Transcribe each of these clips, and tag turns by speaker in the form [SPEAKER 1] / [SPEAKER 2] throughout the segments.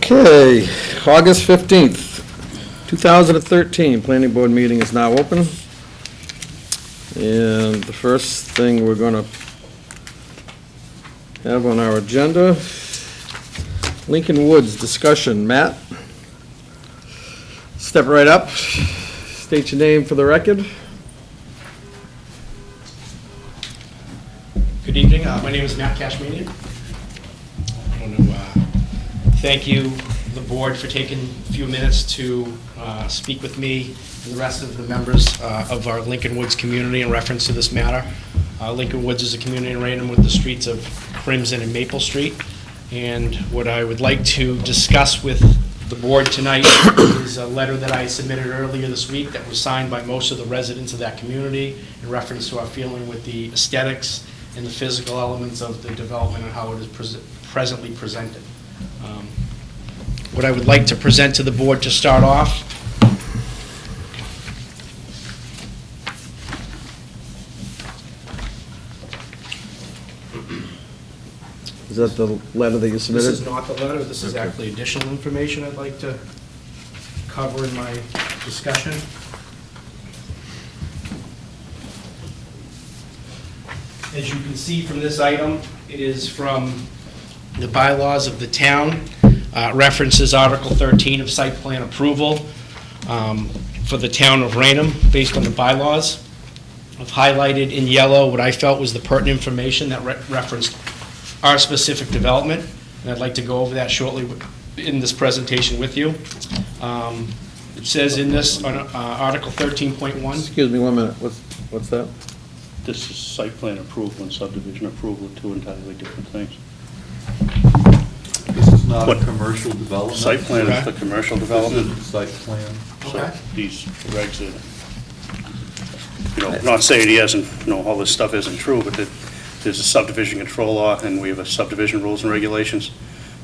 [SPEAKER 1] Okay, August 15th, 2013, Planning Board meeting is now open. And the first thing we're going to have on our agenda, Lincoln Woods discussion. Matt, step right up, state your name for the record.
[SPEAKER 2] Good evening. My name is Matt Cashmanian. I want to thank you, the board, for taking a few minutes to speak with me and the rest of the members of our Lincoln Woods community in reference to this matter. Lincoln Woods is a community in Raynham with the streets of Crimson and Maple Street. And what I would like to discuss with the board tonight is a letter that I submitted earlier this week that was signed by most of the residents of that community in reference to our feeling with the aesthetics and the physical elements of the development and how it is presently presented. What I would like to present to the board to start off
[SPEAKER 1] Is that the letter that you submitted?
[SPEAKER 2] This is not the letter, this is actually additional information I'd like to cover in my discussion. As you can see from this item, it is from the bylaws of the town, references Article 13 of site plan approval for the town of Raynham based on the bylaws. I've highlighted in yellow what I felt was the pertinent information that referenced our specific development, and I'd like to go over that shortly in this presentation with you. It says in this, on Article 13.1.
[SPEAKER 1] Excuse me 1 minute, what's that?
[SPEAKER 3] This is site plan approval and subdivision approval, two entirely different things.
[SPEAKER 4] This is not
[SPEAKER 3] What?
[SPEAKER 4] a commercial development?
[SPEAKER 3] Site plan is
[SPEAKER 2] Okay.
[SPEAKER 3] the commercial
[SPEAKER 4] This
[SPEAKER 3] development,
[SPEAKER 4] is site plan.
[SPEAKER 3] so
[SPEAKER 2] Okay.
[SPEAKER 3] these regs are, not saying he hasn't, all this stuff isn't true, but there's a subdivision control law, and we have a subdivision rules and regulations.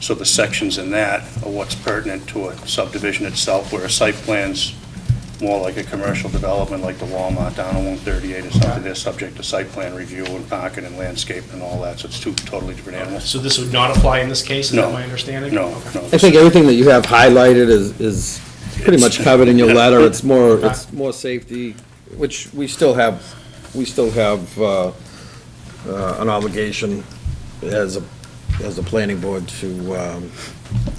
[SPEAKER 3] So the sections in that are what's pertinent to a subdivision itself, where a site plan's more like a commercial development, like the Walmart down on 138 or something. They're subject to site plan review and parking and landscape and all that, so it's two totally different animals.
[SPEAKER 2] So this would not apply in this case, is
[SPEAKER 3] No.
[SPEAKER 2] that my understanding?
[SPEAKER 3] No,
[SPEAKER 2] Okay.
[SPEAKER 3] no.
[SPEAKER 1] I think everything that you have highlighted is pretty much covered in your letter. It's more safety, which we still have an obligation as a planning board to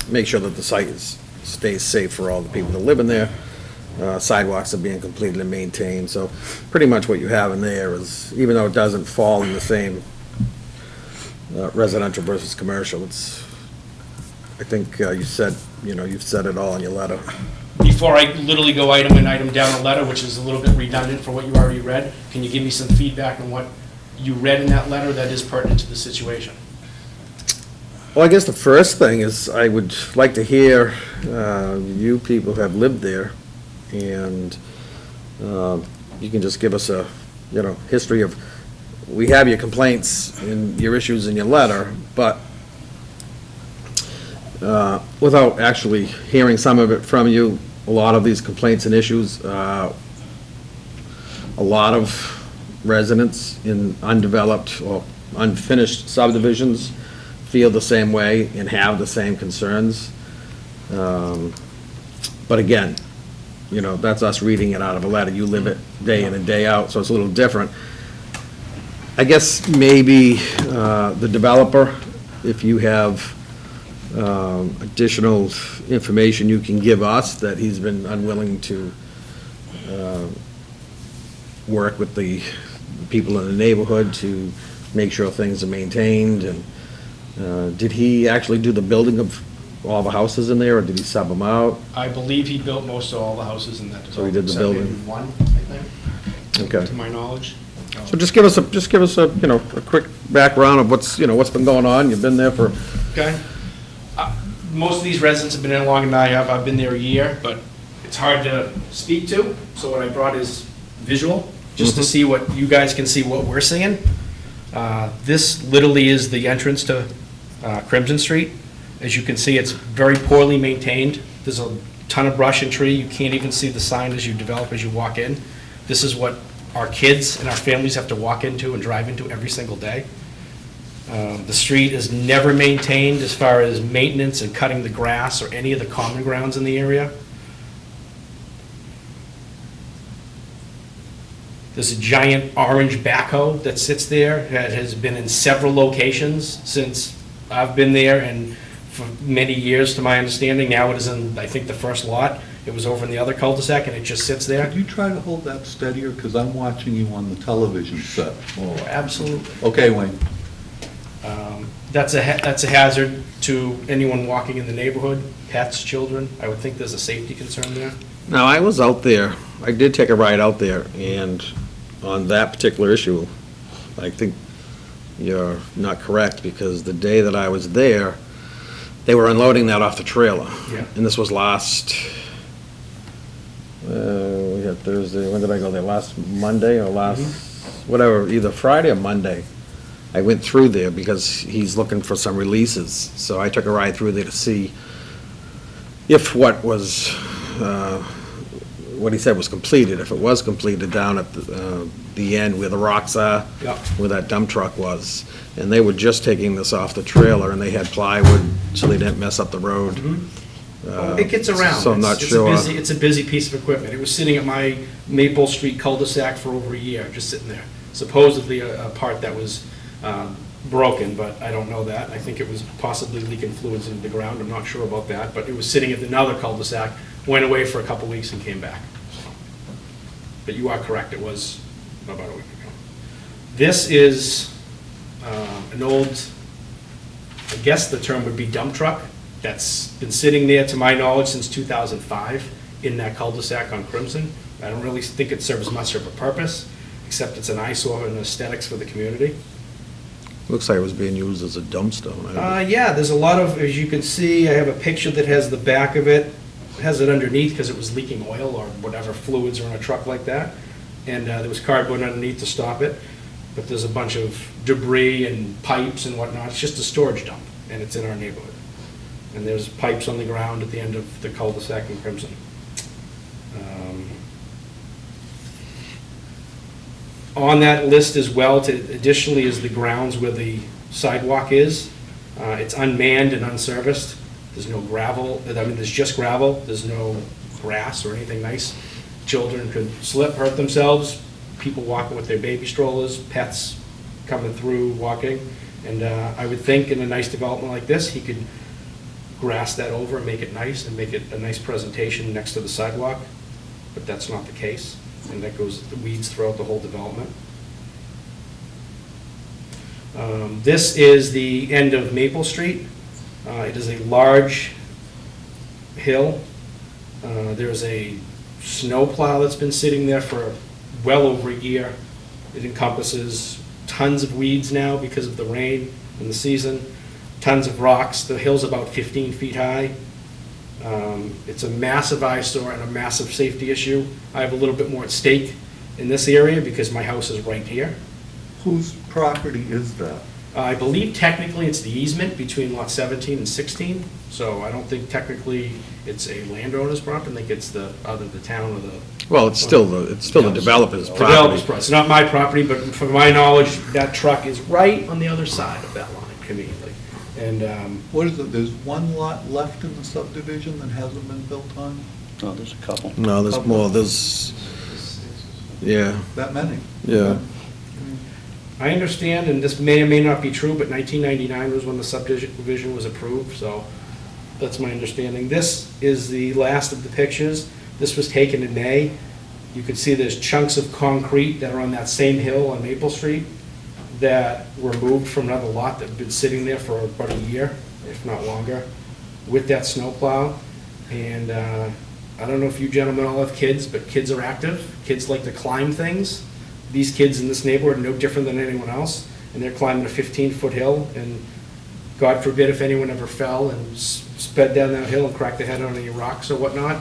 [SPEAKER 1] make sure that the site stays safe for all the people that live in there. Sidewalks are being completed and maintained, so pretty much what you have in there is, even though it doesn't fall in the same residential versus commercial, I think you've said it all in your letter.
[SPEAKER 2] Before I literally go item and item down the letter, which is a little bit redundant for what you already read, can you give me some feedback on what you read in that letter that is pertinent to the situation?
[SPEAKER 1] Well, I guess the first thing is I would like to hear, you people have lived there, and you can just give us a, history of, we have your complaints and your issues in your letter, but without actually hearing some of it from you, a lot of these complaints and issues, a lot of residents in undeveloped or unfinished subdivisions feel the same way and have the same concerns. But again, that's us reading it out of a letter. You live it day in and day out, so it's a little different. I guess maybe the developer, if you have additional information you can give us that he's been unwilling to work with the people in the neighborhood to make sure things are maintained. And did he actually do the building of all the houses in there, or did he sub them out?
[SPEAKER 2] I believe he built most of all the houses in that development.
[SPEAKER 1] So he did the
[SPEAKER 2] except
[SPEAKER 1] building.
[SPEAKER 2] maybe one, I think,
[SPEAKER 1] Okay.
[SPEAKER 2] to my knowledge.
[SPEAKER 1] So just give us a a quick background of what's been going on. You've been there for,
[SPEAKER 2] Okay. Most of these residents have been in longer than I have. I've been there a year, but it's hard to speak to. So what I brought is visual, just to see what you guys can see what we're seeing. This literally is the entrance to Crimson Street. As you can see, it's very poorly maintained. There's a ton of brush and tree. You can't even see the sign as you develop, as you walk in. This is what our kids and our families have to walk into and drive into every single day. The street is never maintained as far as maintenance and cutting the grass or any of the common grounds in the area. There's a giant orange backhoe that sits there that has been in several locations since I've been there and for many years, to my understanding. Now it is in, I think, the first lot. It was over in the other cul-de-sac and it just sits there.
[SPEAKER 4] Could you try to hold that steadier, because I'm watching you on the television set.
[SPEAKER 2] Oh, absolutely.
[SPEAKER 4] Okay, Wayne.
[SPEAKER 2] That's a hazard to anyone walking in the neighborhood, pets, children. I would think there's a safety concern there.
[SPEAKER 1] Now, I was out there, I did take a ride out there, and on that particular issue, I think you're not correct, because the day that I was there, they were unloading that off the trailer.
[SPEAKER 2] Yeah.
[SPEAKER 1] And this was last, we had Thursday, when did I go there? Last Monday or whatever, either Friday or Monday. I went through there because he's looking for some releases. So I took a ride through there to see if what he said was completed, if it was completed down at the end where the rocks are,
[SPEAKER 2] Yeah.
[SPEAKER 1] where that dump truck was. And they were just taking this off the trailer, and they had plywood so they didn't mess up the road.
[SPEAKER 2] Well, it gets around.
[SPEAKER 1] So I'm not
[SPEAKER 2] It's
[SPEAKER 1] sure.
[SPEAKER 2] It's a busy piece of equipment. It was sitting at my Maple Street cul-de-sac for over a year, just sitting there. Supposedly a part that was broken, but I don't know that. I think it was possibly leaking fluids into the ground. I'm not sure about that, but it was sitting at another cul-de-sac, went away for a couple weeks and came back. But you are correct, it was about a week ago. This is an old, I guess the term would be dump truck, that's been sitting there, to my knowledge, since 2005 in that cul-de-sac on Crimson. I don't really think it serves much of a purpose, except it's an eyesore and aesthetics for the community.
[SPEAKER 1] Looks like it was being used as a dumpster.
[SPEAKER 2] Yeah, there's a lot of, as you can see, I have a picture that has the back of it. It has it underneath because it was leaking oil or whatever fluids are in a truck like that. And there was cardboard underneath to stop it. But there's a bunch of debris and pipes and whatnot. It's just a storage dump, and it's in our neighborhood. And there's pipes on the ground at the end of the cul-de-sac in Crimson. On that list as well, additionally, is the grounds where the sidewalk is. It's unmanned and unserviced. There's no gravel, I mean, there's just gravel. There's no grass or anything nice. Children could slip, hurt themselves, people walking with their baby strollers, pets coming through, walking. And I would think in a nice development like this, he could grass that over and make it nice and make it a nice presentation next to the sidewalk. But that's not the case. And that goes, the weeds throughout the whole development. This is the end of Maple Street. It is a large hill. There's a snow plow that's been sitting there for well over a year. It encompasses tons of weeds now because of the rain and the season, tons of rocks. The hill's about 15 feet high. It's a massive eyesore and a massive safety issue. I have a little bit more at stake in this area because my house is right here.
[SPEAKER 4] Whose property is that?
[SPEAKER 2] I believe technically it's the easement between lot 17 and 16, so I don't think technically it's a landowner's property. I think it's either the town or the...
[SPEAKER 1] Well, it's still the developer's property.
[SPEAKER 2] Developer's property. It's not my property, but from my knowledge, that truck is right on the other side of that line conveniently. And
[SPEAKER 4] What is it, there's one lot left in the subdivision that hasn't been built on?
[SPEAKER 3] No, there's a couple.
[SPEAKER 1] No, there's more, yeah,
[SPEAKER 4] That many?
[SPEAKER 1] yeah.
[SPEAKER 2] I understand, and this may or may not be true, but 1999 was when the subdivision was approved, so that's my understanding. This is the last of the pictures. This was taken in May. You can see there's chunks of concrete that are on that same hill on Maple Street that were moved from another lot that have been sitting there for about a year, if not longer, with that snowplow. And I don't know if you gentlemen all have kids, but kids are active. Kids like to climb things. These kids in this neighborhood are no different than anyone else, and they're climbing a 15-foot hill, and God forbid if anyone ever fell and sped down that hill and cracked their head on any rocks or whatnot.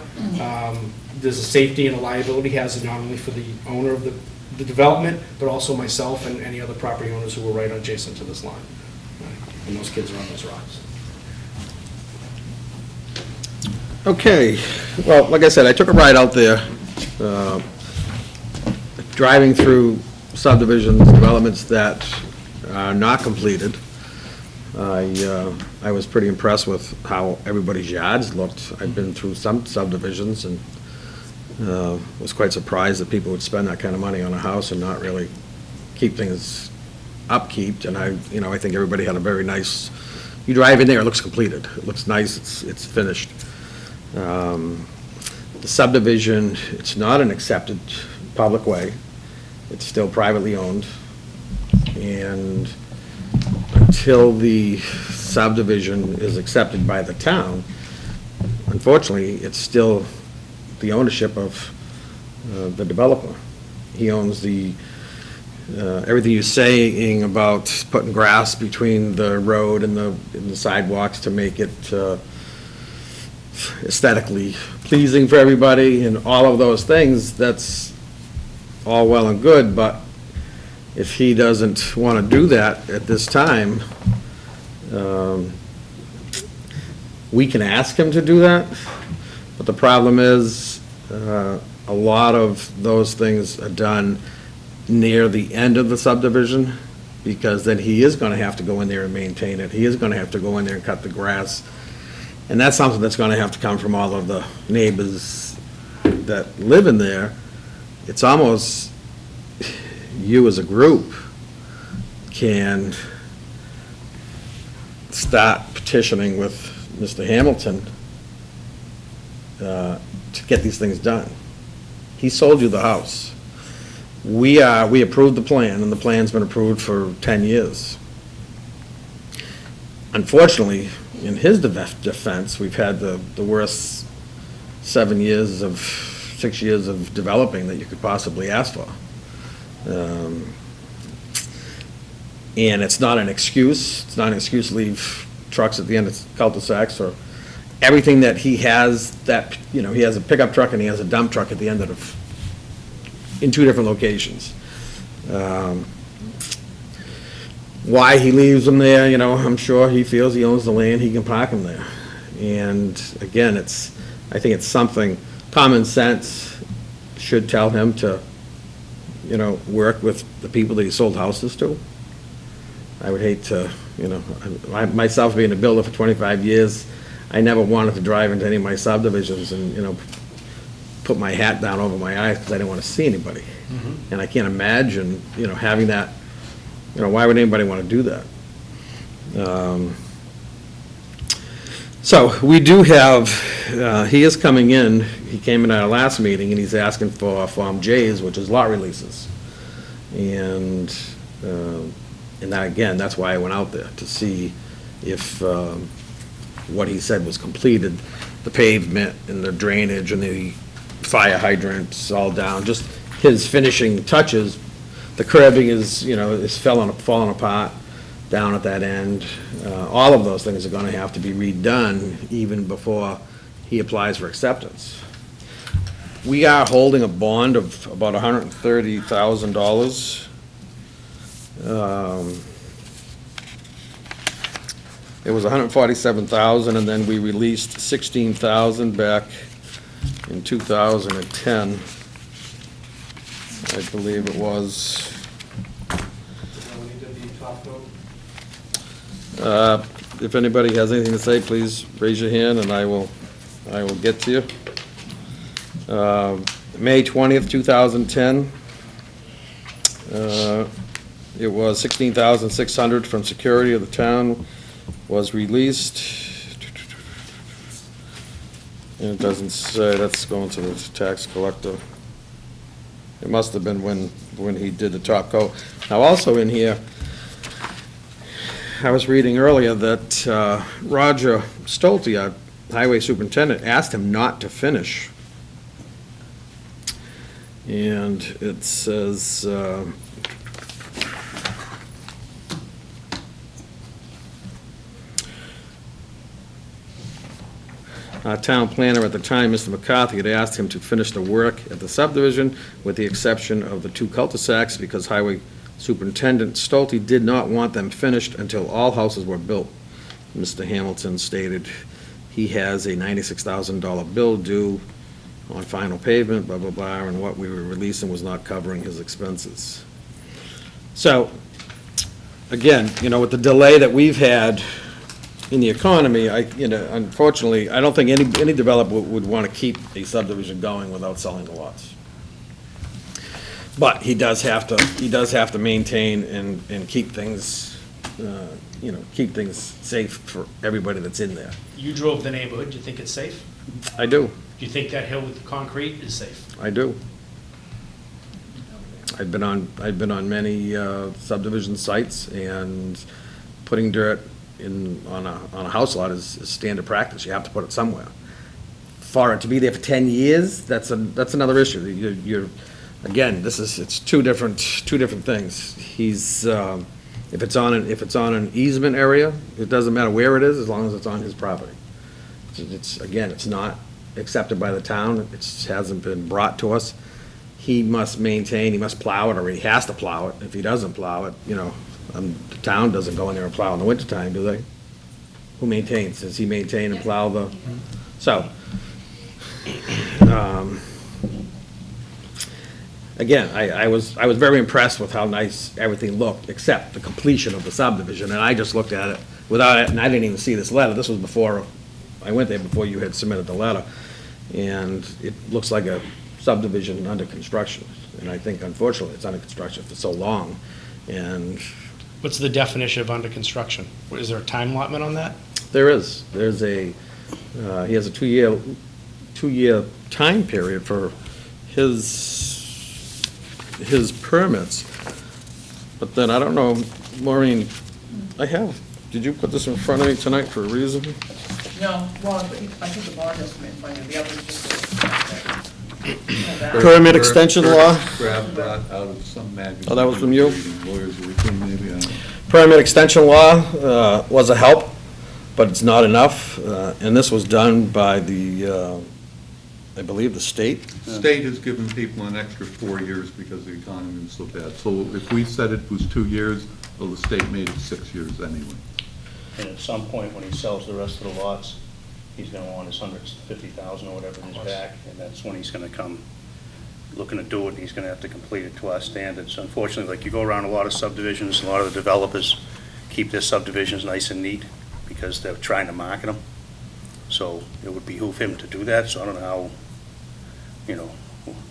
[SPEAKER 2] There's a safety and a liability hazard not only for the owner of the development, but also myself and any other property owners who were right adjacent to this line. And those kids are on those rocks.
[SPEAKER 1] Okay, well, like I said, I took a ride out there, driving through subdivisions, developments that are not completed. I was pretty impressed with how everybody's yards looked. I've been through some subdivisions and was quite surprised that people would spend that kind of money on a house and not really keep things upkeep. And I think everybody had a very nice, you drive in there, it looks completed. It looks nice, it's finished. The subdivision, it's not an accepted public way. It's still privately owned. And until the subdivision is accepted by the town, unfortunately, it's still the ownership of the developer. He owns everything you're saying about putting grass between the road and the sidewalks to make it aesthetically pleasing for everybody and all of those things, that's all well and good, but if he doesn't want to do that at this time, we can ask him to do that, but the problem is a lot of those things are done near the end of the subdivision, because then he is going to have to go in there and maintain it. He is going to have to go in there and cut the grass, and that's something that's going to have to come from all of the neighbors that live in there. It's almost, you as a group can start petitioning with Mr. Hamilton to get these things done. He sold you the house. We approved the plan, and the plan's been approved for 10 years. Unfortunately, in his defense, we've had the worst 6 years of developing that you could possibly ask for. And it's not an excuse. It's not an excuse to leave trucks at the end of cul-de-sacs, or everything that he has, that, he has a pickup truck and he has a dump truck at the end of in 2 different locations. Why he leaves them there, I'm sure he feels he owns the land, he can park them there. And again, I think it's something, common sense should tell him to, work with the people that he sold houses to. I would hate to, myself being a builder for 25 years, I never wanted to drive into any of my subdivisions and, put my hat down over my eyes because I didn't want to see anybody. Mm-hmm. And I can't imagine, having that, why would anybody want to do that? So we do have, he is coming in, he came in at our last meeting, and he's asking for Form J's, which is lot releases. And that, again, that's why I went out there, to see if what he said was completed, the pavement and the drainage and the fire hydrants all down, just his finishing touches. The curbing is falling apart down at that end. All of those things are going to have to be redone even before he applies for acceptance. We are holding a bond of about $130,000. It was $147,000, and then we released $16,000 back in 2010. I believe it was. If anybody has anything to say, please raise your hand and I will get to you. May 20th, 2010. It was $16,600 from security of the town was released. And it doesn't say, that's going to the tax collector. It must have been when he did the top coat. Now, also in here, I was reading earlier that Roger Stolte, our highway superintendent, asked him not to finish. And it says, our town planner at the time, Mr. McCarthy, had asked him to finish the work at the subdivision with the exception of the 2 cul-de-sacs because Highway Superintendent Stolte did not want them finished until all houses were built. Mr. Hamilton stated he has a $96,000 bill due on final pavement, blah, blah, blah, and what we were releasing was not covering his expenses. So again, with the delay that we've had in the economy, unfortunately, I don't think any developer would want to keep a subdivision going without selling the lots. But he does have to maintain and keep things, keep things safe for everybody that's in there.
[SPEAKER 2] You drove the neighborhood, do you think it's safe?
[SPEAKER 1] I do,
[SPEAKER 2] Do you think that hill with the concrete is safe?
[SPEAKER 1] I do. I've been on many subdivision sites, and putting dirt on a house lot is standard practice. You have to put it somewhere. For it to be there for 10 years, that's another issue. Again, it's two different things. If it's on an easement area, it doesn't matter where it is, as long as it's on his property. It's not accepted by the town. It hasn't been brought to us. He must maintain, he must plow it, or he has to plow it. If he doesn't plow it, the town doesn't go in there and plow in the wintertime, do they? Who maintains? Does he maintain and plow the, so. Again, I was very impressed with how nice everything looked, except the completion of the subdivision, and I just looked at it without it, and I didn't even see this letter. This was before, I went there before you had submitted the letter, and it looks like a subdivision under construction, and I think unfortunately it's under construction for so long, and
[SPEAKER 2] What's the definition of under construction? Is there a time allotment on that?
[SPEAKER 1] there's he has a two-year time period for his permits, but then I don't know, Maureen, did you put this in front of me tonight for a reason?
[SPEAKER 5] No, well, I think the bond estimate, the others just.
[SPEAKER 1] Permit extension law?
[SPEAKER 4] Grab that out of some magazine.
[SPEAKER 1] Oh, that was from you?
[SPEAKER 4] Lawyers Weekly, maybe, I don't know.
[SPEAKER 1] Permit extension law was a help, but it's not enough, and this was done by the, I believe, the state.
[SPEAKER 4] State has given people an extra 4 years because the economy is so bad. So if we said it was 2 years, well, the state made it 6 years anyway.
[SPEAKER 3] And at some point, when he sells the rest of the lots, he's gonna want his $150,000 or whatever in his back, and that's when he's gonna come looking to do it, and he's gonna have to complete it to our standards. Unfortunately, like you go around a lot of subdivisions, a lot of the developers keep their subdivisions nice and neat because they're trying to market them. So it would behoove him to do that, so I don't know how,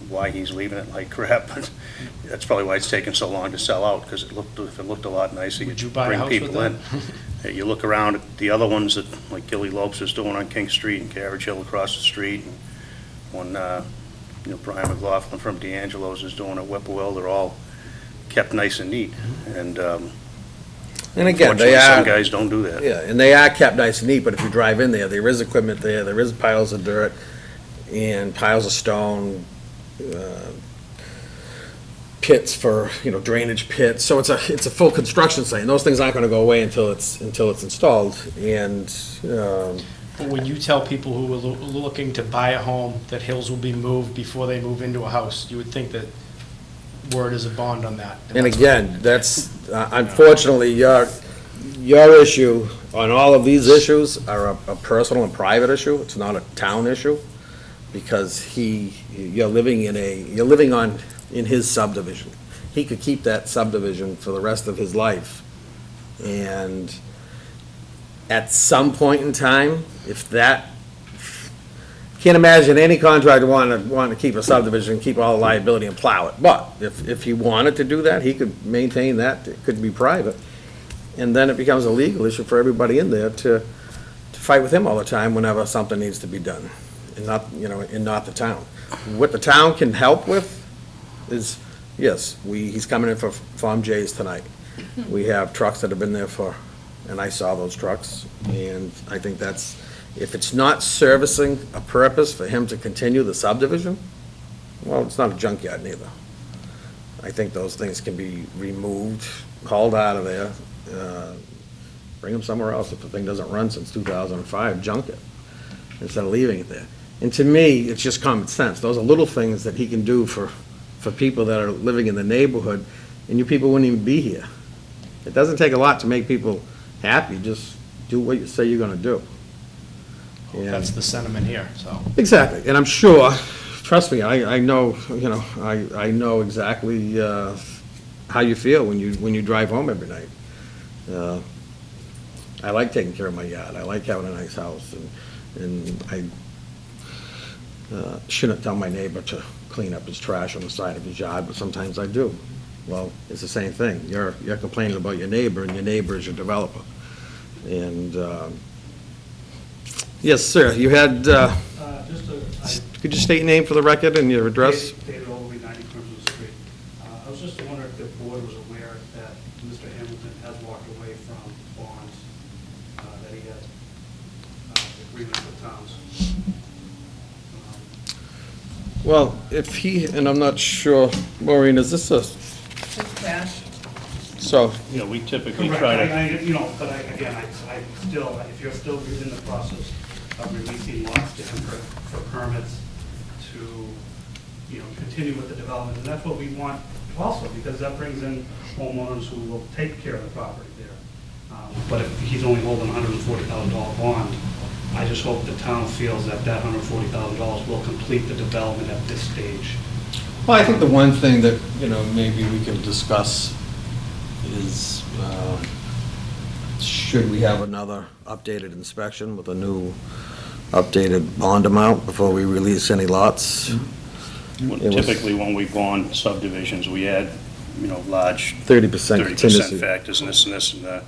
[SPEAKER 3] why he's leaving it like crap, but that's probably why it's taken so long to sell out, because if it looked a lot nicer,
[SPEAKER 2] Would you
[SPEAKER 3] you'd
[SPEAKER 2] buy a
[SPEAKER 3] bring
[SPEAKER 2] house
[SPEAKER 3] people
[SPEAKER 2] with
[SPEAKER 3] in. You look around at the other ones that, like Gilly Lopes is doing on King Street and Carriage Hill across the street, and one, Brian McLaughlin from D'Angelo's is doing at Whippoorwill, they're all kept nice and neat, and
[SPEAKER 1] again,
[SPEAKER 3] unfortunately, some guys don't do that.
[SPEAKER 1] Yeah, and they are kept nice and neat, but if you drive in there is equipment there is piles of dirt and piles of stone, pits for, drainage pits, so it's a full construction site, and those things aren't gonna go away until it's installed, and,
[SPEAKER 2] When you tell people who are looking to buy a home that hills will be moved before they move into a house, you would think that word is a bond on that.
[SPEAKER 1] and
[SPEAKER 2] that's
[SPEAKER 1] again, that's, unfortunately, your issue on all of these issues are a personal and private issue, it's not a town issue, because you're living in his subdivision. He could keep that subdivision for the rest of his life, and at some point in time, can't imagine any contractor wanting to keep a subdivision, keep all the liability and plow it, but if he wanted to do that, he could maintain that, it could be private, and then it becomes a legal issue for everybody in there to fight with him all the time whenever something needs to be done, and not the town. What the town can help with is, yes, he's coming in for Farm J's tonight. We have trucks that have been there and I saw those trucks, and I think if it's not servicing a purpose for him to continue the subdivision, well, it's not a junkyard neither. I think those things can be removed, hauled out of there, bring them somewhere else. If the thing doesn't run since 2005, junk it, instead of leaving it there. And to me, it's just common sense. Those are little things that he can do for people that are living in the neighborhood, and you people wouldn't even be here. It doesn't take a lot to make people happy, just do what you say you're gonna do. And
[SPEAKER 2] That's the sentiment here, so.
[SPEAKER 1] exactly, and I'm sure, trust me, I know, I know exactly how you feel when you drive home every night. I like taking care of my yard, I like having a nice house, and I shouldn't tell my neighbor to clean up his trash on the side of his yard, but sometimes I do. Well, it's the same thing. You're complaining about your neighbor, and your neighbor is your developer. And, yes, sir, you had, could you state your name for the record and your address?
[SPEAKER 6] David Ogilvy, 90 Crimson Street. I was just wondering if the board was aware that Mr. Hamilton has walked away from bonds that he had agreements with towns.
[SPEAKER 1] Well, if he, and I'm not sure, Maureen, is this a,
[SPEAKER 5] It's cash.
[SPEAKER 1] so,
[SPEAKER 3] Yeah, we typically
[SPEAKER 6] Correct,
[SPEAKER 3] try to,
[SPEAKER 6] but again, I still, if you're still in the process of releasing lots to him for permits to, continue with the development, and that's what we want also, because that brings in homeowners who will take care of the property there. But if he's only holding a $140,000 bond, I just hope the town feels that that $140,000 will complete the development at this stage.
[SPEAKER 1] well, I think the one thing that, maybe we can discuss is, should we have another updated inspection with a new updated bond amount before we release any lots? It was
[SPEAKER 3] typically when we bond subdivisions, we add, large
[SPEAKER 1] 30%
[SPEAKER 3] 30%
[SPEAKER 1] contingency.
[SPEAKER 3] factors and this and that.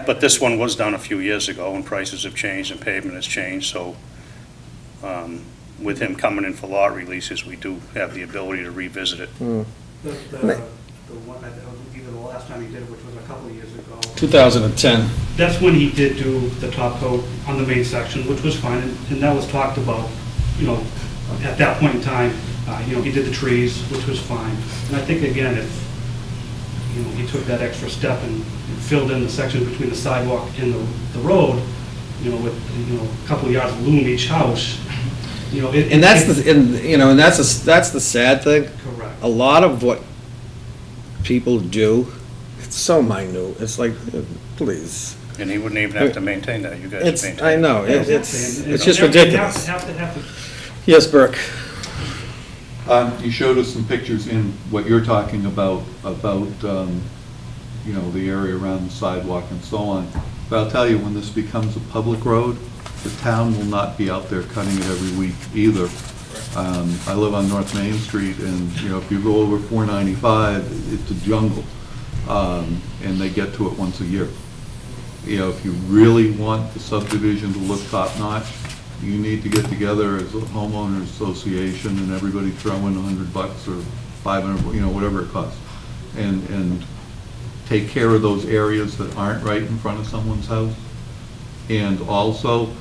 [SPEAKER 3] But this one was done a few years ago, and prices have changed and pavement has changed, so with him coming in for lot releases, we do have the ability to revisit it.
[SPEAKER 6] The one, either the last time he did it, which was a couple of years ago,
[SPEAKER 1] 2010.
[SPEAKER 6] that's when he did do the top coat on the main section, which was fine, and that was talked about, at that point in time. He did the trees, which was fine. And I think, again, if, he took that extra step and filled in the section between the sidewalk and the road, with, a couple of yards of loom each house,
[SPEAKER 1] And that's that's the sad thing.
[SPEAKER 6] Correct.
[SPEAKER 1] A lot of what people do, it's so minute. It's like, please.
[SPEAKER 3] And he wouldn't even have to maintain that, you guys
[SPEAKER 1] It's,
[SPEAKER 3] maintain.
[SPEAKER 1] I know,
[SPEAKER 6] Yeah,
[SPEAKER 1] it's
[SPEAKER 6] and
[SPEAKER 1] just
[SPEAKER 6] have-
[SPEAKER 1] ridiculous.
[SPEAKER 6] Have to,
[SPEAKER 1] Yes, Burke.
[SPEAKER 4] You showed us some pictures in what you're talking about, the area around the sidewalk and so on. But I'll tell you, when this becomes a public road, the town will not be out there cutting it every week either. I live on North Main Street, and, if you go over 495, it's a jungle. And they get to it once a year. If you really want the subdivision to look top-notch, you need to get together as a homeowners association and everybody throw in $100 or 500, whatever it costs. And take care of those areas that aren't right in front of someone's house. And also,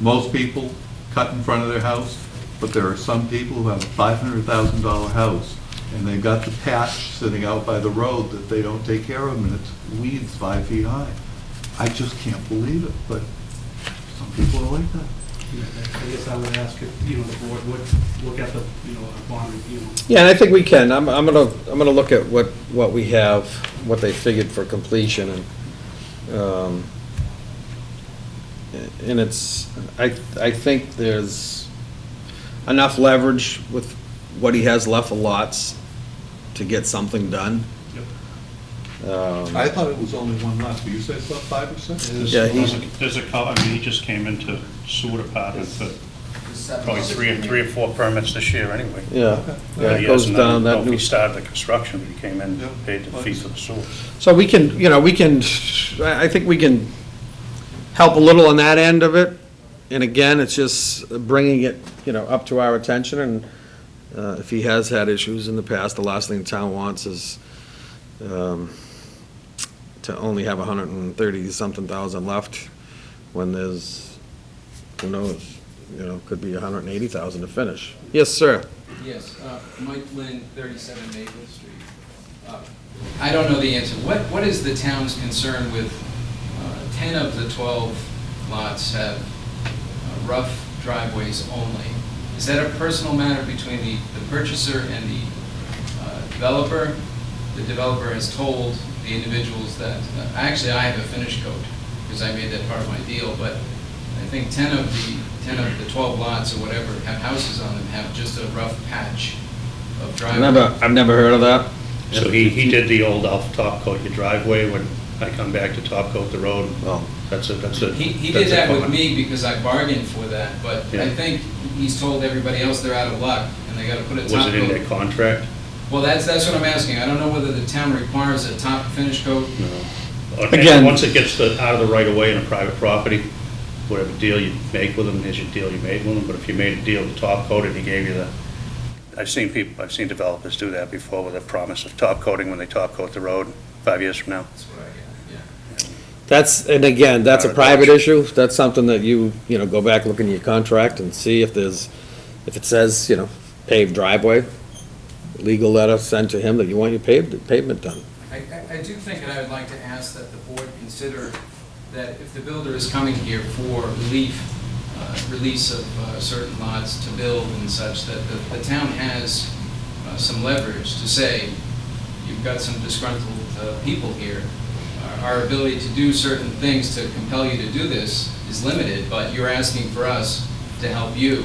[SPEAKER 4] most people cut in front of their house, but there are some people who have a $500,000 house, and they've got the patch sitting out by the road that they don't take care of, and it's weeds 5 feet high. I just can't believe it, but some people are like that.
[SPEAKER 6] I guess I would ask if, the board would look at the, a bond review.
[SPEAKER 1] Yeah, and I think we can. I'm gonna look at what we have, what they figured for completion, and it's, I think there's enough leverage with what he has left of lots to get something done.
[SPEAKER 4] I thought it was only one lot, but you said it's about 5 or 6?
[SPEAKER 1] Yeah,
[SPEAKER 3] He just came into sewer department for probably three or four permits this year anyway.
[SPEAKER 1] Yeah, yeah,
[SPEAKER 3] He
[SPEAKER 1] it goes
[SPEAKER 3] hasn't
[SPEAKER 1] down
[SPEAKER 3] done-
[SPEAKER 1] that
[SPEAKER 3] no, He
[SPEAKER 1] new.
[SPEAKER 3] started the construction, but he came in,
[SPEAKER 4] Yeah.
[SPEAKER 3] paid the fee for the sewer.
[SPEAKER 1] So we can, I think we can help a little on that end of it. And again, it's just bringing it, up to our attention. And if he has had issues in the past, the last thing the town wants is to only have 130-something thousand left when there's, who knows, could be 180,000 to finish. Yes, sir.
[SPEAKER 7] Yes, Mike Lynn, 37 Maple Street. I don't know the answer. What is the town's concern with 10 of the 12 lots have rough driveways only? Is that a personal matter between the purchaser and the developer? The developer has told the individuals that, actually I have a finish coat because I made that part of my deal, but I think 10 of the 12 lots or whatever have houses on them have just a rough patch of driveway.
[SPEAKER 1] I've never heard of that.
[SPEAKER 3] So he did the old off-top coat your driveway would I come back to top coat the road.
[SPEAKER 1] Well,
[SPEAKER 3] That's a.
[SPEAKER 7] He
[SPEAKER 3] that's
[SPEAKER 7] did
[SPEAKER 3] a
[SPEAKER 7] that with
[SPEAKER 3] comment.
[SPEAKER 7] me because I bargained for that, but I
[SPEAKER 3] Yeah.
[SPEAKER 7] think he's told everybody else they're out of luck, and they gotta put a top
[SPEAKER 3] Was
[SPEAKER 7] coat.
[SPEAKER 3] it in their contract?
[SPEAKER 7] Well, that's what I'm asking. I don't know whether the town requires a top finish coat.
[SPEAKER 3] No.
[SPEAKER 1] Again-
[SPEAKER 3] Once it gets out of the right of way in a private property, whatever deal you make with them is your deal you made with them, but if you made a deal to top coat it, he gave you the, I've seen developers do that before with a promise of top coating when they top coat the road 5 years from now.
[SPEAKER 7] That's what I get, yeah.
[SPEAKER 1] that's, and again, that's a
[SPEAKER 3] Not a
[SPEAKER 1] private
[SPEAKER 3] village.
[SPEAKER 1] issue. That's something that you know, go back, look in your contract and see if if it says, paved driveway, legal letter sent to him that you want your pavement done.
[SPEAKER 7] I do think, and I would like to ask that the board consider that if the builder is coming here for release of certain lots to build and such, that the town has some leverage to say, you've got some disgruntled people here. Our ability to do certain things to compel you to do this is limited, but you're asking for us to help you.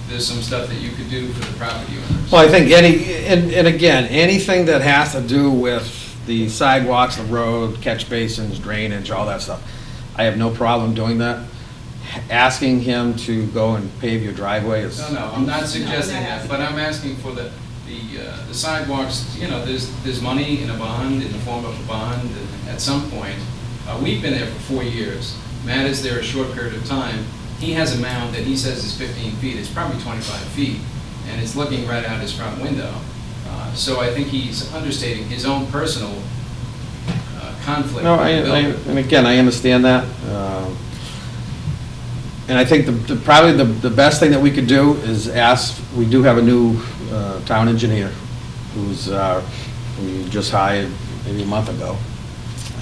[SPEAKER 7] There's some stuff that you could do for the property owners.
[SPEAKER 1] Well, I think and again, anything that has to do with the sidewalks, the road, catch basins, drainage, all that stuff, I have no problem doing that. Asking him to go and pave your driveway is.
[SPEAKER 7] No, I'm not suggesting that, but I'm asking for the sidewalks, there's money in a bond, in the form of a bond, and at some point. We've been there for 4 years. Matt is there a short period of time. He has a mound that he says is 15 feet, it's probably 25 feet, and it's looking right out his front window. So I think he's understating his own personal conflict.
[SPEAKER 1] No,
[SPEAKER 7] with the builder.
[SPEAKER 1] and again, I understand that. And I think probably the best thing that we could do is ask, we do have a new town engineer who's, we just hired maybe a month ago.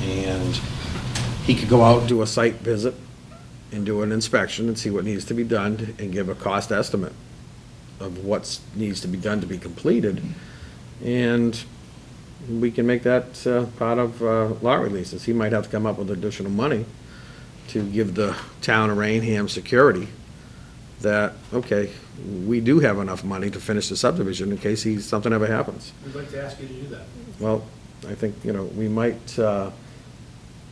[SPEAKER 1] And he could go out and do a site visit and do an inspection and see what needs to be done and give a cost estimate of what needs to be done to be completed. And we can make that part of lot releases. He might have to come up with additional money to give the town of Raynham security that, okay, we do have enough money to finish the subdivision in case something ever happens.
[SPEAKER 2] We'd like to ask you to do that.
[SPEAKER 1] Well, I think, we might,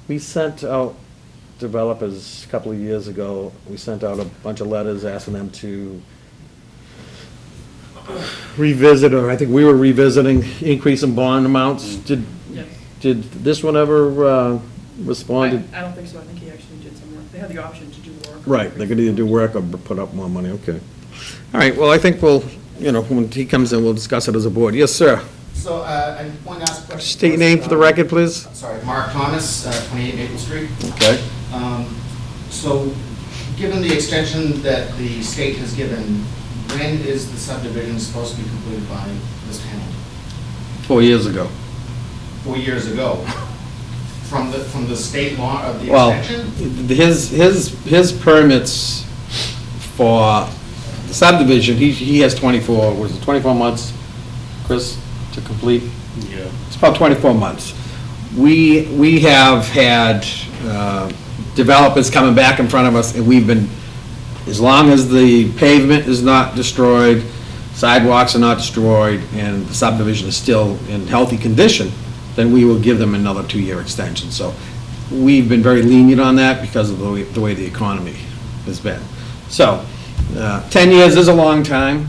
[SPEAKER 1] we sent out developers a couple of years ago, we sent out a bunch of letters asking them to revisit, or I think we were revisiting increase in bond amounts. Did
[SPEAKER 5] Yes.
[SPEAKER 1] this one ever respond?
[SPEAKER 5] I don't think so. I think he actually did some work. They had the option to do work.
[SPEAKER 1] Right, they could either do work or put up more money, okay. All right, well, I think we'll, when he comes in, we'll discuss it as a board. Yes, sir.
[SPEAKER 8] So I want to ask a question.
[SPEAKER 1] State your name for the record, please.
[SPEAKER 8] Sorry, Mark Thomas, 28 Maple Street.
[SPEAKER 1] Okay.
[SPEAKER 8] So, given the extension that the state has given, when is the subdivision supposed to be completed by Mr. Hamilton?
[SPEAKER 1] 4 years ago.
[SPEAKER 8] 4 years ago? From the state law of the
[SPEAKER 1] Well,
[SPEAKER 8] extension?
[SPEAKER 1] his permits for the subdivision, he has 24, was it 24 months, Chris, to complete?
[SPEAKER 3] Yeah.
[SPEAKER 1] It's about 24 months. We have had developers coming back in front of us, and we've been, as long as the pavement is not destroyed, sidewalks are not destroyed, and the subdivision is still in healthy condition, then we will give them another 2-year extension. So we've been very lenient on that because of the way the economy has been. So 10 years is a long time.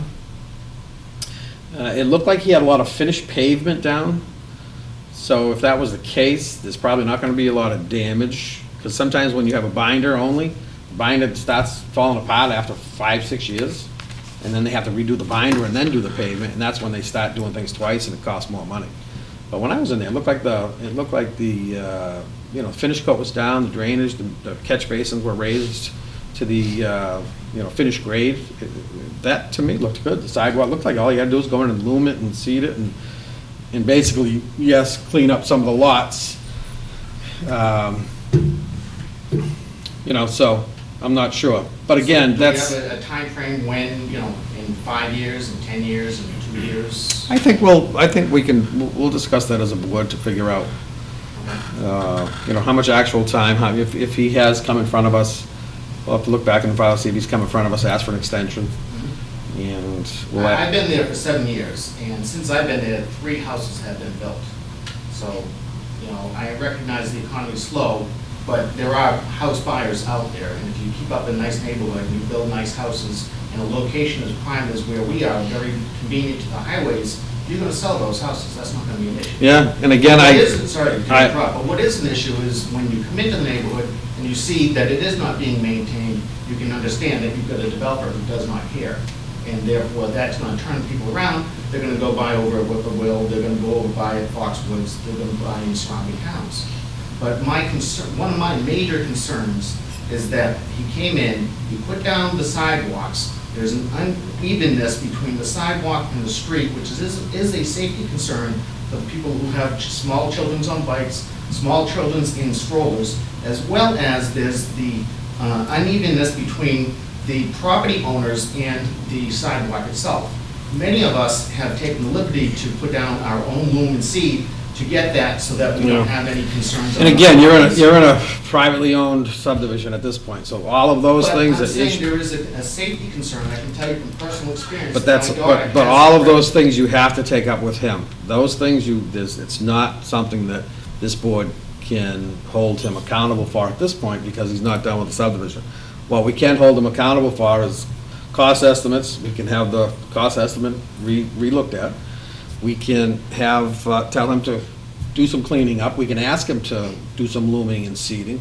[SPEAKER 1] It looked like he had a lot of finished pavement down. So if that was the case, there's probably not going to be a lot of damage, because sometimes when you have a binder only, the binder starts falling apart after 5-6 years, and then they have to redo the binder and then do the pavement, and that's when they start doing things twice and it costs more money. But when I was in there, it looked like the finish coat was down, the drainage, the catch basins were raised to the finished grade. That to me looked good. The sidewalk looked like all you had to do was go in and loom it and seed it and basically, yes, clean up some of the lots. So I'm not sure. But again, that's.
[SPEAKER 8] Do we have a timeframe when, in 5 years, in 10 years, in 2 years?
[SPEAKER 1] I think we'll discuss that as a board to figure out, how much actual time, if he has come in front of us, we'll have to look back in the file, see if he's come in front of us, ask for an extension, and we'll.
[SPEAKER 8] I've been there for 7 years, and since I've been there, 3 houses have been built. So You know, I recognize the economy's slow, but there are house buyers out there, and if you keep up a nice neighborhood and you build nice houses, and a location as prime as where we are, very convenient to the highways, you're gonna sell those houses, that's not gonna be an issue.
[SPEAKER 1] Yeah, and again,
[SPEAKER 8] Sorry to interrupt, but what is an issue is when you come into the neighborhood and you see that it is not being maintained, you can understand that you've got a developer who does not care. And therefore, that's gonna turn people around, they're gonna go buy over at Whippoorwill, they're gonna go over buy at Foxwoods, they're gonna buy in surrounding towns. But my concern, one of my major concerns is that he came in, he put down the sidewalks, there's an unevenness between the sidewalk and the street, which is a safety concern for the people who have small children on bikes, small children in strollers, as well as there's the unevenness between the property owners and the sidewalk itself. Many of us have taken the liberty to put down our own loom and seed to get that so that we don't have any concerns.
[SPEAKER 1] and again, you're in a privately owned subdivision at this point, so all of those things
[SPEAKER 8] But
[SPEAKER 1] that
[SPEAKER 8] I'm saying there is a safety concern, I can tell you from personal experience.
[SPEAKER 1] But
[SPEAKER 8] that
[SPEAKER 1] that's,
[SPEAKER 8] my daughter
[SPEAKER 1] but
[SPEAKER 8] has
[SPEAKER 1] all of
[SPEAKER 8] spread-
[SPEAKER 1] those things you have to take up with him. Those things it's not something that this board can hold him accountable for at this point because he's not done with the subdivision. What we can hold him accountable for is cost estimates. We can have the cost estimate re-looked at. We can have, tell him to do some cleaning up. We can ask him to do some looming and seeding.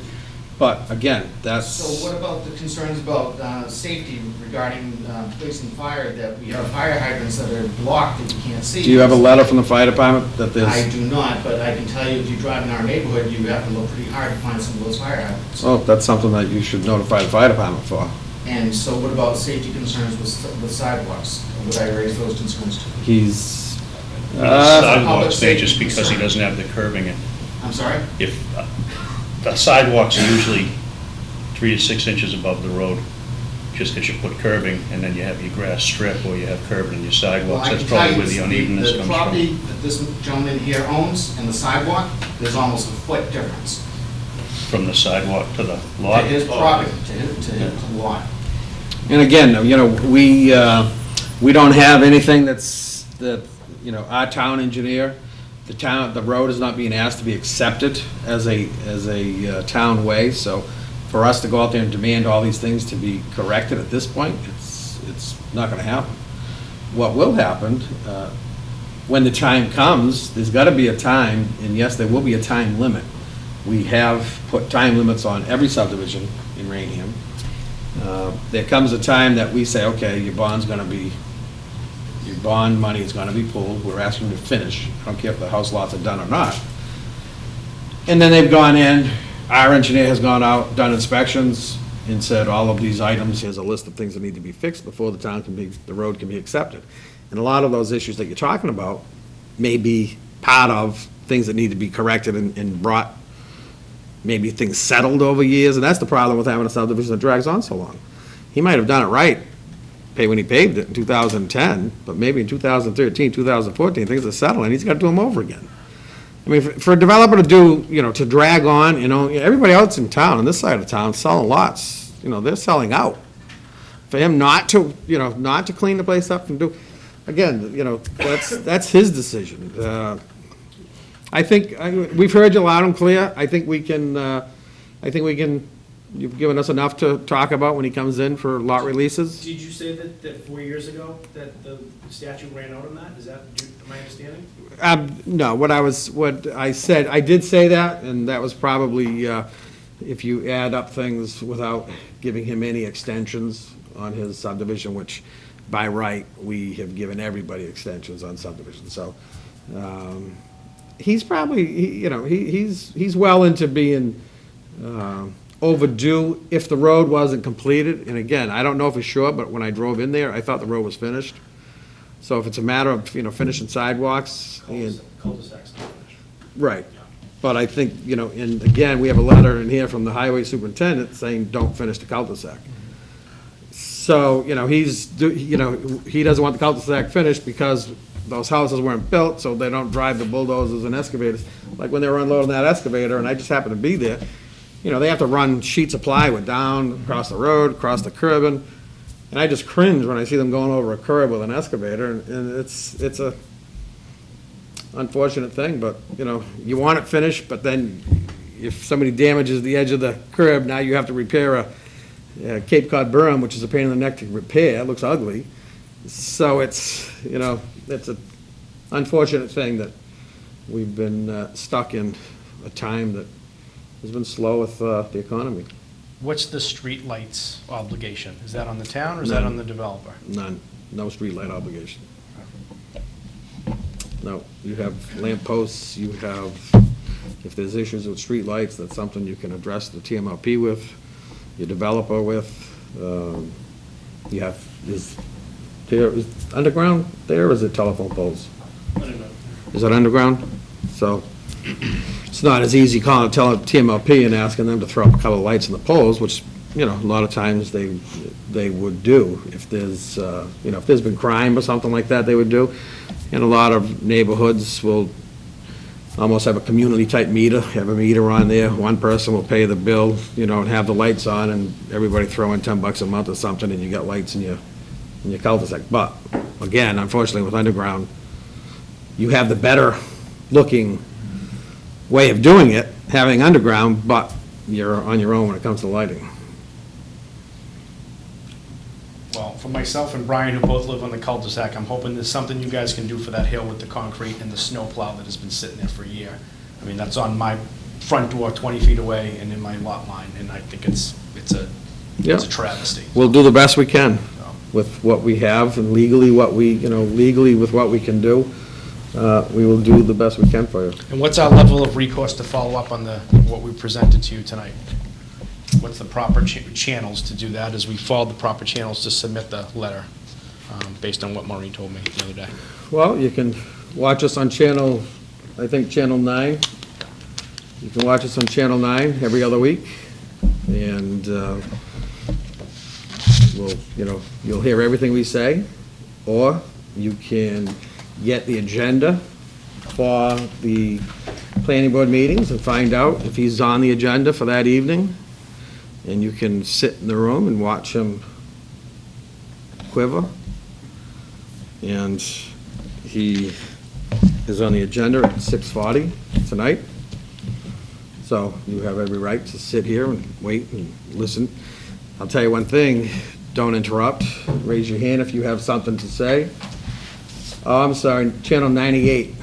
[SPEAKER 1] But again, that's.
[SPEAKER 8] So what about the concerns about safety regarding police and fire, that we have fire hydrants that are blocked that you can't see?
[SPEAKER 1] Do you have a letter from the fire department that there's?
[SPEAKER 8] I do not, but I can tell you, if you drive in our neighborhood, you have to look pretty hard to find some of those fire hydrants.
[SPEAKER 1] Oh, that's something that you should notify the fire department for.
[SPEAKER 8] And so what about safety concerns with sidewalks? Would I raise those concerns too?
[SPEAKER 1] He's,
[SPEAKER 3] Sidewalks, may just because he doesn't have the curbing in.
[SPEAKER 8] I'm sorry?
[SPEAKER 3] If, the sidewalks are usually 3 to 6 inches above the road, just because you put curbing, and then you have your grass strip, or you have curbing in your sidewalks, that's probably where the unevenness comes
[SPEAKER 8] The property
[SPEAKER 3] from.
[SPEAKER 8] that this gentleman here owns and the sidewalk, there's almost a foot difference.
[SPEAKER 3] From the sidewalk to the lot.
[SPEAKER 8] To his property, to his lot.
[SPEAKER 1] and again, you know, we don't have anything that, you know, our town engineer, the road is not being asked to be accepted as a town way, so for us to go out there and demand all these things to be corrected at this point, it's not gonna happen. What will happen, when the time comes, there's gotta be a time, and yes, there will be a time limit. We have put time limits on every subdivision in Raynham. There comes a time that we say, okay, your bond money is gonna be pulled, we're asking you to finish, I don't care if the house lots are done or not. And then they've gone in, our engineer has gone out, done inspections, and said, all of these items, here's a list of things that need to be fixed before the road can be accepted. And a lot of those issues that you're talking about may be part of things that need to be corrected and brought, maybe things settled over years, and that's the problem with having a subdivision that drags on so long. He might have done it right when he paved it in 2010, but maybe in 2013, 2014, things are settling, he's got to do them over again. I mean, for a developer to do, you know, to drag on, you know, everybody else in town, on this side of town, selling lots, you know, they're selling out. For him not to, you know, not to clean the place up and do, again, you know, that's his decision. I think, we've heard you loud and clear, I think we can, you've given us enough to talk about when he comes in for lot releases.
[SPEAKER 2] Did you say that 4 years ago, that the statute ran out on that? Is that my understanding?
[SPEAKER 1] No, what I said, I did say that, and that was probably, if you add up things without giving him any extensions on his subdivision, which by right, we have given everybody extensions on subdivisions, so, he's probably, he's well into being, overdue if the road wasn't completed, and again, I don't know for sure, but when I drove in there, I thought the road was finished. So if it's a matter of, finishing sidewalks, and,
[SPEAKER 2] Cul-de-sacs not finished.
[SPEAKER 1] right. But I think, and again, we have a letter in here from the highway superintendent saying, don't finish the cul-de-sac. So, he doesn't want the cul-de-sac finished because those houses weren't built, so they don't drive the bulldozers and excavators. Like when they were unloading that excavator, and I just happened to be there, they have to run sheets of plywood down, across the road, across the curbing, and I just cringe when I see them going over a curb with an excavator, and unfortunate thing, but, you know, you want it finished, but then if somebody damages the edge of the curb, now you have to repair a Cape Cod berm, which is a pain in the neck to repair, it looks ugly. So it's, you know, it's an unfortunate thing that we've been stuck in a time that has been slow with the economy.
[SPEAKER 2] What's the street lights obligation? Is that on the town or is that
[SPEAKER 1] None.
[SPEAKER 2] on the developer?
[SPEAKER 1] None, no street light obligation. No, you have lamp posts, you have, if there's issues with street lights, that's something you can address the TMLP with, your developer with. You have, is underground there, or is it telephone poles? Is that underground? So, it's not as easy calling TMLP and asking them to throw up a couple of lights in the poles, which, you know, a lot of times they would do. If there's, you know, if there's been crime or something like that, they would do. And a lot of neighborhoods will almost have a community-type meter, have a meter on there. One person will pay the bill, you know, and have the lights on, and everybody throw in $10 a month or something, and you got lights in your cul-de-sac. But, again, unfortunately, with underground, you have the better-looking way of doing it, having underground, but you're on your own when it comes to lighting.
[SPEAKER 2] Well, for myself and Brian, who both live on the cul-de-sac, I'm hoping there's something you guys can do for that hill with the concrete and the snow plow that has been sitting there for a year. I mean, that's on my front door, 20 feet away, and in my lot line, and I think it's a travesty.
[SPEAKER 1] We'll do the best we can with what we have, and legally with what we can do. We will do the best we can for you.
[SPEAKER 2] And what's our level of recourse to follow up on what we presented to you tonight? What's the proper channels to do that, as we follow the proper channels to submit the letter, based on what Maureen told me the other day?
[SPEAKER 1] Well, you can watch us on channel, I think, Channel 9. You can watch us on Channel 9 every other week, and you'll hear everything we say, or you can get the agenda for the planning board meetings and find out if he's on the agenda for that evening, and you can sit in the room and watch him quiver. And he is on the agenda at 6:40 tonight, so you have every right to sit here and wait and listen. I'll tell you one thing, don't interrupt. Raise your hand if you have something to say. Oh, I'm sorry, Channel 98.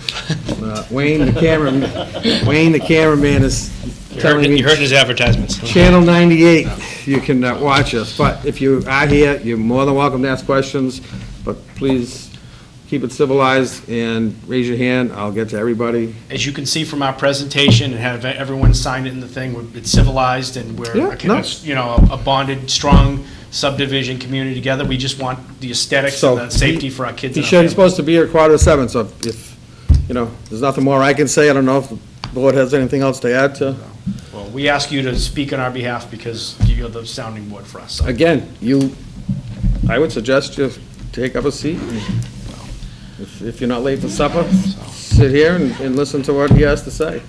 [SPEAKER 1] Wayne, the cameraman is telling me.
[SPEAKER 2] You heard his advertisements.
[SPEAKER 1] Channel 98, you can watch us. But if you are here, you're more than welcome to ask questions, but please keep it civilized and raise your hand. I'll get to everybody.
[SPEAKER 2] As you can see from our presentation, and have everyone signed it in the thing, it's civilized, and we're, a bonded, strong subdivision community together. We just want the aesthetics and the safety for our kids.
[SPEAKER 1] He said he's supposed to be here at 6:45, so if, there's nothing more I can say. I don't know if the board has anything else to add to.
[SPEAKER 2] Well, we ask you to speak on our behalf because you're the sounding board for us. So.
[SPEAKER 1] Again, I would suggest you take up a seat. If you're not late for supper, sit here and listen to what he has to say,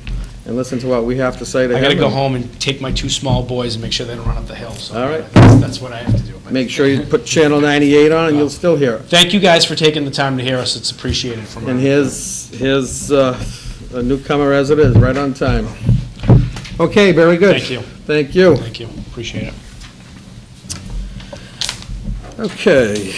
[SPEAKER 1] and listen to what we have to say to him.
[SPEAKER 2] I gotta go home and take my 2 small boys and make sure they don't run up the hill, so.
[SPEAKER 1] All right.
[SPEAKER 2] That's what I have to do.
[SPEAKER 1] Make sure you put Channel 98 on, and you'll still hear it.
[SPEAKER 2] Thank you guys for taking the time to hear us, it's appreciated from our.
[SPEAKER 1] And here's a newcomer as it is, right on time. Okay, very good.
[SPEAKER 2] Thank you.
[SPEAKER 1] Thank you.
[SPEAKER 2] Thank you, appreciate it.
[SPEAKER 1] Okay.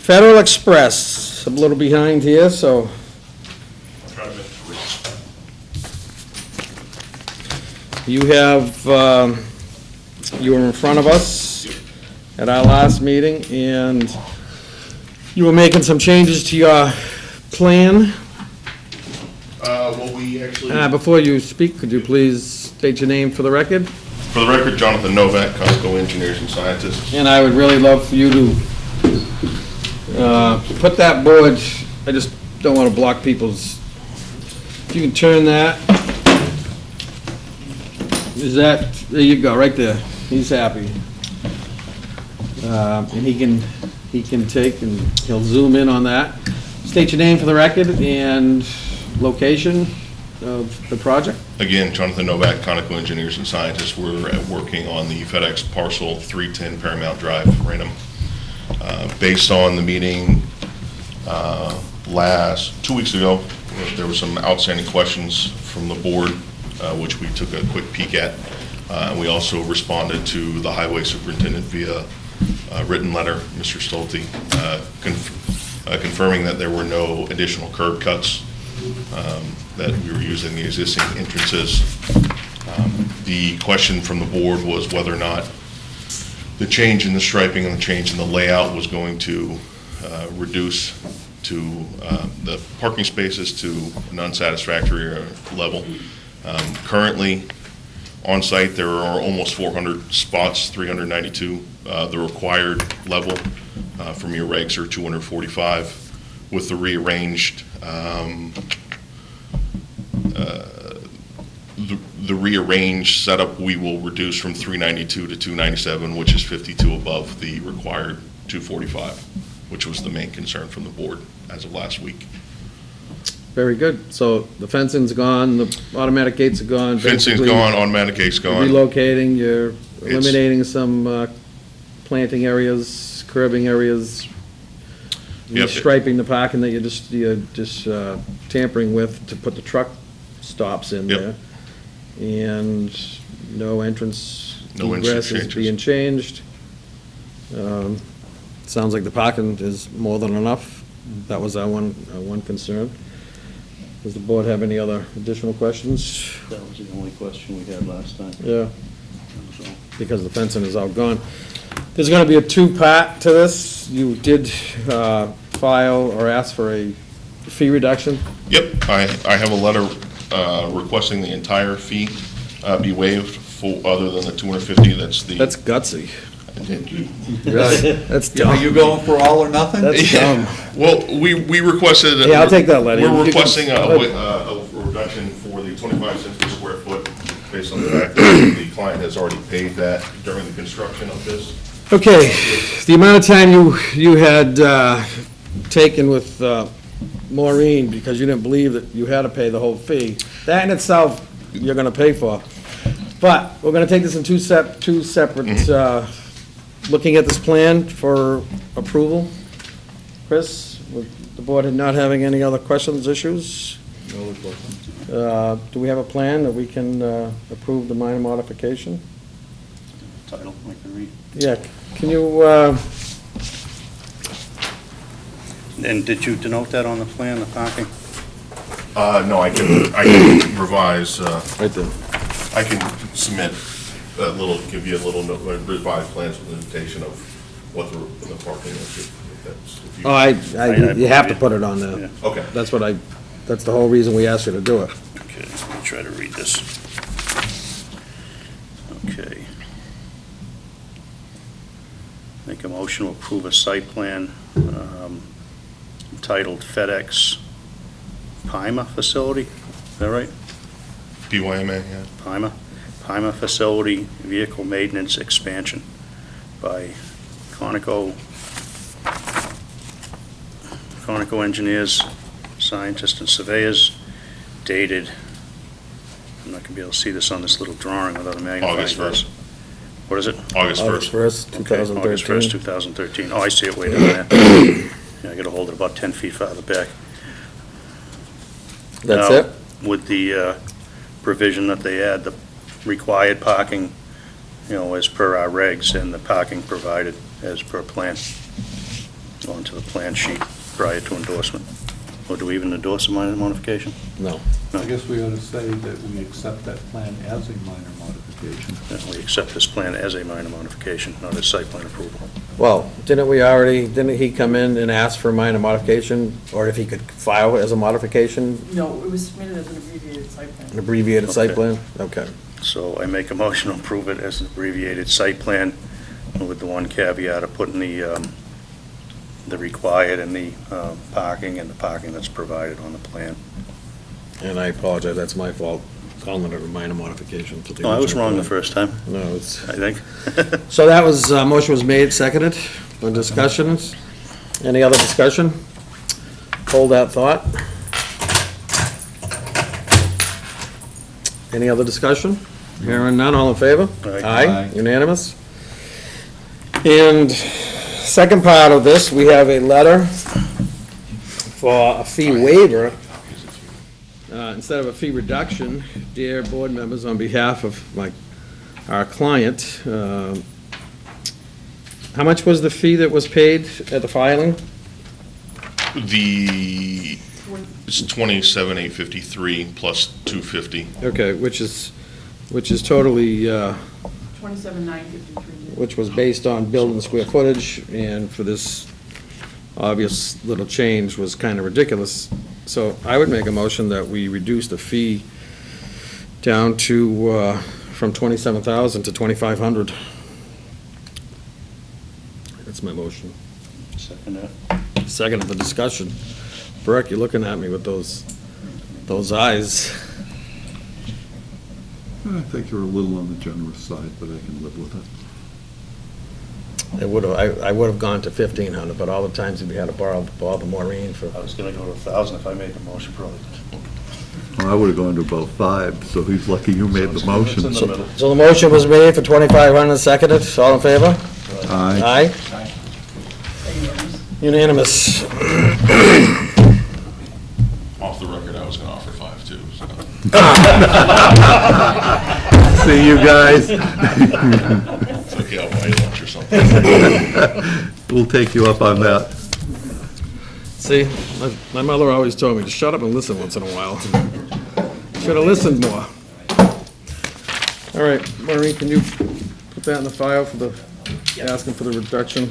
[SPEAKER 1] Federal Express, I'm a little behind here, so. You have, you were in front of us at our last meeting, and you were making some changes to your plan.
[SPEAKER 9] Well, we actually,
[SPEAKER 1] Before you speak, could you please state your name for the record?
[SPEAKER 9] for the record, Jonathan Novak, Costco Engineers and Scientists.
[SPEAKER 1] And I would really love for you to put that board, I just don't want to block people's, if you can turn that. There you go, right there. He's happy. And he can take and he'll zoom in on that. State your name for the record and location of the project.
[SPEAKER 9] Again, Jonathan Novak, Conical Engineers and Scientists. We're working on the FedEx parcel 310 Paramount Drive, Raynham. Based on the meeting 2 weeks ago, there were some outstanding questions from the board, which we took a quick peek at. We also responded to the highway superintendent via written letter, Mr. Stolte, confirming that there were no additional curb cuts, that we were using the existing entrances. The question from the board was whether or not the change in the striping and the change in the layout was going to reduce to the parking spaces to an unsatisfactory level. Currently, on site, there are almost 400 spots, 392. The required level from your regs are 245. With the rearranged the rearranged setup, we will reduce from 392 to 297, which is 52 above the required 245, which was the main concern from the board as of last week.
[SPEAKER 1] Very good. So the fencing's gone, the automatic gates are gone.
[SPEAKER 9] Fencing's
[SPEAKER 1] basically
[SPEAKER 9] gone, automatic gate's gone.
[SPEAKER 1] Relocating, you're eliminating some planting areas, curbing areas. You're
[SPEAKER 9] Yep.
[SPEAKER 1] striping the parking that you're just tampering with to put the truck stops in
[SPEAKER 9] Yep.
[SPEAKER 1] there. And no entrance
[SPEAKER 9] No
[SPEAKER 1] egress
[SPEAKER 9] entrance
[SPEAKER 1] is
[SPEAKER 9] changes.
[SPEAKER 1] being changed. Sounds like the parking is more than enough. That was our one concern. Does the board have any other additional questions?
[SPEAKER 3] That was the only question we had last time.
[SPEAKER 1] Yeah,
[SPEAKER 3] So,
[SPEAKER 1] because the fencing is all gone. There's gonna be a two-part to this. You did file or ask for a fee reduction.
[SPEAKER 9] Yep, I have a letter requesting the entire fee be waived for, other than the 250, that's the.
[SPEAKER 1] That's gutsy.
[SPEAKER 4] Really?
[SPEAKER 1] That's
[SPEAKER 4] Are
[SPEAKER 1] dumb.
[SPEAKER 4] you going for all or nothing?
[SPEAKER 1] That's dumb.
[SPEAKER 9] Well, we requested.
[SPEAKER 1] Yeah, I'll take that letter. You
[SPEAKER 9] We're
[SPEAKER 1] can-
[SPEAKER 9] requesting a reduction for the 25 cents per square foot, based on the fact that the client has already paid that during the construction of this.
[SPEAKER 1] Okay, the amount of time you had taken with Maureen, because you didn't believe that you had to pay the whole fee, that in itself, you're gonna pay for. But we're gonna take this in two separate, looking at this plan for approval. Chris, with the board not having any other questions, issues?
[SPEAKER 4] No other questions.
[SPEAKER 1] Do we have a plan that we can approve the minor modification?
[SPEAKER 3] Title, I can read.
[SPEAKER 1] Yeah, can you,
[SPEAKER 3] And did you denote that on the plan, the parking?
[SPEAKER 9] No, I can revise,
[SPEAKER 1] right there.
[SPEAKER 9] I can submit a little, give you a little revised plans with a notation of what the parking is. If that's- if you-
[SPEAKER 1] Oh, you have to put it on there.
[SPEAKER 3] Yeah.
[SPEAKER 9] Okay.
[SPEAKER 1] That's the whole reason we asked you to do it.
[SPEAKER 3] Okay, let me try to read this. Okay. Make a motion to approve a site plan entitled FedEx Pima Facility, is that right?
[SPEAKER 9] PYMA, yeah.
[SPEAKER 3] Pima Facility Vehicle Maintenance Expansion by Conoco Engineers, Scientists and Surveyors, dated, I'm not gonna be able to see this on this little drawing without a magnifying
[SPEAKER 9] August
[SPEAKER 3] glass.
[SPEAKER 9] 1st.
[SPEAKER 3] What is it?
[SPEAKER 9] August 1st.
[SPEAKER 1] 1st,
[SPEAKER 3] Okay, August 1st,
[SPEAKER 1] 2013.
[SPEAKER 3] 2013. Oh, I see it way down there. Yeah, I gotta hold it about 10 feet farther back.
[SPEAKER 1] That's
[SPEAKER 3] Now,
[SPEAKER 1] it?
[SPEAKER 3] With the provision that they add the required parking, as per our regs, and the parking provided as per plan, onto the plan sheet prior to endorsement. Or do we even endorse a minor modification?
[SPEAKER 1] No.
[SPEAKER 4] I guess we ought to say that we accept that plan as a minor modification.
[SPEAKER 3] That we accept this plan as a minor modification, not as site plan approval.
[SPEAKER 1] Well, didn't he come in and ask for a minor modification, or if he could file it as a modification,
[SPEAKER 5] No, it was submitted as an abbreviated site
[SPEAKER 1] an
[SPEAKER 5] plan.
[SPEAKER 1] abbreviated site
[SPEAKER 3] Okay.
[SPEAKER 1] plan? Okay.
[SPEAKER 3] So I make a motion to approve it as an abbreviated site plan with the one caveat of putting the required and the parking and the parking that's provided on the plan.
[SPEAKER 1] And I apologize, that's my fault, calling it a minor modification to the
[SPEAKER 3] No, I was
[SPEAKER 1] original
[SPEAKER 3] wrong the
[SPEAKER 1] plan.
[SPEAKER 3] first time,
[SPEAKER 1] No, it's,
[SPEAKER 3] I think.
[SPEAKER 1] so that was, motion was made, seconded, for discussions. Any other discussion? Hold that thought. Any other discussion? Hearing none, all in favor?
[SPEAKER 3] Aye.
[SPEAKER 1] Aye,
[SPEAKER 4] Aye.
[SPEAKER 1] unanimous. And second part of this, we have a letter for a fee waiver. Instead of a fee reduction, dear board members, on behalf of our client, how much was the fee that was paid at the filing?
[SPEAKER 9] It's 27,853 plus 250.
[SPEAKER 1] Okay, which is totally,
[SPEAKER 5] 27,953.
[SPEAKER 1] which was based on building square footage, and for this obvious little change was kind of ridiculous. So I would make a motion that we reduce the fee down to, from 27,000 to 2,500. That's my motion.
[SPEAKER 3] Second that.
[SPEAKER 1] Second of the discussion. Burke, you're looking at me with those eyes.
[SPEAKER 4] I think you're a little on the generous side, but I can live with it.
[SPEAKER 1] I would have gone to 1,500, but all the times we had to borrow the Maureen for.
[SPEAKER 3] I was gonna go to 1,000 if I made the motion, probably.
[SPEAKER 4] Well, I would have gone to about 5, so he's lucky you made the motion.
[SPEAKER 3] It's in the middle.
[SPEAKER 1] So the motion was made for 2,500, seconded, all in favor?
[SPEAKER 4] Aye.
[SPEAKER 1] Aye? Unanimous.
[SPEAKER 9] Off the record, I was going to offer 5 too. So.
[SPEAKER 4] See you guys.
[SPEAKER 9] It's okay, I'll buy you lunch or something.
[SPEAKER 4] We'll take you up on that.
[SPEAKER 1] See, my mother always told me to shut up and listen once in a while. Should have listened more. All right, Maureen, can you put that in the file for the, asking for the reduction?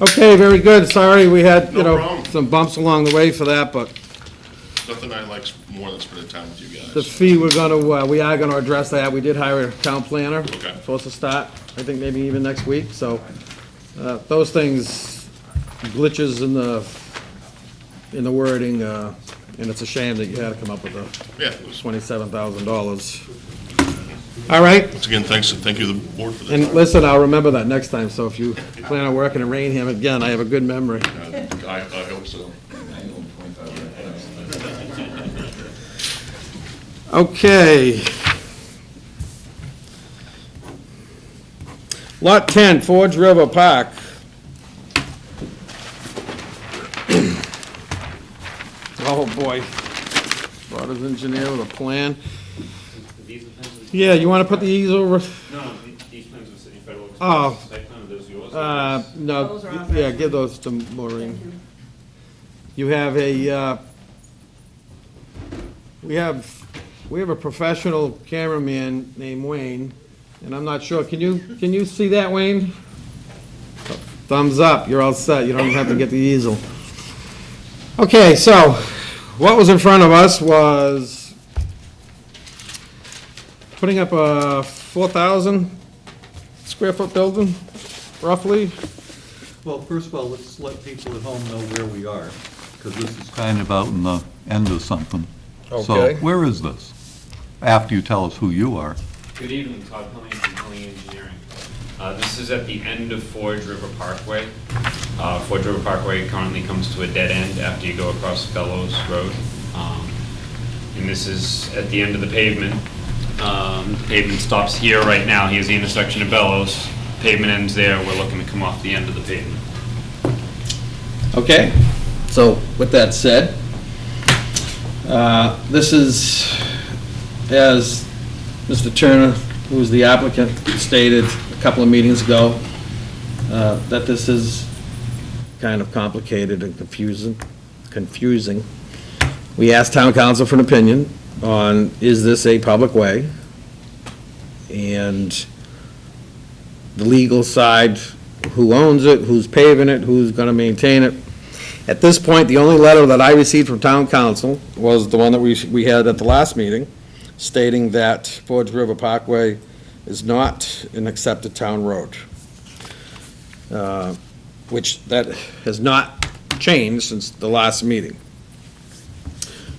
[SPEAKER 1] Okay, very good. Sorry, we had,
[SPEAKER 9] No problem.
[SPEAKER 1] some bumps along the way for that, but
[SPEAKER 9] Nothing I like more than spending time with you guys.
[SPEAKER 1] the fee, we are gonna address that. We did hire a town planner.
[SPEAKER 9] Okay.
[SPEAKER 1] Supposed to start, I think maybe even next week, so, those things, glitches in the wording, and it's a shame that you had to come up with
[SPEAKER 9] Yeah, it was,
[SPEAKER 1] $27,000. All right,
[SPEAKER 9] once again, thank you to the board for
[SPEAKER 1] and
[SPEAKER 9] this.
[SPEAKER 1] listen, I'll remember that next time, so if you plan on working in Raynham again, I have a good memory.
[SPEAKER 9] I hope so.
[SPEAKER 1] Okay. Lot 10, Forge River Park. Oh, boy. Brought his engineer with a plan. Yeah, you want to put these over?
[SPEAKER 10] No, these plans are city federal.
[SPEAKER 1] Oh.
[SPEAKER 10] Site plan, are those yours?
[SPEAKER 1] No,
[SPEAKER 5] Those are on
[SPEAKER 1] yeah,
[SPEAKER 5] there.
[SPEAKER 1] give those to Maureen. You have a, we have a professional cameraman named Wayne, and I'm not sure, can you see that, Wayne? Thumbs up, you're all set, you don't even have to get the easel. Okay, so, what was in front of us was putting up a 4,000 square foot building, roughly.
[SPEAKER 4] Well, first of all, let's let people at home know where we are, because this is kind of out in the end of something.
[SPEAKER 1] Okay.
[SPEAKER 4] So, where is this? After you tell us who you are.
[SPEAKER 10] Good evening, Todd Pilling from Pilling Engineering. This is at the end of Forge River Parkway. Forge River Parkway currently comes to a dead end after you go across Bellows Road. And this is at the end of the pavement. The pavement stops here right now. Here's the intersection of Bellows. Pavement ends there. We're looking to come off the end of the pavement.
[SPEAKER 1] Okay, so with that said, this is, as Mr. Turner, who is the applicant, stated a couple of meetings ago, that this is kind of complicated and confusing. We asked town council for an opinion on, is this a public way? And the legal side, who owns it, who's paving it, who's gonna maintain it. At this point, the only letter that I received from town council was the one that we had at the last meeting, stating that Forge River Parkway is not an accepted town road, which that has not changed since the last meeting.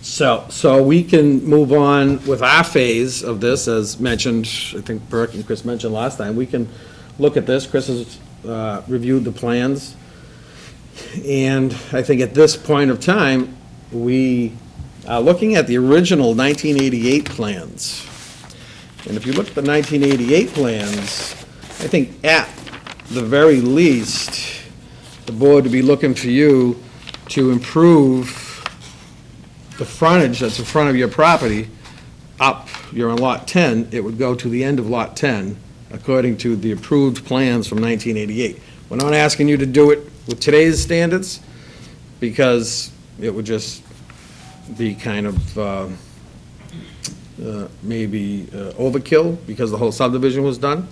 [SPEAKER 1] So we can move on with our phase of this, as mentioned, I think Burke and Chris mentioned last time. We can look at this. Chris has reviewed the plans. And I think at this point of time, we are looking at the original 1988 plans. And if you look at the 1988 plans, I think at the very least, the board would be looking for you to improve the frontage that's in front of your property up, you're on Lot 10, it would go to the end of Lot 10, according to the approved plans from 1988. We're not asking you to do it with today's standards, because it would just be kind of maybe overkill, because the whole subdivision was done.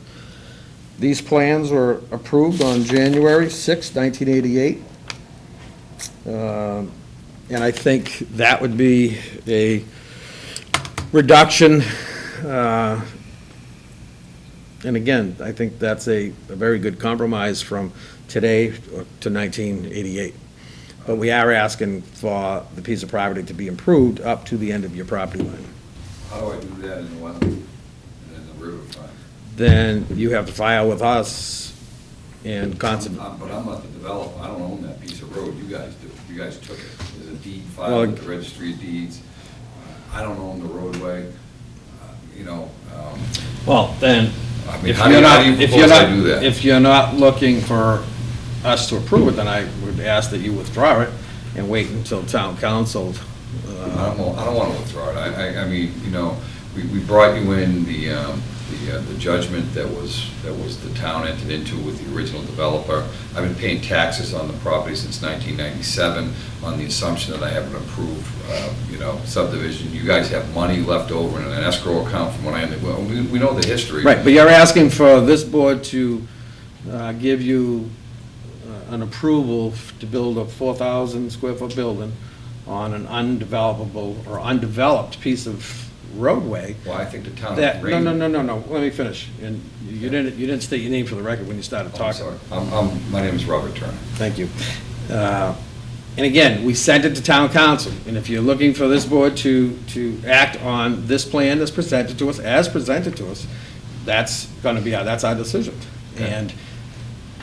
[SPEAKER 1] These plans were approved on January 6, 1988. And I think that would be a reduction. And again, I think that's a very good compromise from today to 1988. But we are asking for the piece of property to be improved up to the end of your property line.
[SPEAKER 11] How do I do that in the wetland, in the riverfront?
[SPEAKER 1] Then you have to file with us and
[SPEAKER 11] But I'm not the developer, I don't own that piece of road, you guys do, you guys took it. There's a deed
[SPEAKER 1] Well,
[SPEAKER 11] filed with the registry of deeds, I don't own the roadway, you know.
[SPEAKER 1] Well, then,
[SPEAKER 11] I mean,
[SPEAKER 1] if
[SPEAKER 11] how do
[SPEAKER 1] you're
[SPEAKER 11] you, how
[SPEAKER 1] not,
[SPEAKER 11] do you
[SPEAKER 1] if
[SPEAKER 11] propose
[SPEAKER 1] you're
[SPEAKER 11] I
[SPEAKER 1] not,
[SPEAKER 11] do that?
[SPEAKER 1] if you're not looking for us to approve it, then I would ask that you withdraw it and wait until town council.
[SPEAKER 11] I don't want to withdraw it, I mean, you know, we brought you in the judgment that was the town entered into with the original developer. I've been paying taxes on the property since 1997 on the assumption that I have an approved, you know, subdivision. You guys have money left over in an escrow account from when I ended, well, we know the history.
[SPEAKER 1] Right, but you're asking for this board to give you an approval to build a 4,000 square foot building on an undevelopable or undeveloped piece of roadway.
[SPEAKER 11] Well, I think the town
[SPEAKER 1] That,
[SPEAKER 11] of
[SPEAKER 1] no,
[SPEAKER 11] Raynham.
[SPEAKER 1] no, let me finish. And you didn't state your name for the record when you started
[SPEAKER 11] Oh, I'm
[SPEAKER 1] talking.
[SPEAKER 11] sorry. My name is Robert Turner.
[SPEAKER 1] Thank you. And again, we sent it to town council, and if you're looking for this board to act on this plan that's presented to us, as presented to us, that's gonna be, that's our decision. And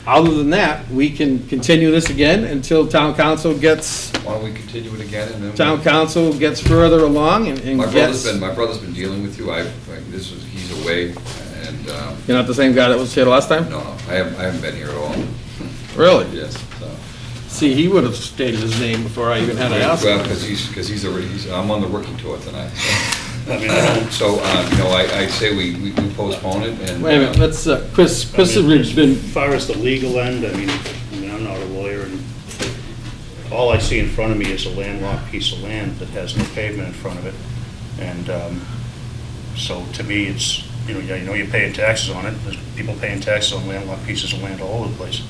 [SPEAKER 1] other than that, we can continue this again until town council gets,
[SPEAKER 11] Why don't we continue it again and then?
[SPEAKER 1] town council gets further along and
[SPEAKER 11] My
[SPEAKER 1] gets.
[SPEAKER 11] brother's been dealing with you. He's away and,
[SPEAKER 1] You're not the same guy that was here last time?
[SPEAKER 11] no, I haven't been here at all.
[SPEAKER 1] Really?
[SPEAKER 11] Yes, so.
[SPEAKER 1] See, he would have stated his name before I even had to ask
[SPEAKER 11] Well,
[SPEAKER 1] him.
[SPEAKER 11] because he's already, I'm on the rookie tour tonight. So,
[SPEAKER 6] I mean, I don't,
[SPEAKER 11] So, you know, I say we postpone it and.
[SPEAKER 1] Wait a minute, let's, Chris has
[SPEAKER 6] as
[SPEAKER 1] been,
[SPEAKER 6] far as the legal end, I mean, I'm not a lawyer, and all I see in front of me is a landlocked piece of land that has no pavement in front of it. And so to me, it's, you know you're paying taxes on it, there's people paying taxes on landlocked pieces of land all over the place.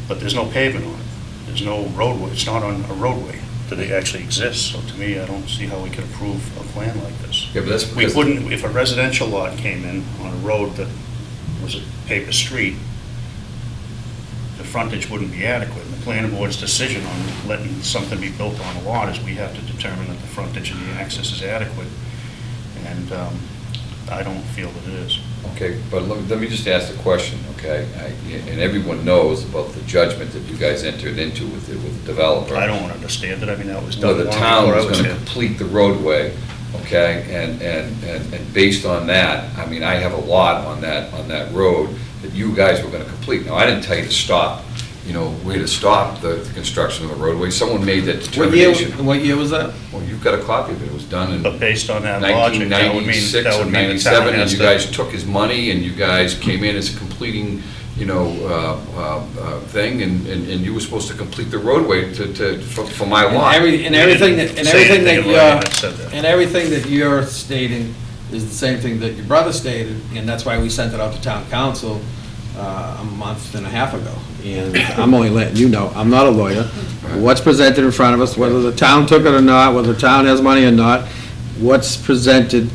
[SPEAKER 6] But there's no pavement on it, there's no roadway, it's not on a roadway that it actually exists. So to me, I don't see how we could approve a plan like this.
[SPEAKER 11] Yeah, but that's
[SPEAKER 6] We
[SPEAKER 11] because.
[SPEAKER 6] couldn't, if a residential lot came in on a road that was a paper street, the frontage wouldn't be adequate. The planning board's decision on letting something be built on a lot is we have to determine that the frontage and the access is adequate. And I don't feel that it is.
[SPEAKER 11] Okay, but let me just ask the question, okay? And everyone knows about the judgment that you guys entered into with the developer.
[SPEAKER 6] I don't understand it. I mean, that was
[SPEAKER 11] Where
[SPEAKER 6] done
[SPEAKER 11] the
[SPEAKER 6] long
[SPEAKER 11] town
[SPEAKER 6] before I
[SPEAKER 11] was
[SPEAKER 6] was
[SPEAKER 11] gonna
[SPEAKER 6] here.
[SPEAKER 11] complete the roadway, okay? And based on that, I mean, I have a lot on that road that you guys were gonna complete. Now, I didn't tell you to stop, you know, where to stop the construction of the roadway. Someone made that determination.
[SPEAKER 1] what year was that?
[SPEAKER 11] Well, you've got a copy of it. It was done in
[SPEAKER 6] But based on that logic, that would mean
[SPEAKER 11] 1996
[SPEAKER 6] that
[SPEAKER 11] or
[SPEAKER 6] would mean the
[SPEAKER 11] 97,
[SPEAKER 6] town
[SPEAKER 11] and
[SPEAKER 6] has
[SPEAKER 11] you
[SPEAKER 6] to.
[SPEAKER 11] guys took his money, and you guys came in as completing, you know, thing, and you were supposed to complete the roadway for my lot.
[SPEAKER 1] And everything that,
[SPEAKER 6] Say anything in writing that said that.
[SPEAKER 1] and everything that you're stating is the same thing that your brother stated, and that's why we sent it out to town council a month and a half ago. And I'm only letting you know, I'm not a lawyer. What's presented in front of us, whether the town took it or not, whether the town has money or not, what's presented,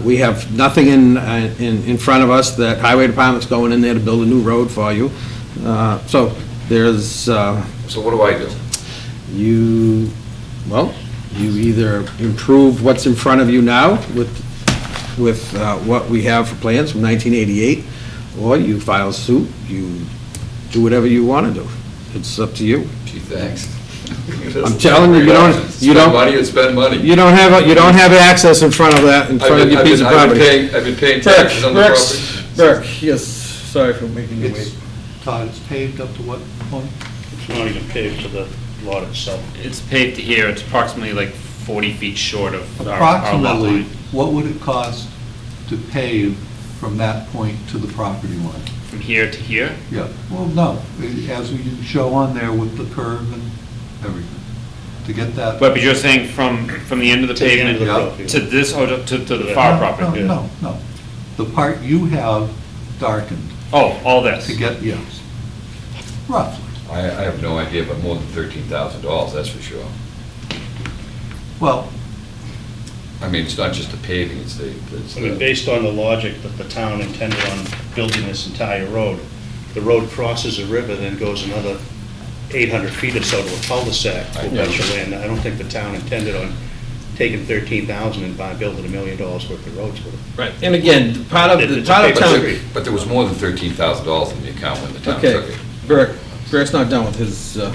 [SPEAKER 1] we have nothing in front of us that highway department's going in there to build a new road for you. So there's,
[SPEAKER 11] So what do I do?
[SPEAKER 1] you either improve what's in front of you now with what we have for plans from 1988, or you file suit, you do whatever you want to do. It's up to you.
[SPEAKER 11] Gee, thanks.
[SPEAKER 1] I'm telling you, you don't-
[SPEAKER 11] Spend money and spend money.
[SPEAKER 1] You don't have access in front of that, in front of your piece of property.
[SPEAKER 11] I've been paying taxes on the property.
[SPEAKER 1] Burke, yes, sorry for making you wait.
[SPEAKER 4] Todd, it's paved up to what point?
[SPEAKER 3] It's not even paved to the lot itself.
[SPEAKER 10] It's paved here, it's approximately like 40 feet short of our lot
[SPEAKER 4] Approximately,
[SPEAKER 10] line.
[SPEAKER 4] what would it cost to pave from that point to the property line?
[SPEAKER 10] From here to here,
[SPEAKER 4] Yeah, well, no, as you show on there with the curve and everything, to get that.
[SPEAKER 10] but you're saying from the end of the
[SPEAKER 3] To the end
[SPEAKER 10] pavement
[SPEAKER 3] of the
[SPEAKER 4] Yeah.
[SPEAKER 3] property.
[SPEAKER 10] to this, or to the
[SPEAKER 3] Yeah.
[SPEAKER 10] far
[SPEAKER 4] No,
[SPEAKER 10] property?
[SPEAKER 4] No. The part you have darkened
[SPEAKER 10] Oh, all this?
[SPEAKER 4] to get, yes, roughly.
[SPEAKER 11] I have no idea, but more than $13,000, that's for sure.
[SPEAKER 4] Well,
[SPEAKER 11] I mean, it's not just the paving, it's the,
[SPEAKER 3] I mean, based on the logic that the town intended on building this entire road, the road crosses a river, then goes another 800 feet or so to a cul-de-sac to a bunch of land. I don't think the town intended on taking 13,000 and building $1 million worth of roads with it.
[SPEAKER 2] Right, and again, part of
[SPEAKER 3] It's a paper
[SPEAKER 2] town.
[SPEAKER 3] street.
[SPEAKER 11] But there was more than $13,000 in the account when the town took
[SPEAKER 2] Okay,
[SPEAKER 11] it.
[SPEAKER 2] Burke's not done with his,
[SPEAKER 11] Yeah.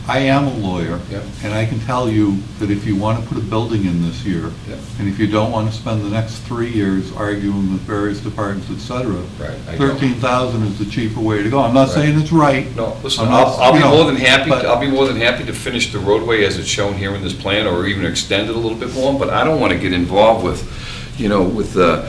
[SPEAKER 4] I am a lawyer,
[SPEAKER 11] Yeah.
[SPEAKER 4] and I can tell you that if you want to put a building in this year,
[SPEAKER 11] Yeah.
[SPEAKER 4] and if you don't want to spend the next 3 years arguing with various departments, et cetera,
[SPEAKER 11] Right, I don't.
[SPEAKER 4] 13,000 is the cheaper way to go. I'm not
[SPEAKER 11] Right.
[SPEAKER 4] saying it's right.
[SPEAKER 11] No, listen,
[SPEAKER 4] I'm not-
[SPEAKER 11] I'll be
[SPEAKER 4] you know,
[SPEAKER 11] more than happy,
[SPEAKER 4] but-
[SPEAKER 11] I'll be more than happy to finish the roadway as it's shown here in this plan, or even extend it a little bit more, but I don't want to get involved with, with the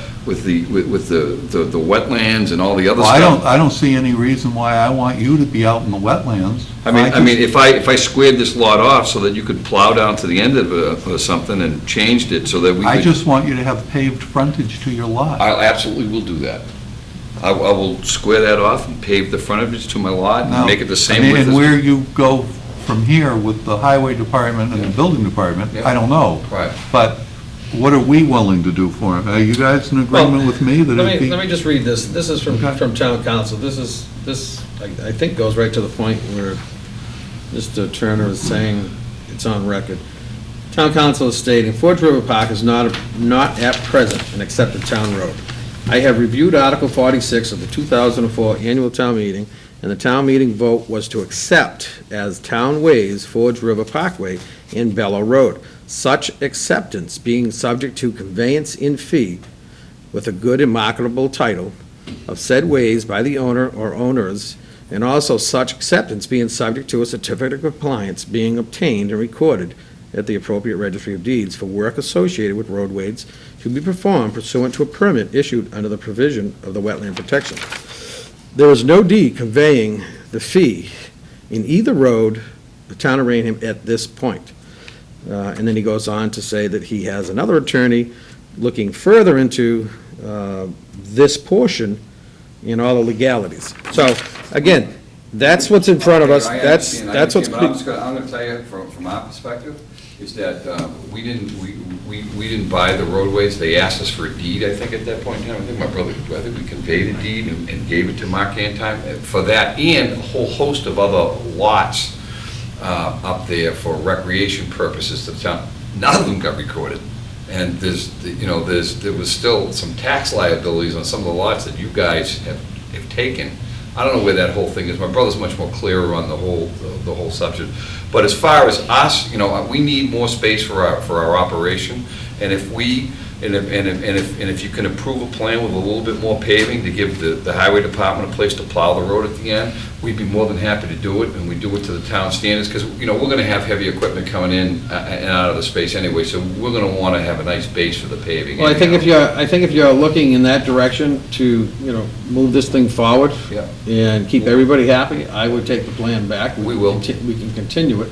[SPEAKER 11] wetlands and all the other
[SPEAKER 4] Well,
[SPEAKER 11] stuff.
[SPEAKER 4] I don't see any reason why I want you to be out in the wetlands.
[SPEAKER 11] I mean,
[SPEAKER 4] just-
[SPEAKER 11] if I squared this lot off so that you could plow down to the end of it or something and changed it so that we could.
[SPEAKER 4] I just want you to have paved frontage to your lot.
[SPEAKER 11] I absolutely will do that. I will square that off and pave the frontage to my lot
[SPEAKER 4] Now,
[SPEAKER 11] and make it the
[SPEAKER 4] I
[SPEAKER 11] same
[SPEAKER 4] mean,
[SPEAKER 11] width
[SPEAKER 4] and
[SPEAKER 11] as.
[SPEAKER 4] where you go from here with the highway department and the
[SPEAKER 11] Yeah.
[SPEAKER 4] building department,
[SPEAKER 11] Yeah.
[SPEAKER 4] I don't know.
[SPEAKER 11] Right.
[SPEAKER 4] But what are we willing to do for him? Are you guys in agreement with me that it'd be?
[SPEAKER 2] let me just read this. This is from
[SPEAKER 4] Okay.
[SPEAKER 2] town council. This, I think goes right to the point where Mr. Turner is saying, it's on record. Town council is stating, Forge River Park is not at present an accepted town road. I have reviewed Article 46 of the 2004 annual town meeting, and the town meeting vote was to accept as town ways Forge River Parkway and Bellow Road. Such acceptance being subject to conveyance in fee with a good and marketable title of said ways by the owner or owners, and also such acceptance being subject to a certificate of compliance being obtained and recorded at the appropriate registry of deeds for work associated with roadways to be performed pursuant to a permit issued under the provision of the wetland protection. There is no deed conveying the fee in either road, the town of Raynham, at this point. And then he goes on to say that he has another attorney looking further into this portion in all the legalities. So, again, that's what's in front of us.
[SPEAKER 11] I
[SPEAKER 2] That's
[SPEAKER 11] understand,
[SPEAKER 2] what's.
[SPEAKER 11] but I'm gonna tell you, from our perspective, is that we didn't buy the roadways. They asked us for a deed, I think, at that point in time. I think we conveyed a deed and gave it to Mark Antime for that, and a whole host of other lots up there for recreation purposes to the town. None of them got recorded. And there was still some tax liabilities on some of the lots that you guys have taken. I don't know where that whole thing is. My brother's much more clearer on the whole subject. But as far as us, we need more space for our operation. And if you can approve a plan with a little bit more paving to give the highway department a place to plow the road at the end, we'd be more than happy to do it, and we do it to the town standards, because, we're gonna have heavy equipment coming in and out of the space anyway, so we're gonna wanna have a nice base for the paving.
[SPEAKER 2] Well, I think if you're looking in that direction to, move this thing forward.
[SPEAKER 11] Yeah.
[SPEAKER 2] And keep everybody happy, I would take the plan back.
[SPEAKER 11] We will.
[SPEAKER 2] We can continue it.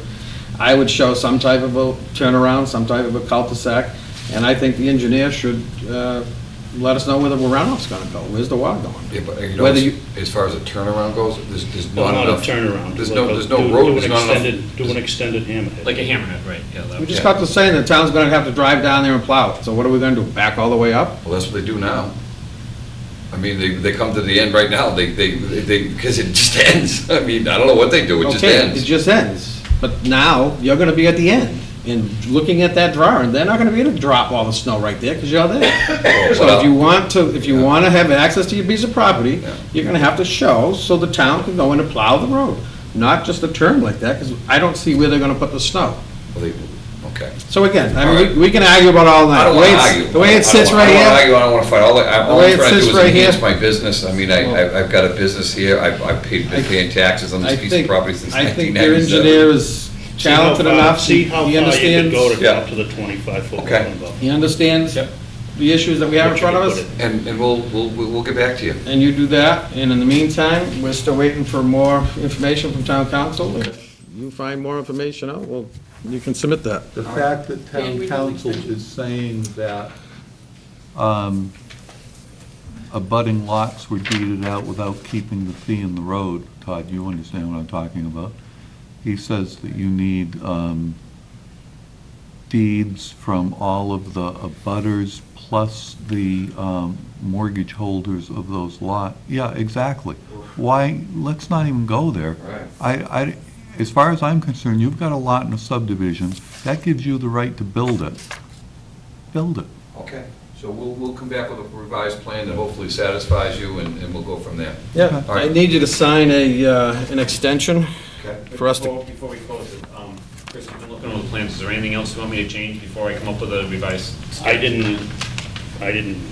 [SPEAKER 2] I would show some type of a turnaround, some type of a cul-de-sac, and I think the engineer should let us know where the runoff's gonna go, where's the water going?
[SPEAKER 11] Yeah, but
[SPEAKER 2] Whether you-
[SPEAKER 11] as far as a turnaround goes, there's
[SPEAKER 3] Well,
[SPEAKER 11] not
[SPEAKER 3] not a
[SPEAKER 11] enough.
[SPEAKER 3] turnaround.
[SPEAKER 11] There's
[SPEAKER 3] like
[SPEAKER 11] no
[SPEAKER 3] do
[SPEAKER 11] road,
[SPEAKER 3] an
[SPEAKER 11] there's not enough.
[SPEAKER 3] extended- Do an extended hammerhead.
[SPEAKER 10] like a hammerhead, right, yeah. that
[SPEAKER 2] We
[SPEAKER 10] would-
[SPEAKER 2] just got to saying the town's gonna have to drive down there and plow it, so what are we gonna do, back all the way up?
[SPEAKER 11] Well, that's what they do now. I mean, they come to the end right now, because it just ends. I mean, I don't know what they do, it just
[SPEAKER 2] Okay, it
[SPEAKER 11] ends.
[SPEAKER 2] just ends, but now, you're gonna be at the end, and looking at that drawing, they're not gonna be able to drop all the snow right there, because you're there. So
[SPEAKER 11] Well,
[SPEAKER 2] if you want to have access to your piece of property,
[SPEAKER 11] Yeah.
[SPEAKER 2] you're gonna have to show, so the town can go in and plow the road, not just a turn like that, because I don't see where they're gonna put the snow.
[SPEAKER 11] well, Okay.
[SPEAKER 1] So again, I
[SPEAKER 11] All
[SPEAKER 1] mean,
[SPEAKER 11] right.
[SPEAKER 1] we can argue about all night.
[SPEAKER 11] I don't
[SPEAKER 1] The way
[SPEAKER 11] want to
[SPEAKER 1] it's-
[SPEAKER 11] argue.
[SPEAKER 1] The way it sits right
[SPEAKER 11] I don't want to
[SPEAKER 1] here,
[SPEAKER 11] argue, I don't want to fight. All
[SPEAKER 1] way
[SPEAKER 11] I'm
[SPEAKER 1] it
[SPEAKER 11] trying to
[SPEAKER 1] sits
[SPEAKER 11] do is
[SPEAKER 1] right here-
[SPEAKER 11] enhance my business. I mean, I've got a business here, I've been paying taxes on
[SPEAKER 1] I
[SPEAKER 11] this piece of
[SPEAKER 1] think,
[SPEAKER 11] property since
[SPEAKER 1] I think your
[SPEAKER 11] 1997.
[SPEAKER 1] engineer is talented enough.
[SPEAKER 6] See how
[SPEAKER 1] He
[SPEAKER 6] far you could go to
[SPEAKER 1] understands,
[SPEAKER 6] get up to the 25-foot
[SPEAKER 11] Okay.
[SPEAKER 6] window.
[SPEAKER 1] he understands the issues that we have in front of us.
[SPEAKER 11] And we'll get back to you.
[SPEAKER 1] And you do that, and in the meantime, we're still waiting for more information from town council. And if you find more information out, well, you can submit that.
[SPEAKER 4] The fact that town council is saying that abutting lots were deeded out without keeping the fee in the road, Todd, you understand what I'm talking about? He says that you need deeds from all of the abutters plus the mortgage holders of those lots. Yeah, exactly. Why, let's not even go there.
[SPEAKER 11] Right.
[SPEAKER 4] As far as I'm concerned, you've got a lot in a subdivision, that gives you the right to build it. Build it.
[SPEAKER 11] Okay, so we'll come back with a revised plan that hopefully satisfies you, and we'll go from there.
[SPEAKER 1] Yeah,
[SPEAKER 11] All right.
[SPEAKER 1] I need you to sign an extension
[SPEAKER 11] Okay.
[SPEAKER 1] for us to,
[SPEAKER 10] Before we close it, Chris, you've been looking over the plans, is there anything else you want me to change before I come up with a revised?
[SPEAKER 6] I didn't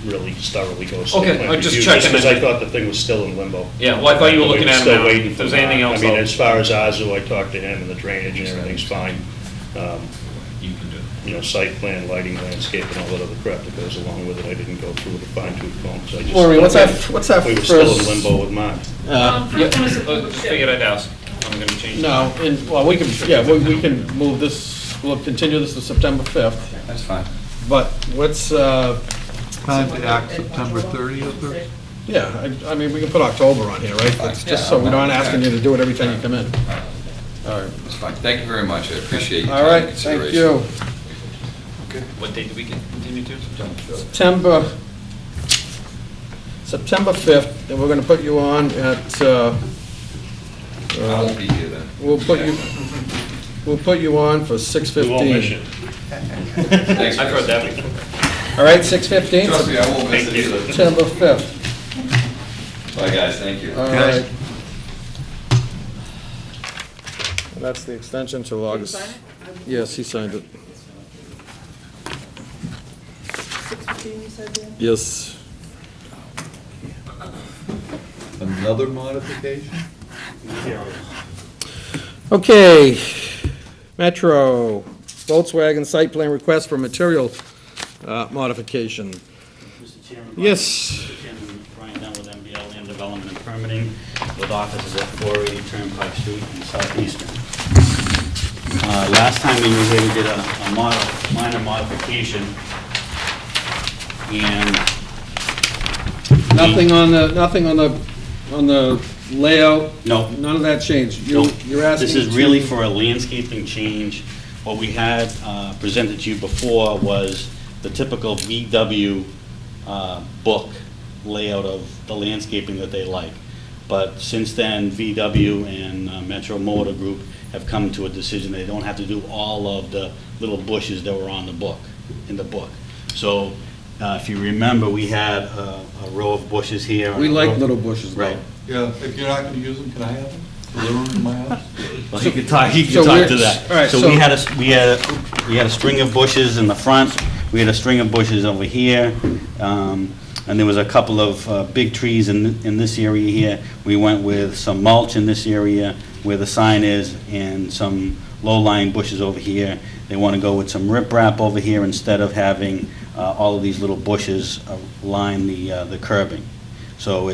[SPEAKER 6] really thoroughly go.
[SPEAKER 10] Okay, I'm just checking.
[SPEAKER 6] Because I thought the thing was still in limbo.
[SPEAKER 10] Yeah, well, I thought you were looking at
[SPEAKER 6] Still
[SPEAKER 10] them now.
[SPEAKER 6] waiting
[SPEAKER 10] If
[SPEAKER 6] for
[SPEAKER 10] there's
[SPEAKER 6] that.
[SPEAKER 10] anything else,
[SPEAKER 6] I mean,
[SPEAKER 10] I'll-
[SPEAKER 6] as far as Azu, I talked to him, and the drainage and everything's fine.
[SPEAKER 10] You can do it.
[SPEAKER 6] You know, site plan, lighting, landscape, and all that other crap that goes along with it. I didn't go through with a fine tooth comb, so I just.
[SPEAKER 1] Maureen, what's that
[SPEAKER 6] We were still in
[SPEAKER 1] first?
[SPEAKER 6] limbo with mine.
[SPEAKER 10] Yeah, just figured I'd ask. I'm gonna change.
[SPEAKER 1] No, and, well, we can, yeah, we can move this, we'll continue this to September 5th,
[SPEAKER 11] That's fine.
[SPEAKER 1] but what's,
[SPEAKER 4] Time to act September 30th or?
[SPEAKER 1] yeah, I mean, we can put October on here, right? It's just so we aren't asking you to do it every time you come in. All right.
[SPEAKER 11] That's fine. Thank you very much. I appreciate your
[SPEAKER 1] All
[SPEAKER 11] time and
[SPEAKER 1] right, thank
[SPEAKER 11] consideration.
[SPEAKER 1] you.
[SPEAKER 10] What date do we continue to?
[SPEAKER 1] September 5th, and we're gonna put you on at,
[SPEAKER 11] I won't be here then.
[SPEAKER 1] we'll put you on for 6:15.
[SPEAKER 6] We won't miss you.
[SPEAKER 11] Thanks,
[SPEAKER 10] I've heard
[SPEAKER 11] Chris.
[SPEAKER 10] that before.
[SPEAKER 1] All right, 6:15,
[SPEAKER 11] Trust me, I won't miss it
[SPEAKER 6] Thank you.
[SPEAKER 11] either.
[SPEAKER 1] September 5th.
[SPEAKER 11] Bye, guys. Thank you.
[SPEAKER 1] All right. And that's the extension till August. Yes, he signed it.
[SPEAKER 5] 6:15, you said, Dan?
[SPEAKER 1] Yes.
[SPEAKER 4] Another modification?
[SPEAKER 1] Okay, Metro, Volkswagen site plan request for material modification.
[SPEAKER 12] Mr. Chairman.
[SPEAKER 1] Yes.
[SPEAKER 12] Mr. Chairman, Brian Dunn with MBL Land Development and Permitting, with offices at 480 Turnpike Street in Southeastern. Last time we were here, we did a minor modification, and
[SPEAKER 1] Nothing on the layout?
[SPEAKER 12] No.
[SPEAKER 1] None of that changed?
[SPEAKER 12] No.
[SPEAKER 1] You're asking
[SPEAKER 12] this is
[SPEAKER 1] to-
[SPEAKER 12] really for a landscaping change. What we had presented to you before was the typical VW book layout of the landscaping that they like. But since then, VW and Metro Motor Group have come to a decision they don't have to do all of the little bushes that were on the book, in the book. So if you remember, we had a row of bushes here.
[SPEAKER 1] We like little bushes, though.
[SPEAKER 12] Right.
[SPEAKER 4] Yeah, if you're not gonna use them, can I have them? Deliver them to my house?
[SPEAKER 12] Well, he could talk
[SPEAKER 1] So
[SPEAKER 12] to
[SPEAKER 1] we're-
[SPEAKER 12] that.
[SPEAKER 1] all right,
[SPEAKER 12] So
[SPEAKER 1] so-
[SPEAKER 12] we had a string of bushes in the front, we had a string of bushes over here, and there was a couple of big trees in this area here. We went with some mulch in this area where the sign is, and some low-lying bushes over here. They want to go with some riprap over here instead of having all of these little bushes line the curbing. So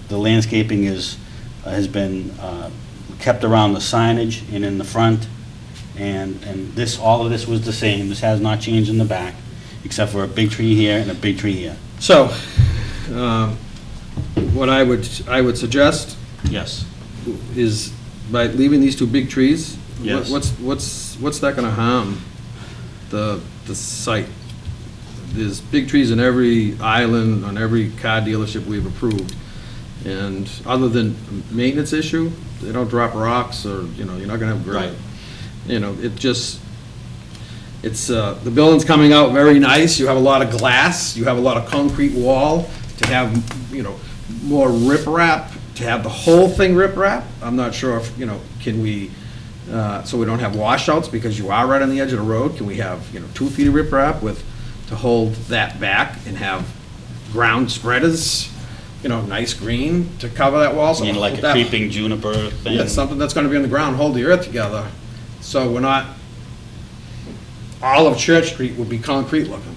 [SPEAKER 12] the landscaping has been kept around the signage and in the front, and all of this was the same. This has not changed in the back, except for a big tree here and a big tree here.
[SPEAKER 1] So, what I would suggest
[SPEAKER 12] Yes.
[SPEAKER 1] is by leaving these two big trees,
[SPEAKER 12] Yes.
[SPEAKER 1] what's that gonna harm the site? There's big trees in every island, on every car dealership we've approved. And other than maintenance issue, they don't drop rocks or, you're not gonna have
[SPEAKER 12] Right.
[SPEAKER 1] The building's coming out very nice, you have a lot of glass, you have a lot of concrete wall, to have, more riprap, to have the whole thing riprap, I'm not sure if, can we so we don't have washouts, because you are right on the edge of the road? Can we have, 2 feet of riprap to hold that back and have ground spreaders, nice green to cover that wall? So
[SPEAKER 12] You mean like a
[SPEAKER 1] that-
[SPEAKER 12] creeping juniper thing?
[SPEAKER 1] Yeah, something that's gonna be on the ground, hold the earth together, so we're not, all of Church Street would be concrete looking,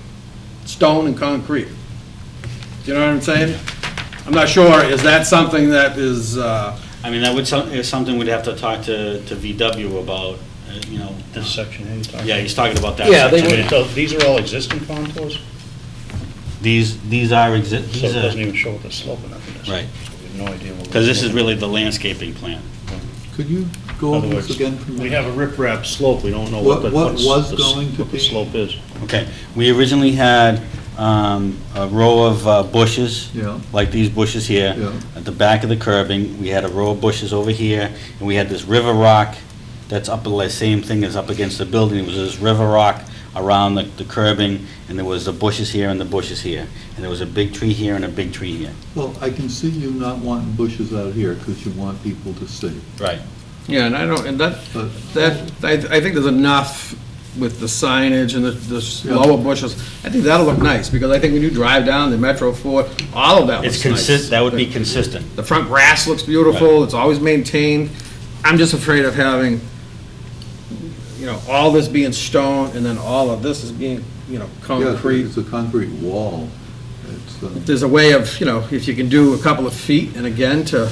[SPEAKER 1] stone and concrete. Do you know what I'm saying? I'm not sure, is that something that is,
[SPEAKER 12] I mean, that is something we'd have to talk to VW about,
[SPEAKER 3] This section here, you're talking
[SPEAKER 12] Yeah, he's talking about that
[SPEAKER 1] Yeah, they
[SPEAKER 12] section.
[SPEAKER 1] would-
[SPEAKER 3] So these are all existing contours?
[SPEAKER 12] These are
[SPEAKER 3] So it doesn't even show what the slope of nothing is.
[SPEAKER 12] Right.
[SPEAKER 3] So we have no idea what.
[SPEAKER 12] because this is really the landscaping plan.
[SPEAKER 4] Could you go
[SPEAKER 3] In
[SPEAKER 4] over
[SPEAKER 3] other
[SPEAKER 4] this
[SPEAKER 3] words,
[SPEAKER 4] again for me?
[SPEAKER 3] we have a riprap slope, we don't know
[SPEAKER 4] What was
[SPEAKER 3] what
[SPEAKER 4] going to
[SPEAKER 3] the
[SPEAKER 4] be?
[SPEAKER 3] slope is.
[SPEAKER 12] Okay, we originally had a row of bushes,
[SPEAKER 4] Yeah.
[SPEAKER 12] like these bushes here,
[SPEAKER 4] Yeah.
[SPEAKER 12] at the back of the curbing. We had a row of bushes over here, and we had this river rock that's up, the same thing as up against the building. It was this river rock around the curbing, and there was the bushes here and the bushes here. And there was a big tree here and a big tree here.
[SPEAKER 4] Well, I can see you not wanting bushes out here because you want people to see.
[SPEAKER 12] Right.
[SPEAKER 1] yeah, and I don't, and that, I think there's enough with the signage and the
[SPEAKER 4] Yeah.
[SPEAKER 1] lower bushes. I think that'll look nice, because I think when you drive down the Metro Fort, all of that
[SPEAKER 12] It's
[SPEAKER 1] looks nice.
[SPEAKER 12] that would be consistent.
[SPEAKER 1] The front grass looks beautiful, it's always maintained. I'm just afraid of having, all this being stone, and then all of this is being,
[SPEAKER 4] Yeah,
[SPEAKER 1] concrete.
[SPEAKER 4] it's a concrete wall. It's,
[SPEAKER 1] If there's a way of, if you can do a couple of feet, and again, to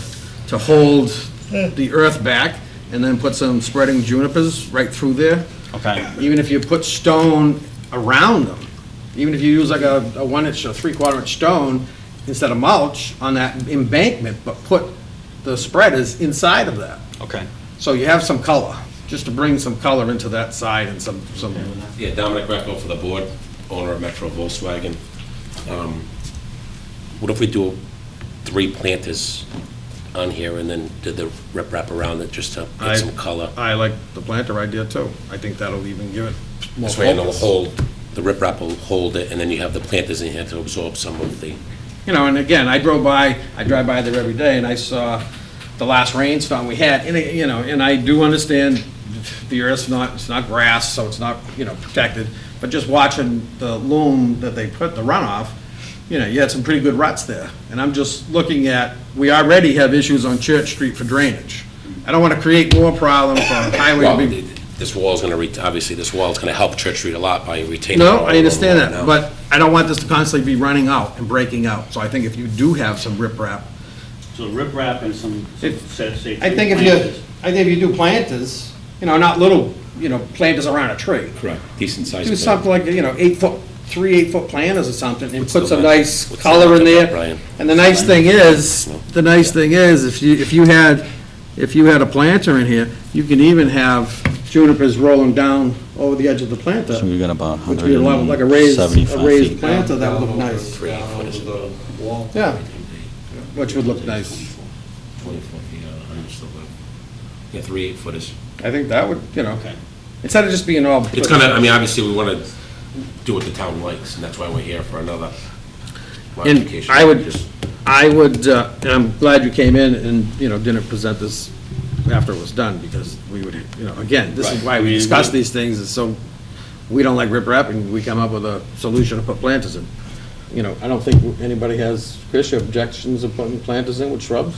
[SPEAKER 1] hold the earth back, and then put some spreading junipers right through there,
[SPEAKER 12] Okay.
[SPEAKER 1] even if you put stone around them, even if you use like a 1-inch or 3/4-inch stone instead of mulch on that embankment, but put the spreaders inside of that.
[SPEAKER 12] Okay.
[SPEAKER 1] So you have some color, just to bring some color into that side and some,
[SPEAKER 13] Yeah, Dominic Greco for the board, owner of Metro Volkswagen. What if we do 3 planters on here and then did the riprap around it just to get some color?
[SPEAKER 1] I like the planter idea too. I think that'll even give it more
[SPEAKER 13] This way it'll
[SPEAKER 1] focus.
[SPEAKER 13] hold, the riprap will hold it, and then you have the planters in here to absorb some of the,
[SPEAKER 1] And again, I drive by there every day, and I saw the last rainstorm we had, and I do understand the earth's it's not grass, so it's not, protected, but just watching the loom that they put, the runoff, you had some pretty good ruts there. And I'm just looking at, we already have issues on Church Street for drainage. I don't want to create more problems on highway.
[SPEAKER 13] well, this wall's gonna, obviously, this wall's gonna help Church Street a lot by retaining.
[SPEAKER 1] No,
[SPEAKER 13] all
[SPEAKER 1] I
[SPEAKER 13] the
[SPEAKER 1] understand
[SPEAKER 13] water
[SPEAKER 1] that,
[SPEAKER 13] now.
[SPEAKER 1] but I don't want this to constantly be running out and breaking out. So I think if you do have some riprap,
[SPEAKER 12] So riprap and some, say.
[SPEAKER 1] I think if you do planters, not little, planters around a tree.
[SPEAKER 13] Correct, decent size.
[SPEAKER 1] Do something like, 8-foot planters or something, and
[SPEAKER 13] What's
[SPEAKER 1] put
[SPEAKER 13] the
[SPEAKER 1] some
[SPEAKER 13] length?
[SPEAKER 1] nice
[SPEAKER 13] What's the
[SPEAKER 1] color
[SPEAKER 13] length
[SPEAKER 1] in
[SPEAKER 13] of that,
[SPEAKER 1] there.
[SPEAKER 13] Brian?
[SPEAKER 1] And the nice thing is, if you had a planter in here, you can even have junipers rolling down over the edge of the planter.
[SPEAKER 12] So we got about
[SPEAKER 1] Which would be like a raised
[SPEAKER 12] 175 feet.
[SPEAKER 1] planter, that would look nice.
[SPEAKER 13] 3 foot is
[SPEAKER 4] the wall.
[SPEAKER 1] Yeah, which would look nice.
[SPEAKER 13] 24 feet, 100 still good. Yeah, 3 8-footers.
[SPEAKER 1] I think that would,
[SPEAKER 12] Okay.
[SPEAKER 1] instead of just being all.
[SPEAKER 13] It's gonna, obviously, we wanna do what the town likes, and that's why we're here for another
[SPEAKER 1] And
[SPEAKER 13] modification.
[SPEAKER 1] I would, and I'm glad you came in and, didn't present this after it was done, because we would, again, this is
[SPEAKER 13] Right.
[SPEAKER 1] why we discuss these things, is so we don't like riprap, and we come up with a solution to put planters in. I don't think anybody has, Chris, you have objections of putting planters in with shrubs?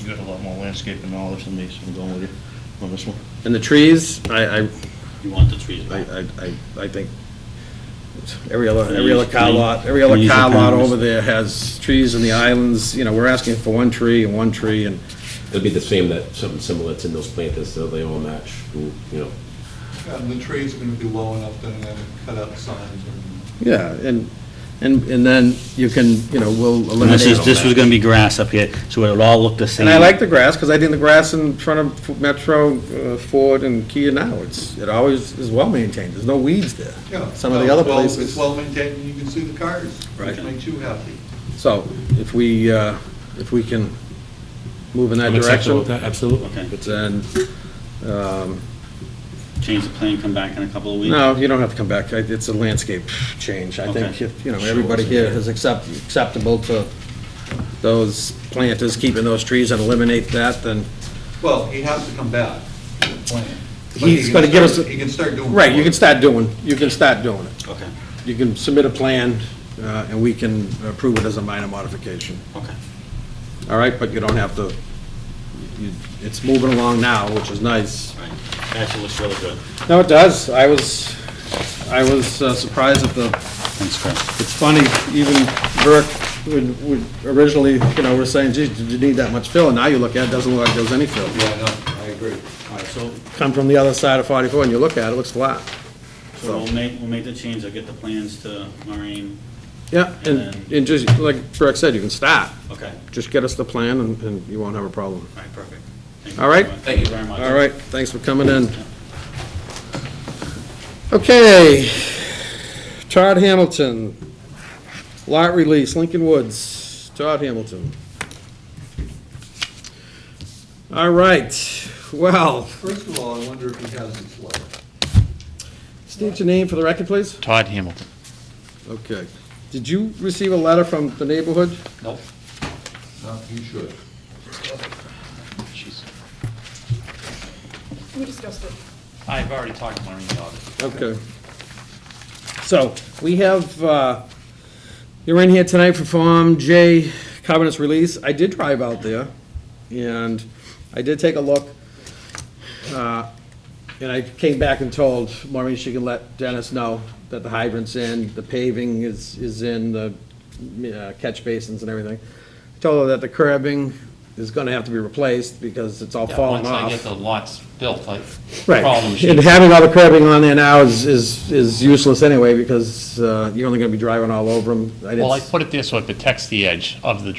[SPEAKER 3] You got a lot more landscaping knowledge than me, so I'm going with you on this one.
[SPEAKER 1] And the trees,
[SPEAKER 12] You want the trees back.
[SPEAKER 1] I think every other car
[SPEAKER 12] Trees,
[SPEAKER 1] lot,
[SPEAKER 12] trees are kind of-
[SPEAKER 1] over there has trees in the islands, we're asking for one tree, and,
[SPEAKER 13] It'll be the same, something similar that's in those planters, so they all match,
[SPEAKER 4] And the trees are gonna be low enough that they're gonna cut out signs or.
[SPEAKER 1] yeah, and then you can, we'll
[SPEAKER 12] And
[SPEAKER 1] eliminate.
[SPEAKER 12] this was gonna be grass up here, so it would all look the same.
[SPEAKER 1] And I like the grass, because I think the grass in front of Metro, Ford, and Kia now, it always is well maintained, there's no weeds there.
[SPEAKER 4] Yeah.
[SPEAKER 1] Some of the other
[SPEAKER 4] Well,
[SPEAKER 1] places.
[SPEAKER 4] It's well maintained, and you can see the cars, which
[SPEAKER 1] Right.
[SPEAKER 4] makes you happy.
[SPEAKER 1] So, if we can move in that direction,
[SPEAKER 13] absolutely.
[SPEAKER 12] Okay.
[SPEAKER 1] then,
[SPEAKER 12] Change the plan, come back in a couple of weeks?
[SPEAKER 1] no, you don't have to come back, it's a landscape change. I think,
[SPEAKER 12] Okay.
[SPEAKER 1] if, everybody here is acceptable to those planters, keeping those trees and eliminate that, then,
[SPEAKER 4] Well, he has to come back with a plan.
[SPEAKER 1] he's gonna give us,
[SPEAKER 4] He can start doing.
[SPEAKER 1] right, you can start doing it.
[SPEAKER 12] Okay,
[SPEAKER 1] You can submit a plan, and we can approve it as a minor modification.
[SPEAKER 12] okay.
[SPEAKER 1] All right, but you don't have to, it's moving along now, which is nice.
[SPEAKER 12] Right. Actually looks really good.
[SPEAKER 1] No, it does. I was surprised at the,
[SPEAKER 12] Thanks, Chris.
[SPEAKER 1] it's funny, even Burke would originally, were saying, geez, did you need that much fill? And now you look at it, it doesn't look like there's any fill.
[SPEAKER 4] Yeah, no, I agree.
[SPEAKER 12] All right, so
[SPEAKER 1] Come from the other side of 44 and you look at it, it looks flat.
[SPEAKER 12] So we'll make the change, I'll get the plans to Maureen.
[SPEAKER 1] Yeah, and just, like Burke said, you can start.
[SPEAKER 12] Okay,
[SPEAKER 1] Just get us the plan and you won't have a problem.
[SPEAKER 12] all right, perfect. Thank you
[SPEAKER 1] All right.
[SPEAKER 12] very much.
[SPEAKER 13] Thank you.
[SPEAKER 12] very much.
[SPEAKER 1] All right, thanks for coming in. Okay, Todd Hamilton, lot release, Lincoln Woods, Todd Hamilton. All right, well,
[SPEAKER 4] First of all, I wonder if he has his letter.
[SPEAKER 1] state your name for the record, please.
[SPEAKER 10] Todd Hamilton.
[SPEAKER 1] Okay. Did you receive a letter from the neighborhood?
[SPEAKER 10] Nope.
[SPEAKER 4] No, he should.
[SPEAKER 5] We discussed it.
[SPEAKER 10] I've already talked to Maureen about it.
[SPEAKER 1] Okay. So, we have, you're in here tonight for Form J covenants release. I did drive out there, and I did take a look, and I came back and told Maureen she can let Dennis know that the hydrant's in, the paving is in, the catch basins and everything. I told her that the curbing is gonna have to be replaced because it's all falling off.
[SPEAKER 10] Once I get the lots built,
[SPEAKER 1] Right,
[SPEAKER 10] problem
[SPEAKER 1] and
[SPEAKER 10] sheet.
[SPEAKER 1] having all the curbing on there now is useless anyway, because you're only gonna be driving all over them.
[SPEAKER 10] Well, I put it there so it protects the edge of the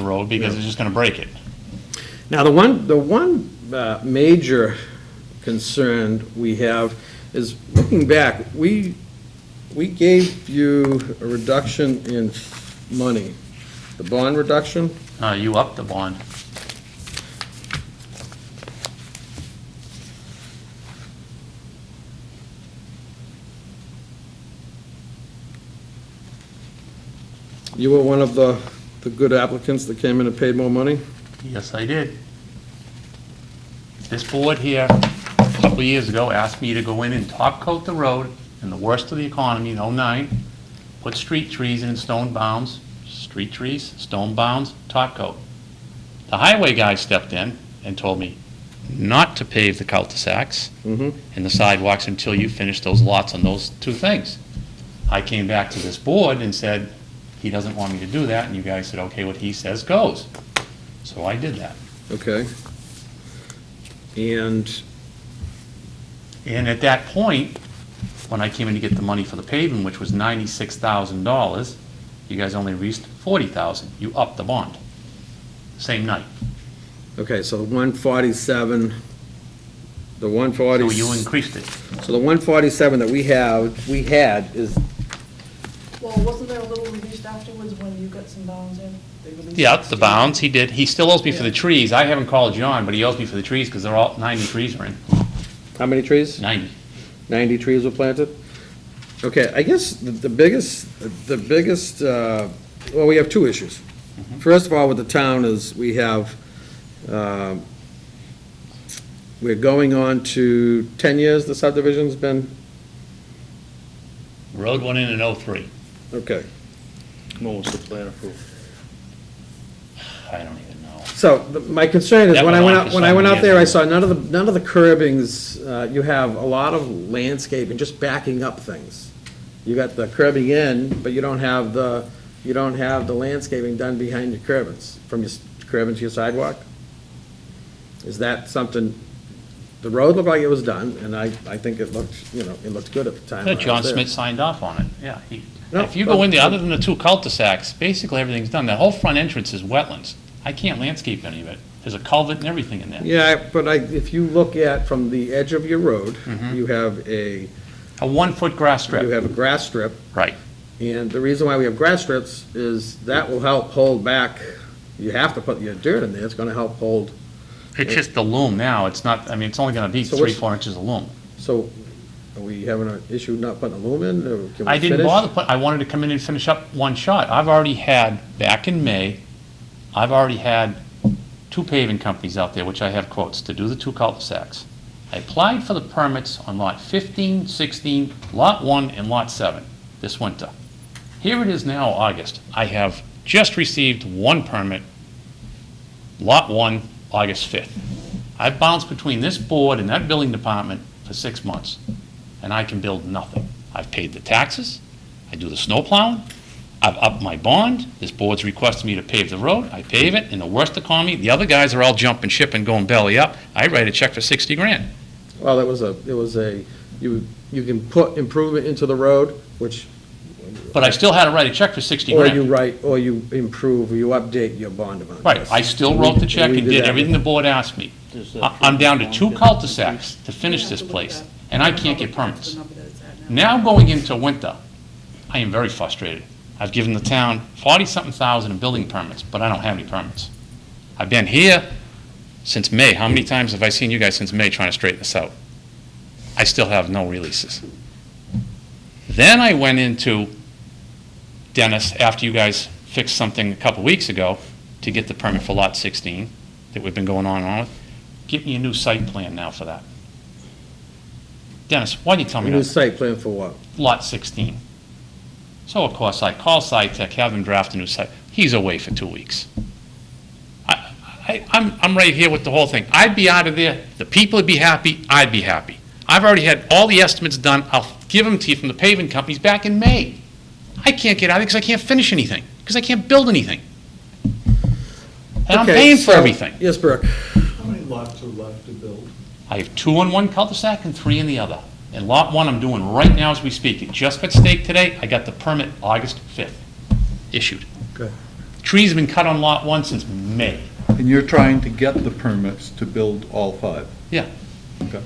[SPEAKER 10] road, because it's just gonna break it.
[SPEAKER 1] Now, the one major concern we have is, looking back, we gave you a reduction in money, the bond reduction.
[SPEAKER 10] You upped the bond.
[SPEAKER 1] You were one of the good applicants that came in and paid more money?
[SPEAKER 10] Yes, I did. This board here, a couple of years ago, asked me to go in and top coat the road in the worst of the economy in '09, put street trees in stone bounds, street trees, stone bounds, top coat. The highway guy stepped in and told me not to pave the cul-de-sacs and the sidewalks until you finish those lots on those two things. I came back to this board and said, he doesn't want me to do that, and you guys said, okay, what he says goes. So I did that.
[SPEAKER 1] Okay. And
[SPEAKER 10] at that point, when I came in to get the money for the paving, which was $96,000, you guys only released $40,000. You upped the bond, same night.
[SPEAKER 1] okay, so the 147, the 140.
[SPEAKER 10] So you increased it.
[SPEAKER 1] So the 147 that we had is,
[SPEAKER 5] Well, wasn't there a little released afterwards when you got some bounds in? They released
[SPEAKER 10] Yeah, the
[SPEAKER 5] 16.
[SPEAKER 10] bounds, he did. He still owes me for the trees. I haven't called John, but he owes me for the trees because they're all, 90 trees are in.
[SPEAKER 1] how many trees?
[SPEAKER 10] 90.
[SPEAKER 1] 90 trees were planted? Okay, I guess the biggest, well, we have two issues. First of all, with the town is we have, we're going on to 10 years the subdivision's been,
[SPEAKER 10] Road went in 03.
[SPEAKER 1] okay.
[SPEAKER 12] When was the plan approved?
[SPEAKER 10] I don't even know.
[SPEAKER 1] So, my concern is,
[SPEAKER 10] That
[SPEAKER 1] when I
[SPEAKER 10] went
[SPEAKER 1] went
[SPEAKER 10] on
[SPEAKER 1] out,
[SPEAKER 10] for
[SPEAKER 1] when I
[SPEAKER 10] so
[SPEAKER 1] went
[SPEAKER 10] many
[SPEAKER 1] out there, I
[SPEAKER 10] years.
[SPEAKER 1] saw none of the curbings, you have a lot of landscaping, just backing up things. You got the curbing in, but you don't have the landscaping done behind your curbings, from your curbing to your sidewalk? Is that something, the road looked like it was done, and I think it looked, it looked good at the time. when I was
[SPEAKER 10] John
[SPEAKER 1] there.
[SPEAKER 10] Smith signed off on it, yeah.
[SPEAKER 1] No,
[SPEAKER 10] If you go in there,
[SPEAKER 1] but-
[SPEAKER 10] other than the two cul-de-sacs, basically everything's done. That whole front entrance is wetlands. I can't landscape any of it. There's a culvert and everything in there.
[SPEAKER 1] Yeah, but if you look at, from the edge of your road,
[SPEAKER 10] Mm-hmm.
[SPEAKER 1] you have a,
[SPEAKER 10] A 1-foot grass
[SPEAKER 1] you
[SPEAKER 10] strip,
[SPEAKER 1] have a grass strip.
[SPEAKER 10] right.
[SPEAKER 1] And the reason why we have grass strips is that will help hold back, you have to put your dirt in there, it's gonna help hold.
[SPEAKER 10] It's just the loom now. It's not, I mean, it's only gonna be
[SPEAKER 1] So
[SPEAKER 10] 3-4 inches of loom.
[SPEAKER 1] So, are we having an issue not putting a loom in, or can we
[SPEAKER 10] I didn't
[SPEAKER 1] finish?
[SPEAKER 10] bother I wanted to come in and finish up one shot. I've already had, back in May, I've already had 2 paving companies out there, which I have quotes, to do the 2 cul-de-sacs.
[SPEAKER 14] I applied for the permits on lot 15, 16, lot 1, and lot 7 this winter. Here it is now, August. I have just received one permit, lot 1, August 5th. I've bounced between this board and that building department for 6 months, and I can build nothing. I've paid the taxes, I do the snow plowing, I've upped my bond, this board's requested me to pave the road, I pave it, and the worst economy, the other guys are all jumping ship and going belly up. I write a check for 60 grand.
[SPEAKER 1] Well, it was a, you can put improvement into the road, which.
[SPEAKER 14] But I still had to write a check for 60
[SPEAKER 1] Or
[SPEAKER 14] grand.
[SPEAKER 1] or you improve, or you update your bond amount.
[SPEAKER 14] Right, I still wrote the check and did everything the board asked me. I'm down to 2 cul-de-sacs to finish this place, and I can't get permits. Now going into winter, I am very frustrated. I've given the town 40-something thousand in building permits, but I don't have any permits. I've been here since May. How many times have I seen you guys since May trying to straighten this out? I still have no releases. Then I went into Dennis, after you guys fixed something a couple weeks ago, to get the permit for lot 16 that we've been going on and on with. Get me a new site plan now for that. Dennis, why did you tell me
[SPEAKER 1] A new
[SPEAKER 14] that?
[SPEAKER 1] site plan for what?
[SPEAKER 14] Lot 16. So of course I call SciTech, have them draft a new site. He's away for 2 weeks. I'm right here with the whole thing. I'd be out of there, the people would be happy, I'd be happy. I've already had all the estimates done, I'll give them to you from the paving companies back in May. I can't get out of it because I can't finish anything, because I can't build anything. And I'm
[SPEAKER 1] Okay,
[SPEAKER 14] paying for
[SPEAKER 1] so-
[SPEAKER 14] everything.
[SPEAKER 1] Yes, Burke?
[SPEAKER 4] How many lots are left to build?
[SPEAKER 14] I have 2 on one cul-de-sac and 3 in the other. And lot 1 I'm doing right now as we speak. It just got staked today. I got the permit August 5th issued.
[SPEAKER 1] Good.
[SPEAKER 14] Trees have been cut on lot 1 since May.
[SPEAKER 4] And you're trying to get the permits to build all 5?
[SPEAKER 14] Yeah.
[SPEAKER 4] Okay.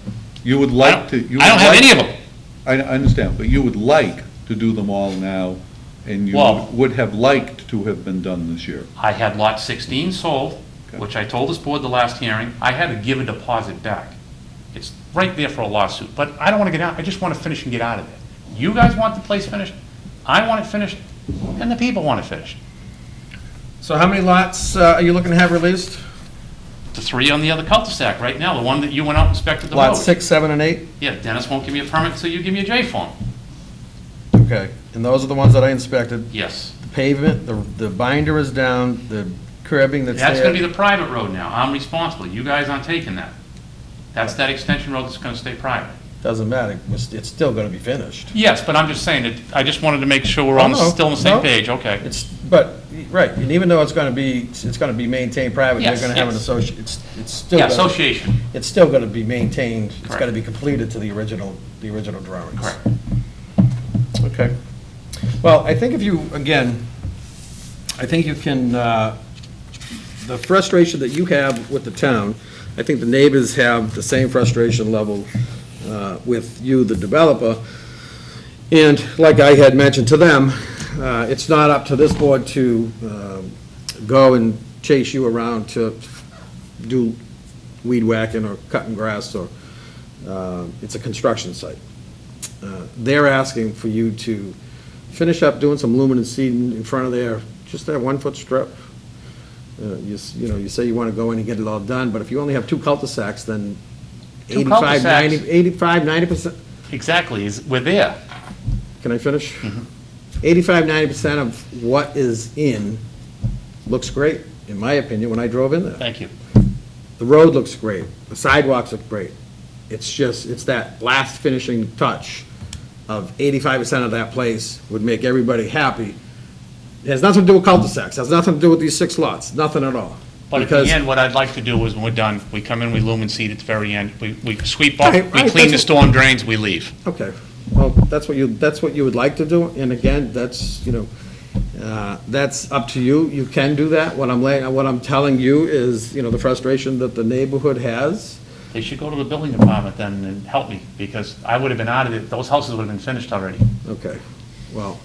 [SPEAKER 4] You would like to...
[SPEAKER 14] I don't have any of them.
[SPEAKER 4] I understand, but you would like to do them all now, and you
[SPEAKER 14] Well-
[SPEAKER 4] would have liked to have been done this year.
[SPEAKER 14] I had lot 16 sold,
[SPEAKER 4] Okay.
[SPEAKER 14] which I told this board the last hearing. I had to give a deposit back. It's right there for a lawsuit, but I don't want to get out. I just want to finish and get out of there. You guys want the place finished, I want it finished, and the people want it finished.
[SPEAKER 1] So how many lots are you looking to have released?
[SPEAKER 14] The 3 on the other cul-de-sac right now, the one that you went out and inspected the road.
[SPEAKER 1] Lots 6, 7, and 8?
[SPEAKER 14] Yeah, Dennis won't give me a permit until you give me a J form.
[SPEAKER 1] Okay, and those are the ones that I inspected?
[SPEAKER 14] Yes.
[SPEAKER 1] The pavement, the binder is down, the curbing that's there?
[SPEAKER 14] That's gonna be the private road now. I'm responsible. You guys aren't taking that. That's that extension road that's gonna stay private.
[SPEAKER 1] Doesn't matter, it's still gonna be finished.
[SPEAKER 14] Yes, but I'm just saying that, I just wanted to make sure we're
[SPEAKER 1] Oh,
[SPEAKER 14] on,
[SPEAKER 1] no,
[SPEAKER 14] still on the same
[SPEAKER 1] no.
[SPEAKER 14] page, okay.
[SPEAKER 1] Right, and even though it's gonna be maintained private, you're
[SPEAKER 14] Yes,
[SPEAKER 1] gonna have an
[SPEAKER 14] yes.
[SPEAKER 1] associate, it's still.
[SPEAKER 14] Yeah,
[SPEAKER 1] gonna-
[SPEAKER 14] association,
[SPEAKER 1] It's still gonna be maintained, it's
[SPEAKER 14] Correct.
[SPEAKER 1] gotta be completed to the original drawings.
[SPEAKER 14] correct.
[SPEAKER 1] Okay. Well, I think if you, again, I think you can, the frustration that you have with the town, I think the neighbors have the same frustration level with you, the developer. And like I had mentioned to them, it's not up to this board to go and chase you around to do weed whacking or cutting grass, or it's a construction site. They're asking for you to finish up doing some lumen seeding in front of their, just that 1-foot strip. You know, you say you want to go in and get it all done, but if you only have 2 cul-de-sacs, then
[SPEAKER 14] 2
[SPEAKER 1] 85, 90,
[SPEAKER 14] cul-de-sacs.
[SPEAKER 1] 85, 90%,
[SPEAKER 14] Exactly, we're there.
[SPEAKER 1] can I finish? 85, 90% of what is in looks great, in my opinion, when I drove in there.
[SPEAKER 14] Thank you.
[SPEAKER 1] The road looks great, the sidewalks look great. It's just, it's that last finishing touch of 85% of that place would make everybody happy. It has nothing to do with cul-de-sacs, has nothing to do with these 6 lots, nothing at all.
[SPEAKER 14] But at
[SPEAKER 1] Because-
[SPEAKER 14] the end, what I'd like to do is, when we're done, we come in, we lumen seed at the very end, we sweep up,
[SPEAKER 1] Right,
[SPEAKER 14] we
[SPEAKER 1] right,
[SPEAKER 14] clean the
[SPEAKER 1] that's-
[SPEAKER 14] storm drains, we leave.
[SPEAKER 1] Okay, well, that's what you would like to do, and again, that's, that's up to you, you can do that. What I'm telling you is, the frustration that the neighborhood has.
[SPEAKER 14] They should go to the building department then and help me, because I would have been out of it, those houses would have been finished already.
[SPEAKER 1] Okay, well,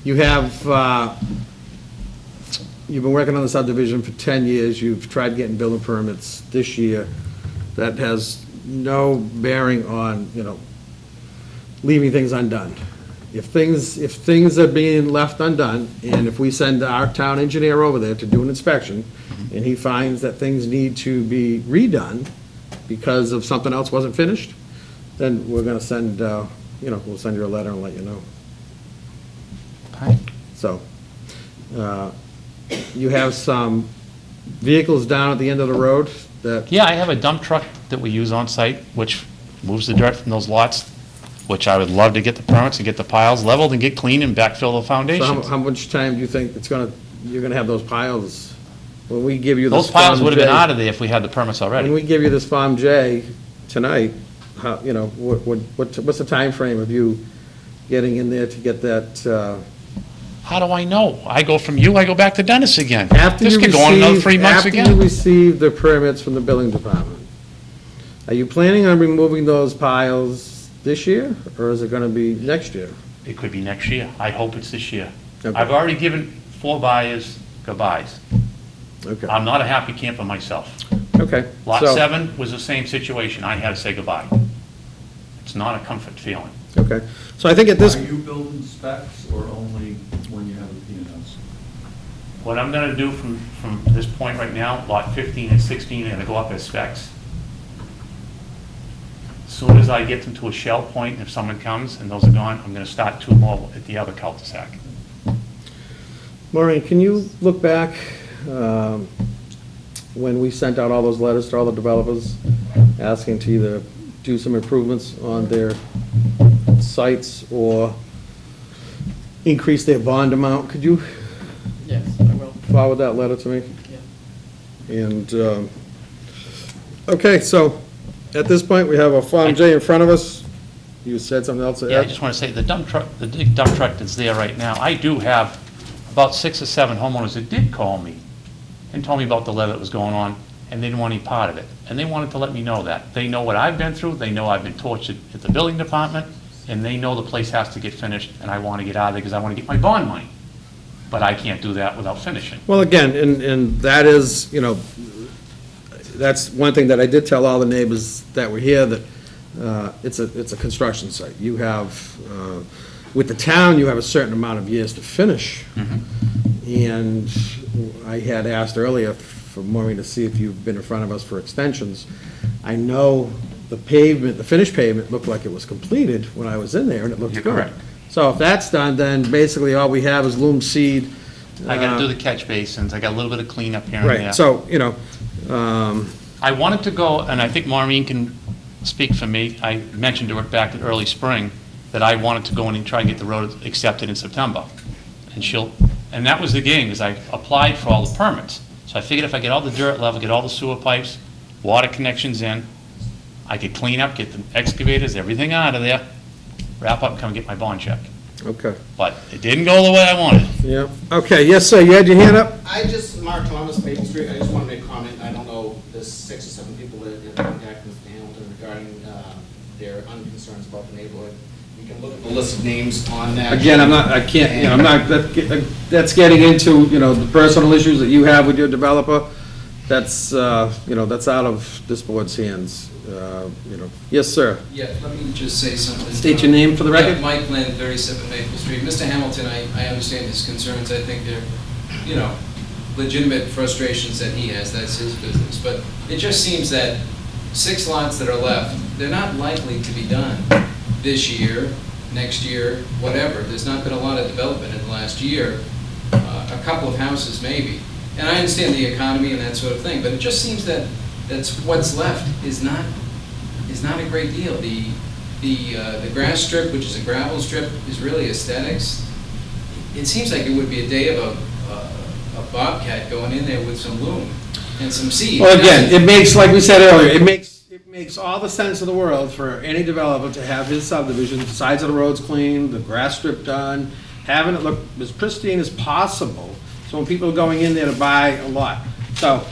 [SPEAKER 1] you have, you've been working on the subdivision for 10 years, you've tried getting building permits this year. That has no bearing on, leaving things undone. If things are being left undone, and if we send our town engineer over there to do an inspection, and he finds that things need to be redone, because of something else wasn't finished, then we're gonna send, we'll send you a letter and let you know.
[SPEAKER 14] Okay.
[SPEAKER 1] So, you have some vehicles down at the end of the road that,
[SPEAKER 14] Yeah, I have a dump truck that we use on site, which moves the dirt from those lots, which I would love to get the permits and get the piles leveled and get clean and backfill the
[SPEAKER 1] so
[SPEAKER 14] foundations.
[SPEAKER 1] how much time do you think you're gonna have those piles? When we give you this
[SPEAKER 14] Those piles
[SPEAKER 1] Form
[SPEAKER 14] would have been
[SPEAKER 1] J-
[SPEAKER 14] out of there if we had the permits
[SPEAKER 1] When
[SPEAKER 14] already.
[SPEAKER 1] we give you this Form J tonight, what's the time frame of you getting in there to get that,
[SPEAKER 14] How do I know? I go from you, I go back to Dennis again.
[SPEAKER 1] after
[SPEAKER 14] This
[SPEAKER 1] you
[SPEAKER 14] could go on another
[SPEAKER 1] receive,
[SPEAKER 14] 3 months
[SPEAKER 1] after you
[SPEAKER 14] again.
[SPEAKER 1] receive the permits from the building department? Are you planning on removing those piles this year, or is it gonna be next year?
[SPEAKER 14] It could be next year. I hope it's this year.
[SPEAKER 1] Okay.
[SPEAKER 14] I've already given 4 buyers goodbyes.
[SPEAKER 1] Okay,
[SPEAKER 14] I'm not a happy camper myself.
[SPEAKER 1] okay.
[SPEAKER 14] Lot
[SPEAKER 1] So-
[SPEAKER 14] 7 was the same situation. I had to say goodbye. It's not a comfort feeling.
[SPEAKER 1] Okay, so I think at this,
[SPEAKER 4] Are you building specs or only when you have the P&Ls?
[SPEAKER 14] What I'm gonna do from this point right now, lot 15 and 16 are gonna go up as specs. As Soon as I get them to a shell point, if someone comes and those are gone, I'm gonna start 2 more at the other cul-de-sac.
[SPEAKER 1] Maureen, can you look back, when we sent out all those letters to all the developers, asking to either do some improvements on their sites or increase their bond amount? Could you
[SPEAKER 5] Yes, I will.
[SPEAKER 1] forward that letter to me?
[SPEAKER 5] Yeah.
[SPEAKER 1] And, okay, so at this point, we have a Form J in front of us. You said something else?
[SPEAKER 14] Yeah, I just wanna say, the dump truck, the big dump truck that's there right now, I do have about 6 or 7 homeowners that did call me and told me about the letter that was going on, and they didn't want any part of it. And they wanted to let me know that. They know what I've been through, they know I've been tortured at the building department, and they know the place has to get finished, and I want to get out of there because I want to get my bond money. But I can't do that without finishing.
[SPEAKER 1] Well, again, and that is, that's one thing that I did tell all the neighbors that were here, that it's a construction site. You have, with the town, you have a certain amount of years to finish. And I had asked earlier for Maureen to see if you've been in front of us for extensions. I know the pavement, the finished pavement looked like it was completed when I was in there, and it looked
[SPEAKER 14] You're
[SPEAKER 1] good.
[SPEAKER 14] correct.
[SPEAKER 1] So if that's done, then basically all we have is loom seed.
[SPEAKER 14] I gotta do the catch basins, I got a little bit of cleanup here and there.
[SPEAKER 1] Right, so,
[SPEAKER 14] I wanted to go, and I think Maureen can speak for me, I mentioned to her back in early spring that I wanted to go in and try and get the road accepted in September. And that was the game, is I applied for all the permits. So I figured if I get all the dirt level, get all the sewer pipes, water connections in, I could clean up, get the excavators, everything out of there, wrap up and come get my bond check.
[SPEAKER 1] okay,
[SPEAKER 14] But it didn't go the way I wanted.
[SPEAKER 1] yeah, okay, yes, sir, you had your hand up?
[SPEAKER 8] Mark Thomas, Maple Street, I just want to make a comment, I don't know, there's 6 or 7 people that have contacted Mr. Hamilton regarding their unconcerns about the neighborhood. You can look at the list of names on that.
[SPEAKER 1] Again, that's getting into, the personal issues that you have with your developer. That's, that's out of this board's hands, Yes, sir.
[SPEAKER 7] Yeah, let me just say something.
[SPEAKER 1] State your name for the record.
[SPEAKER 7] Yeah, Mike Lynn, 37 Maple Street. Mr. Hamilton, I understand his concerns. I think they're, legitimate frustrations that he has. That's his business. But it just seems that 6 lots that are left, they're not likely to be done this year, next year, whatever. There's not been a lot of development in the last year. A couple of houses maybe. And I understand the economy and that sort of thing, but it just seems that what's left is not a great deal. The grass strip, which is a gravel strip, is really aesthetics. It seems like it would be a day of a bobcat going in there with some loom and some seed.
[SPEAKER 1] Well, again, it makes, like we said earlier, it makes all the sense in the world for any developer to have his subdivision, the sides of the roads cleaned, the grass strip done, having it look as pristine as possible, so when people are going in there to buy a lot. So,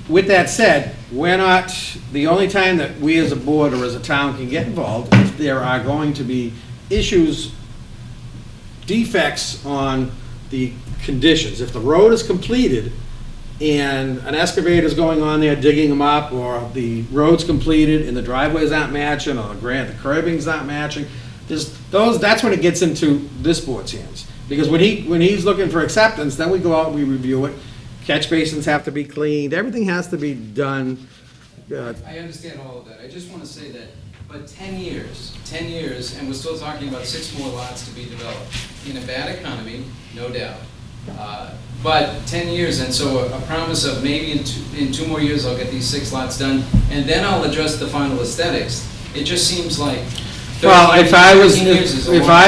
[SPEAKER 1] with that said, we're not, the only time that we as a board or as a town can get involved if there are going to be issues, defects on the conditions. If the road is completed and an excavator is going on there digging them up, or the road's completed and the driveways aren't matching, or the curbing's not matching, that's when it gets into this board's hands. Because when he's looking for acceptance, then we go out and we review it. Catch basins have to be cleaned, everything has to be done
[SPEAKER 7] I understand all of that. I just want to say that, but 10 years, and we're still talking about 6 more lots to be developed. In a bad economy, no doubt. But 10 years, and so a promise of maybe in 2 more years I'll get these 6 lots done, and then I'll address the final aesthetics. It just seems like 13
[SPEAKER 1] Well, if I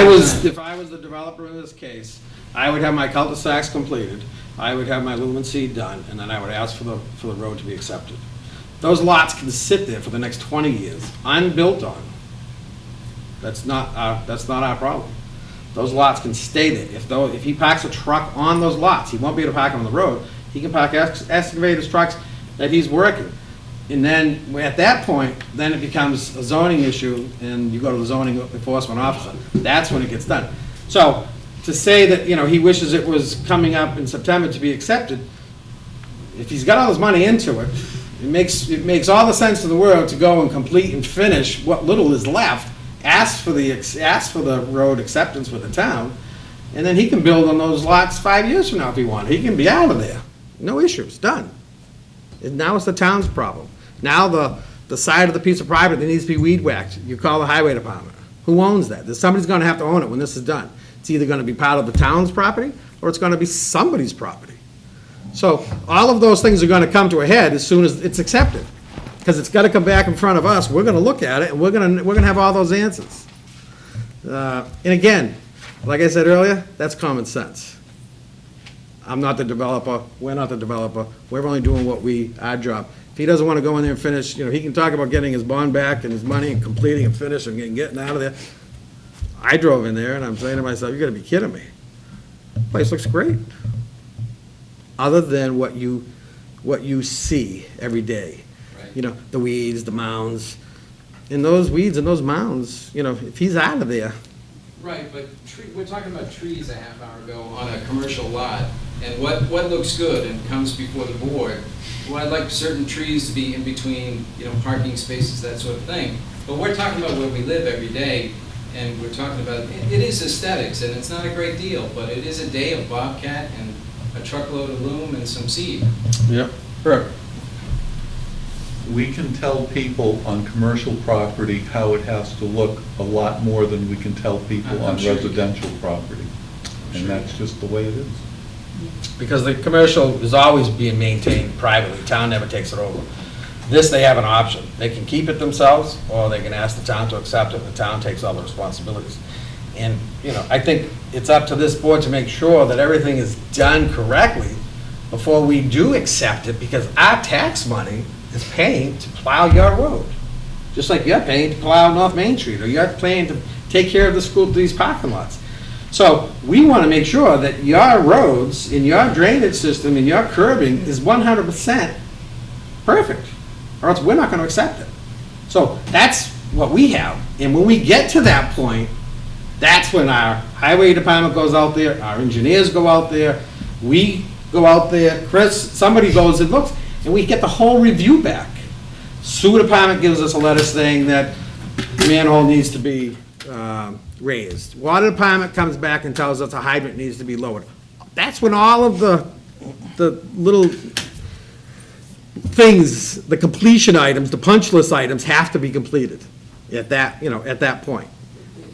[SPEAKER 1] was
[SPEAKER 7] the
[SPEAKER 1] the developer in this case, I would have my cul-de-sacs completed, I would have my lumen seed done, and then I would ask for the road to be accepted. Those lots can sit there for the next 20 years, unbuilt on. That's not our problem. Those lots can stay there. If he parks a truck on those lots, he won't be able to park them on the road. He can park excavators, trucks that he's working. And then, at that point, then it becomes a zoning issue, and you go to the zoning enforcement officer. That's when it gets done. So, to say that, he wishes it was coming up in September to be accepted, if he's got all his money into it, it makes all the sense in the world to go and complete and finish what little is left, ask for the road acceptance with the town, and then he can build on those lots 5 years from now if he wanted. He can be out of there. No issues, done. And now it's the town's problem. Now the side of the piece of property that needs to be weed whacked, you call the highway department. Who owns that? Somebody's gonna have to own it when this is done. It's either gonna be part of the town's property, or it's gonna be somebody's property. So, all of those things are gonna come to a head as soon as it's accepted. Because it's gotta come back in front of us, we're gonna look at it, and we're gonna have all those answers. And again, like I said earlier, that's common sense. I'm not the developer, we're not the developer, we're only doing our job. If he doesn't want to go in there and finish, he can talk about getting his bond back and his money and completing and finishing and getting out of there. I drove in there and I'm saying to myself, you gotta be kidding me. Place looks great. Other than what you see every day.
[SPEAKER 7] Right.
[SPEAKER 1] The weeds, the mounds. And those weeds and those mounds, if he's out of there.
[SPEAKER 7] Right, but we're talking about trees a half hour ago on a commercial lot, and what looks good and comes before the board. Well, I'd like certain trees to be in between, parking spaces, that sort of thing. But we're talking about where we live every day, and we're talking about, it is aesthetics, and it's not a great deal, but it is a day of bobcat and a truckload of loom and some seed.
[SPEAKER 1] Yep. Perfect.
[SPEAKER 4] We can tell people on commercial property how it has to look a lot more than we can tell people
[SPEAKER 7] I'm
[SPEAKER 4] on
[SPEAKER 7] sure
[SPEAKER 4] residential property. And that's just the way it is.
[SPEAKER 1] Because the commercial is always being maintained privately, town never takes it over. This, they have an option. They can keep it themselves, or they can ask the town to accept it, and the town takes all the responsibilities. And, I think it's up to this board to make sure that everything is done correctly before we do accept it, because our tax money is paying to plow your road. Just like you're paying to plow North Main Street, or you're paying to take care of these parking lots. So we want to make sure that your roads and your drainage system and your curbing is 100% perfect, or else we're not going to accept it. So that's what we have. And when we get to that point, that's when our highway department goes out there, our engineers go out there, we go out there, Chris, somebody goes and looks, and we get the whole review back. Sewer department gives us a letter saying that manhole needs to be raised. Water department comes back and tells us a hydrant needs to be lowered. That's when all of the little things, the completion items, the punch list items have to be completed at that point.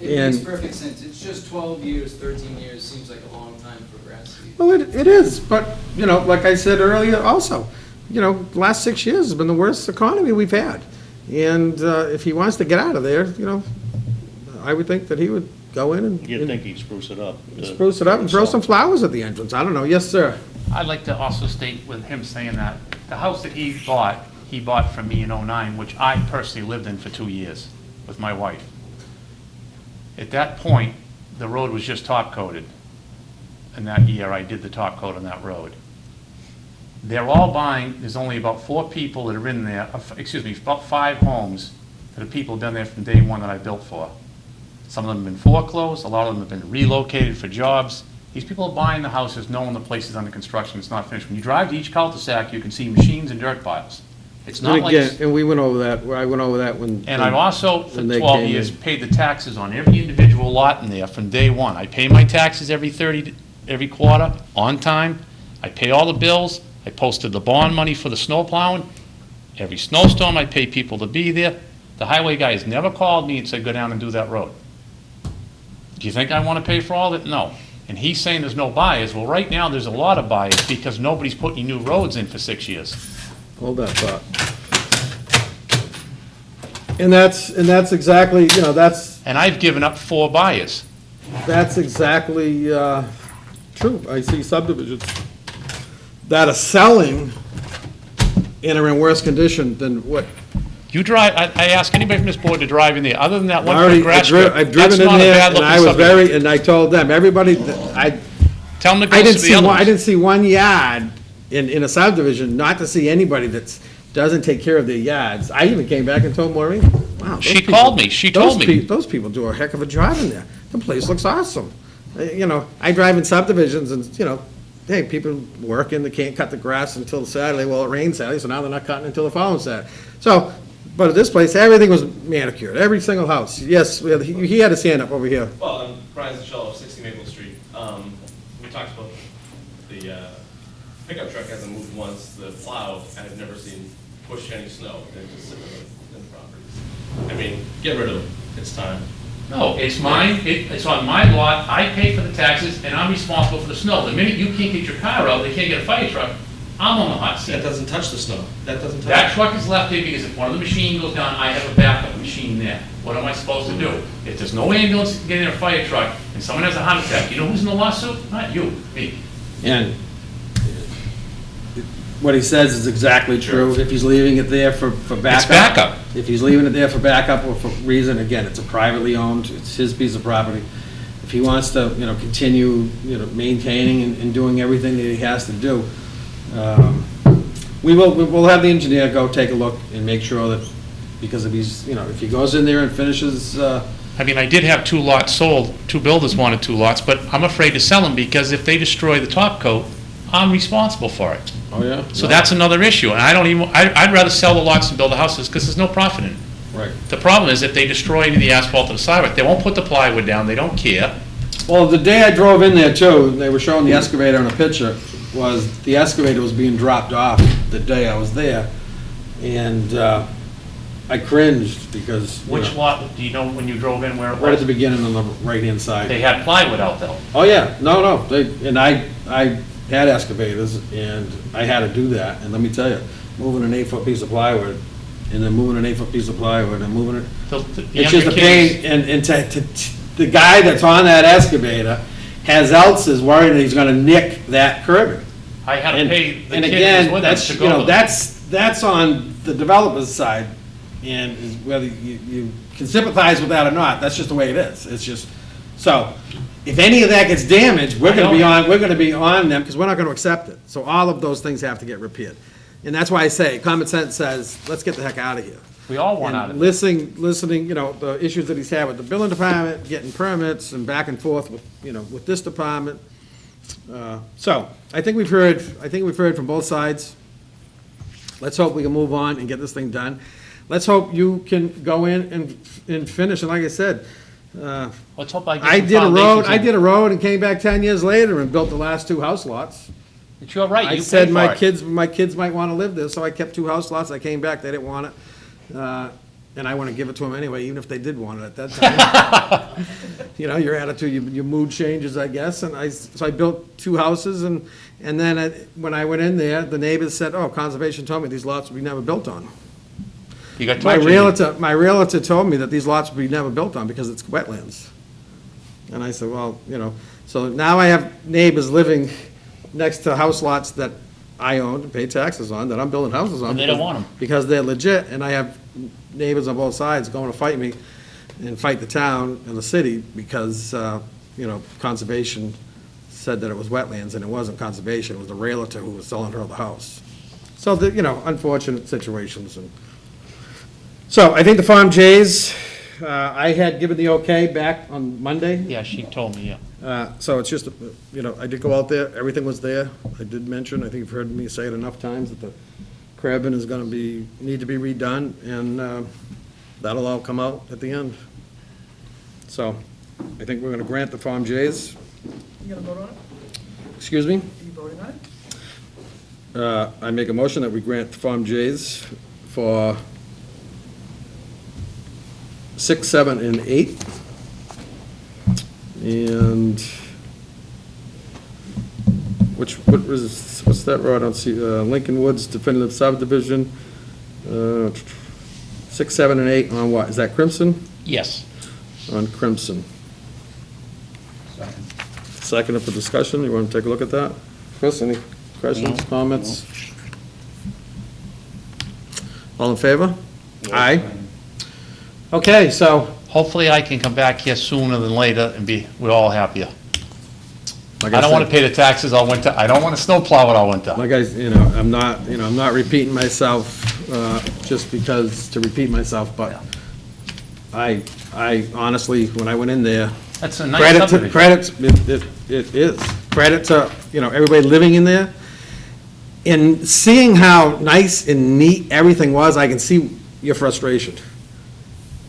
[SPEAKER 7] It makes perfect sense. It's just 12 years, 13 years seems like a long time for grass seed.
[SPEAKER 1] Well, it is, but, like I said earlier also, the last 6 years has been the worst economy we've had. And if he wants to get out of there, I would think that he would go in and...
[SPEAKER 15] You'd think he'd spruce it up.
[SPEAKER 1] Spruce it up and throw some flowers at the entrance. I don't know. Yes, sir.
[SPEAKER 14] I'd like to also state with him saying that the house that he bought from me in '09, which I personally lived in for 2 years with my wife. At that point, the road was just top coated. And that year, I did the top coat on that road. They're all buying, there's only about 4 people that are in there, about 5 homes that are people been there from day one that I built for. Some of them have been foreclosed, a lot of them have been relocated for jobs. These people are buying the houses knowing the place is under construction, it's not finished. When you drive to each cul-de-sac, you can see machines and dirt piles. It's not like...
[SPEAKER 1] And we went over that, I went over that when...
[SPEAKER 14] And I've also, for 12 years, paid the taxes on every individual lot in there from day one. I pay my taxes every quarter, on time. I pay all the bills. I posted the bond money for the snow plowing. Every snowstorm, I pay people to be there. The highway guy has never called me and said, go down and do that road. Do you think I want to pay for all that? No. And he's saying there's no buyers. Well, right now, there's a lot of buyers because nobody's putting new roads in for 6 years.
[SPEAKER 1] Hold that thought. And that's exactly, that's
[SPEAKER 14] And I've given up 4 buyers.
[SPEAKER 1] exactly true. I see subdivisions that are selling and are in worse condition than what.
[SPEAKER 14] You drive, I ask anybody from this board to drive in there, other than that one
[SPEAKER 1] Already,
[SPEAKER 14] foot grass strip,
[SPEAKER 1] I've
[SPEAKER 14] that's
[SPEAKER 1] driven in
[SPEAKER 14] not a
[SPEAKER 1] there,
[SPEAKER 14] bad
[SPEAKER 1] and
[SPEAKER 14] looking
[SPEAKER 1] I was
[SPEAKER 14] subdivision.
[SPEAKER 1] and I told them, everybody,
[SPEAKER 14] Tell them to
[SPEAKER 1] I
[SPEAKER 14] go
[SPEAKER 1] didn't
[SPEAKER 14] to
[SPEAKER 1] see
[SPEAKER 14] the other
[SPEAKER 1] one, I
[SPEAKER 14] ones.
[SPEAKER 1] didn't see one yard in a subdivision, not to see anybody doesn't take care of their yards. I even came back and told Maureen, wow. those
[SPEAKER 14] She
[SPEAKER 1] people-
[SPEAKER 14] called me, she told me.
[SPEAKER 1] Those people do a heck of a job in there. The place looks awesome. I drive in subdivisions and, hey, people working, they can't cut the grass until Saturday, well, it rains Saturday, so now they're not cutting until the following Saturday. So, but at this place, everything was manicured, every single house. Yes, he had his hand up over here.
[SPEAKER 15] Well, I'm Brian Zichello of 60 Maple Street. We talked about the pickup truck hasn't moved once, the plow, I've never seen push any snow, and just sit in the properties. I mean, get rid of them, it's time.
[SPEAKER 14] No, it's mine, it's on my lot, I pay for the taxes, and I'm responsible for the snow. The minute you can't get your car out, they can't get a fire truck, I'm on the hot seat.
[SPEAKER 15] That doesn't touch the snow, that doesn't touch.
[SPEAKER 14] That truck is left there because if one of the machines goes down, I have a backup machine there. What am I supposed to do? If there's no ambulance that can get in a fire truck, and someone has a heart attack, you know who's in the lawsuit? Not you, me.
[SPEAKER 1] And what he says is exactly true. If he's leaving it there for backup.
[SPEAKER 14] It's backup.
[SPEAKER 1] If he's leaving it there for backup or for reason, again, it's a privately owned, it's his piece of property. If he wants to, continue, maintaining and doing everything that he has to do, we'll have the engineer go take a look and make sure that, because if he's, if he goes in there and finishes,
[SPEAKER 14] I mean, I did have 2 lots sold, 2 builders wanted 2 lots, but I'm afraid to sell them because if they destroy the top coat, I'm responsible for it.
[SPEAKER 1] oh, yeah?
[SPEAKER 14] So that's another issue, and I'd rather sell the lots than build the houses because there's no profit in it.
[SPEAKER 1] Right.
[SPEAKER 14] The problem is if they destroy any of the asphalt or the sidewalk, they won't put the plywood down, they don't care.
[SPEAKER 1] Well, the day I drove in there too, they were showing the excavator in a picture, was the excavator was being dropped off the day I was there. And I cringed because,
[SPEAKER 14] Which lot, do you know when you drove in where it
[SPEAKER 1] right at the
[SPEAKER 14] was?
[SPEAKER 1] beginning on the right-hand side.
[SPEAKER 14] They had plywood out though.
[SPEAKER 1] Oh, yeah, no, I had excavators and I had to do that. And let me tell you, moving an 8-foot piece of plywood and then moving an 8-foot piece of plywood and moving it,
[SPEAKER 14] The
[SPEAKER 1] it's just
[SPEAKER 14] younger
[SPEAKER 1] a pain.
[SPEAKER 14] kids,
[SPEAKER 1] And the guy that's on that excavator has else's worried that he's gonna nick that curbing.
[SPEAKER 14] I had to
[SPEAKER 1] And
[SPEAKER 14] pay the
[SPEAKER 1] and
[SPEAKER 14] kid
[SPEAKER 1] again,
[SPEAKER 14] who was with us
[SPEAKER 1] that's,
[SPEAKER 14] to go with them.
[SPEAKER 1] that's on the developer's side, and is whether you can sympathize with that or not, that's just the way it is. It's just, so, if any of that gets damaged, we're gonna be on them, because we're not gonna accept it. So all of those things have to get repaired. And that's why I say, common sense says, let's get the heck out of here.
[SPEAKER 14] We all want out
[SPEAKER 1] And
[SPEAKER 14] of it.
[SPEAKER 1] listening, the issues that he's had with the building department, getting permits and back and forth with, with this department. So, I think we've heard from both sides. Let's hope we can move on and get this thing done. Let's hope you can go in and finish, and like I said,
[SPEAKER 14] Let's hope I get
[SPEAKER 1] I
[SPEAKER 14] some
[SPEAKER 1] did a road,
[SPEAKER 14] foundations
[SPEAKER 1] I
[SPEAKER 14] in.
[SPEAKER 1] did a road and came back 10 years later and built the last 2 house lots.
[SPEAKER 14] But you're right,
[SPEAKER 1] I
[SPEAKER 14] you
[SPEAKER 1] said
[SPEAKER 14] paid
[SPEAKER 1] my
[SPEAKER 14] for it.
[SPEAKER 1] kids might want to live there, so I kept 2 house lots. I came back, they didn't want it. And I want to give it to them anyway, even if they did want it at that time. Your attitude, your mood changes, I guess. And so I built 2 houses, and then when I went in there, the neighbors said, oh, conservation told me these lots would be never built on.
[SPEAKER 14] You got
[SPEAKER 1] My
[SPEAKER 14] tortured.
[SPEAKER 1] realtor told me that these lots would be never built on because it's wetlands. And I said, well, so now I have neighbors living next to house lots that I own and pay taxes on, that I'm building houses on.
[SPEAKER 14] And they don't want 'em.
[SPEAKER 1] Because they're legit, and I have neighbors on both sides going to fight me and fight the town and the city because, conservation said that it was wetlands, and it wasn't conservation, it was the realtor who was selling her the house. So, unfortunate situations. And so, I think the Farm J's, I had given the okay back on Monday.
[SPEAKER 14] Yeah, she told me, yeah.
[SPEAKER 1] So it's just, I did go out there, everything was there. I did mention, I think you've heard me say it enough times, that the crabbing is gonna need to be redone, and that'll all come out at the end. So, I think we're gonna grant the Farm J's.
[SPEAKER 5] You gonna vote on it?
[SPEAKER 1] Excuse me?
[SPEAKER 5] Are you voting on it?
[SPEAKER 1] I make a motion that we grant the Farm J's for 6, 7, and 8. And what's that road? I don't see, Lincoln Woods definitive subdivision, 6, 7, and 8 on what? Is that Crimson?
[SPEAKER 14] Yes.
[SPEAKER 1] On Crimson. Second for discussion, you want to take a look at that? Chris, any questions, comments? All in favor? Aye. Okay, so,
[SPEAKER 14] Hopefully I can come back here sooner than later and we're all happier.
[SPEAKER 1] like
[SPEAKER 14] I don't want to
[SPEAKER 1] said,
[SPEAKER 14] pay the taxes all winter. I don't want to snowplow it all winter.
[SPEAKER 1] like I'm not repeating myself, just because to repeat myself, but I honestly, when I went in there,
[SPEAKER 14] That's a nice subdivision.
[SPEAKER 1] it is. Credit to, everybody living in there. And seeing how nice and neat everything was, I can see your frustration.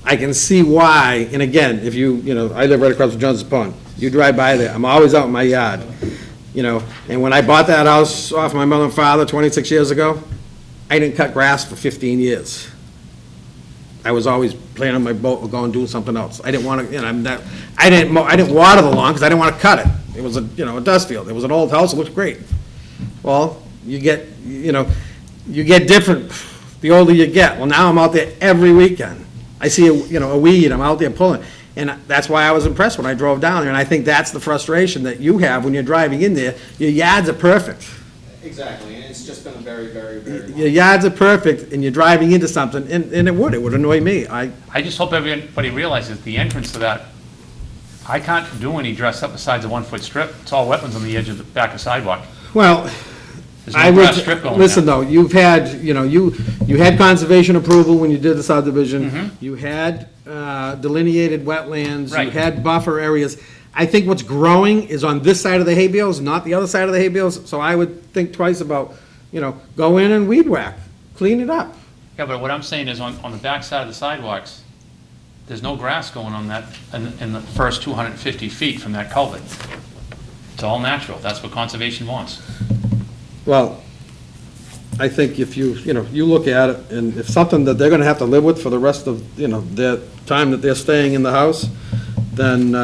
[SPEAKER 1] I can see why, and again, if I live right across from Johnson's Pond. You drive by there, I'm always out in my yard, and when I bought that house off my mother and father 26 years ago, I didn't cut grass for 15 years. I was always playing on my boat or going do something else. I didn't want to, I didn't water the lawn because I didn't want to cut it. It was a dust field. It was an old house. It looked great. Well, you get different the older you get. Well, now I'm out there every weekend. I see a weed, I'm out there pulling. And that's why I was impressed when I drove down there. And I think that's the frustration that you have when you're driving in there. Your yards are perfect.
[SPEAKER 8] Exactly, and it's just been a very, very, very.
[SPEAKER 1] Your yards are perfect, and you're driving into something, and it would annoy me.
[SPEAKER 14] I just hope everybody realizes the entrance to that, I can't do any dress up besides a 1-foot strip. It's all wetlands on the edge of the back of sidewalk.
[SPEAKER 1] Well,
[SPEAKER 14] There's no grass strip going
[SPEAKER 1] listen
[SPEAKER 14] down.
[SPEAKER 1] though, you've had, you had conservation approval when you did the subdivision.
[SPEAKER 14] Mhm.
[SPEAKER 1] You had delineated wetlands. You
[SPEAKER 14] Right.
[SPEAKER 1] had buffer areas. I think what's growing is on this side of the hay bales, not the other side of the hay bales. So I would think twice about, go in and weed whack, clean it up.
[SPEAKER 14] Yeah, but what I'm saying is on the back side of the sidewalks, there's no grass going on that, in the first 250 feet from that culvert. It's all natural. That's what conservation wants.
[SPEAKER 1] Well, I think if you look at it, and if something that they're gonna have to live with for the rest of, their time that they're staying in the house, then,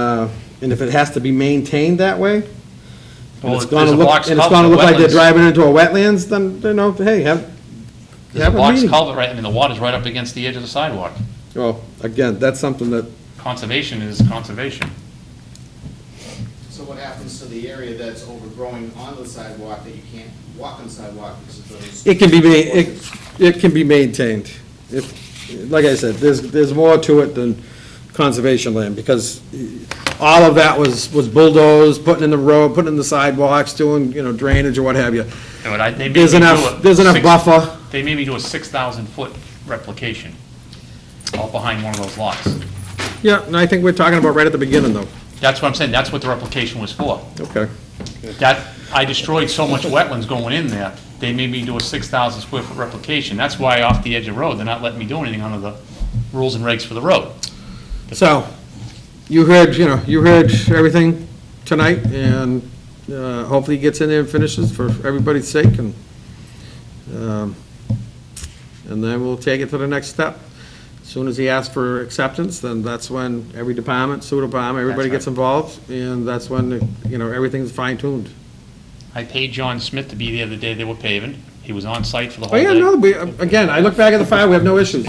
[SPEAKER 1] and if it has to be maintained that way, and
[SPEAKER 14] Well,
[SPEAKER 1] it's gonna
[SPEAKER 14] there's a
[SPEAKER 1] look,
[SPEAKER 14] box
[SPEAKER 1] and it's
[SPEAKER 14] culvert,
[SPEAKER 1] gonna look like they're
[SPEAKER 14] wetlands.
[SPEAKER 1] driving into a wetlands, then, hey, have
[SPEAKER 14] There's a
[SPEAKER 1] a
[SPEAKER 14] box
[SPEAKER 1] meeting.
[SPEAKER 14] culvert right, the water's right up against the edge of the sidewalk.
[SPEAKER 1] Well, again, that's something that,
[SPEAKER 14] Conservation is conservation.
[SPEAKER 8] So what happens to the area that's overgrowing on the sidewalk that you can't walk on the sidewalk because of those?
[SPEAKER 1] it can be maintained. Like I said, there's more to it than conservation land, because all of that was bulldozed, putting in the road, putting in the sidewalks, doing, drainage or what have you.
[SPEAKER 14] Yeah, but they made
[SPEAKER 1] There's
[SPEAKER 14] me do
[SPEAKER 1] enough,
[SPEAKER 14] a
[SPEAKER 1] there's enough
[SPEAKER 14] six-
[SPEAKER 1] buffer.
[SPEAKER 14] They made me do a 6,000-foot replication, all behind one of those lots.
[SPEAKER 1] Yeah, and I think we're talking about right at the beginning, though.
[SPEAKER 14] That's what I'm saying, that's what the replication was for.
[SPEAKER 1] Okay.
[SPEAKER 14] I destroyed so much wetlands going in there, they made me do a 6,000 square foot replication. That's why off the edge of the road, they're not letting me do anything under the rules and regs for the road.
[SPEAKER 1] So, you heard everything tonight, and hopefully he gets in there and finishes for everybody's sake, and then we'll take it to the next step. As soon as he asks for acceptance, then that's when every department, sewer department, everybody
[SPEAKER 14] That's
[SPEAKER 1] gets involved, and that's when, everything's fine-tuned.
[SPEAKER 14] I paid John Smith to be there the day they were paving. He was on site for the
[SPEAKER 1] Oh,
[SPEAKER 14] whole
[SPEAKER 1] yeah,
[SPEAKER 14] day.
[SPEAKER 1] no, again, I look back at the file, we have no issues.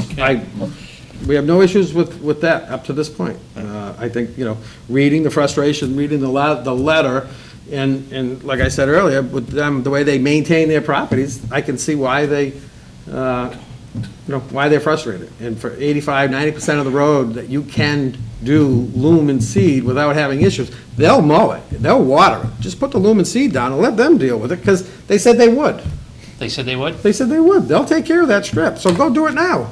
[SPEAKER 1] We have no issues with that up to this point. I think, reading the frustration, reading the letter, and like I said earlier, with them, the way they maintain their properties, I can see why why they're frustrated. And for 85, 90% of the road that you can do loom and seed without having issues, they'll mow it, they'll water it. Just put the loom and seed down and let them deal with it, because they said they would.
[SPEAKER 14] They said they would?
[SPEAKER 1] They said they would. They'll take care of that strip, so go do it now.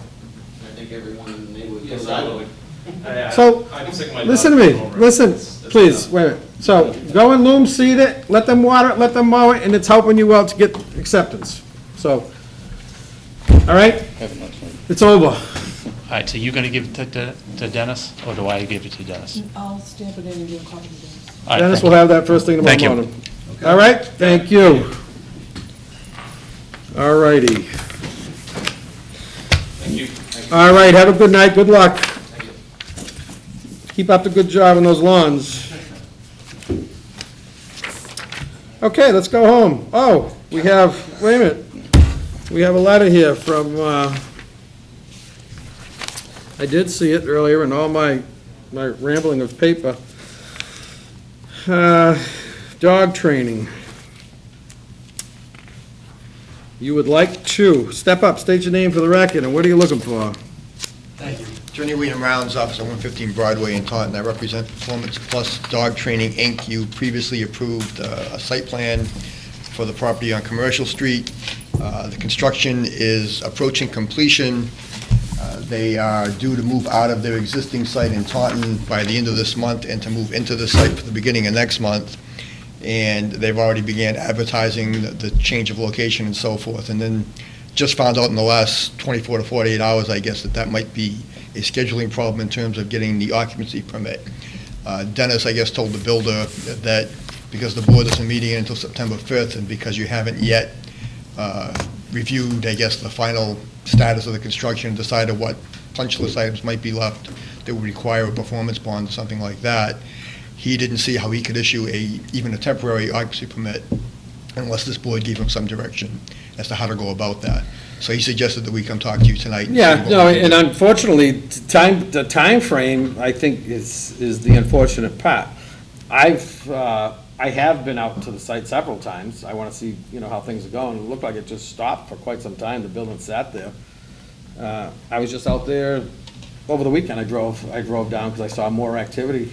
[SPEAKER 8] I think everyone in the neighborhood.
[SPEAKER 15] Yes, I would.
[SPEAKER 1] So,
[SPEAKER 15] I'm sick of my
[SPEAKER 1] listen to
[SPEAKER 15] dog
[SPEAKER 1] me,
[SPEAKER 15] going over it.
[SPEAKER 1] listen,
[SPEAKER 15] It's
[SPEAKER 1] please,
[SPEAKER 15] enough.
[SPEAKER 1] wait a minute. So, go and loom seed it, let them water it, let them mow it, and it's helping you out to get acceptance. So, all right? It's over.
[SPEAKER 14] All right, so you're gonna give it to Dennis, or do I give it to Dennis?
[SPEAKER 5] I'll stamp it in and give a copy to Dennis.
[SPEAKER 14] All right,
[SPEAKER 1] Dennis
[SPEAKER 14] thank
[SPEAKER 1] will have that first thing
[SPEAKER 14] Thank
[SPEAKER 1] tomorrow
[SPEAKER 14] you.
[SPEAKER 1] morning. All right, thank you. All righty.
[SPEAKER 15] Thank you.
[SPEAKER 1] All right, have a good night, good luck. Keep up the good job on those lawns. Okay, let's go home. Oh, we have, wait a minute, we have a letter here from, I did see it earlier in all my rambling of paper. Dog training. You would like to step up, state your name for the record, and what are you looking for?
[SPEAKER 16] Thank you. Attorney William Rounds, office at 115 Broadway in Taunton. I represent Performance Plus Dog Training, Inc. You previously approved a site plan for the property on Commercial Street. The construction is approaching completion. They are due to move out of their existing site in Taunton by the end of this month and to move into the site for the beginning of next month. And they've already began advertising the change of location and so forth. And then just found out in the last 24 to 48 hours, I guess, that might be a scheduling problem in terms of getting the occupancy permit. Dennis, I guess, told the builder that because the board isn't meeting until September 5th and because you haven't yet reviewed, I guess, the final status of the construction and decided what punch list items might be left that would require a performance bond or something like that, he didn't see how he could issue even a temporary occupancy permit unless this board gave him some direction as to how to go about that. So he suggested that we come talk to you tonight.
[SPEAKER 1] Yeah, no, and unfortunately, the time frame, I think, is the unfortunate part. I have been out to the site several times. I want to see, how things are going. It looked like it just stopped for quite some time. The building sat there. I was just out there over the weekend. I drove down because I saw more activity.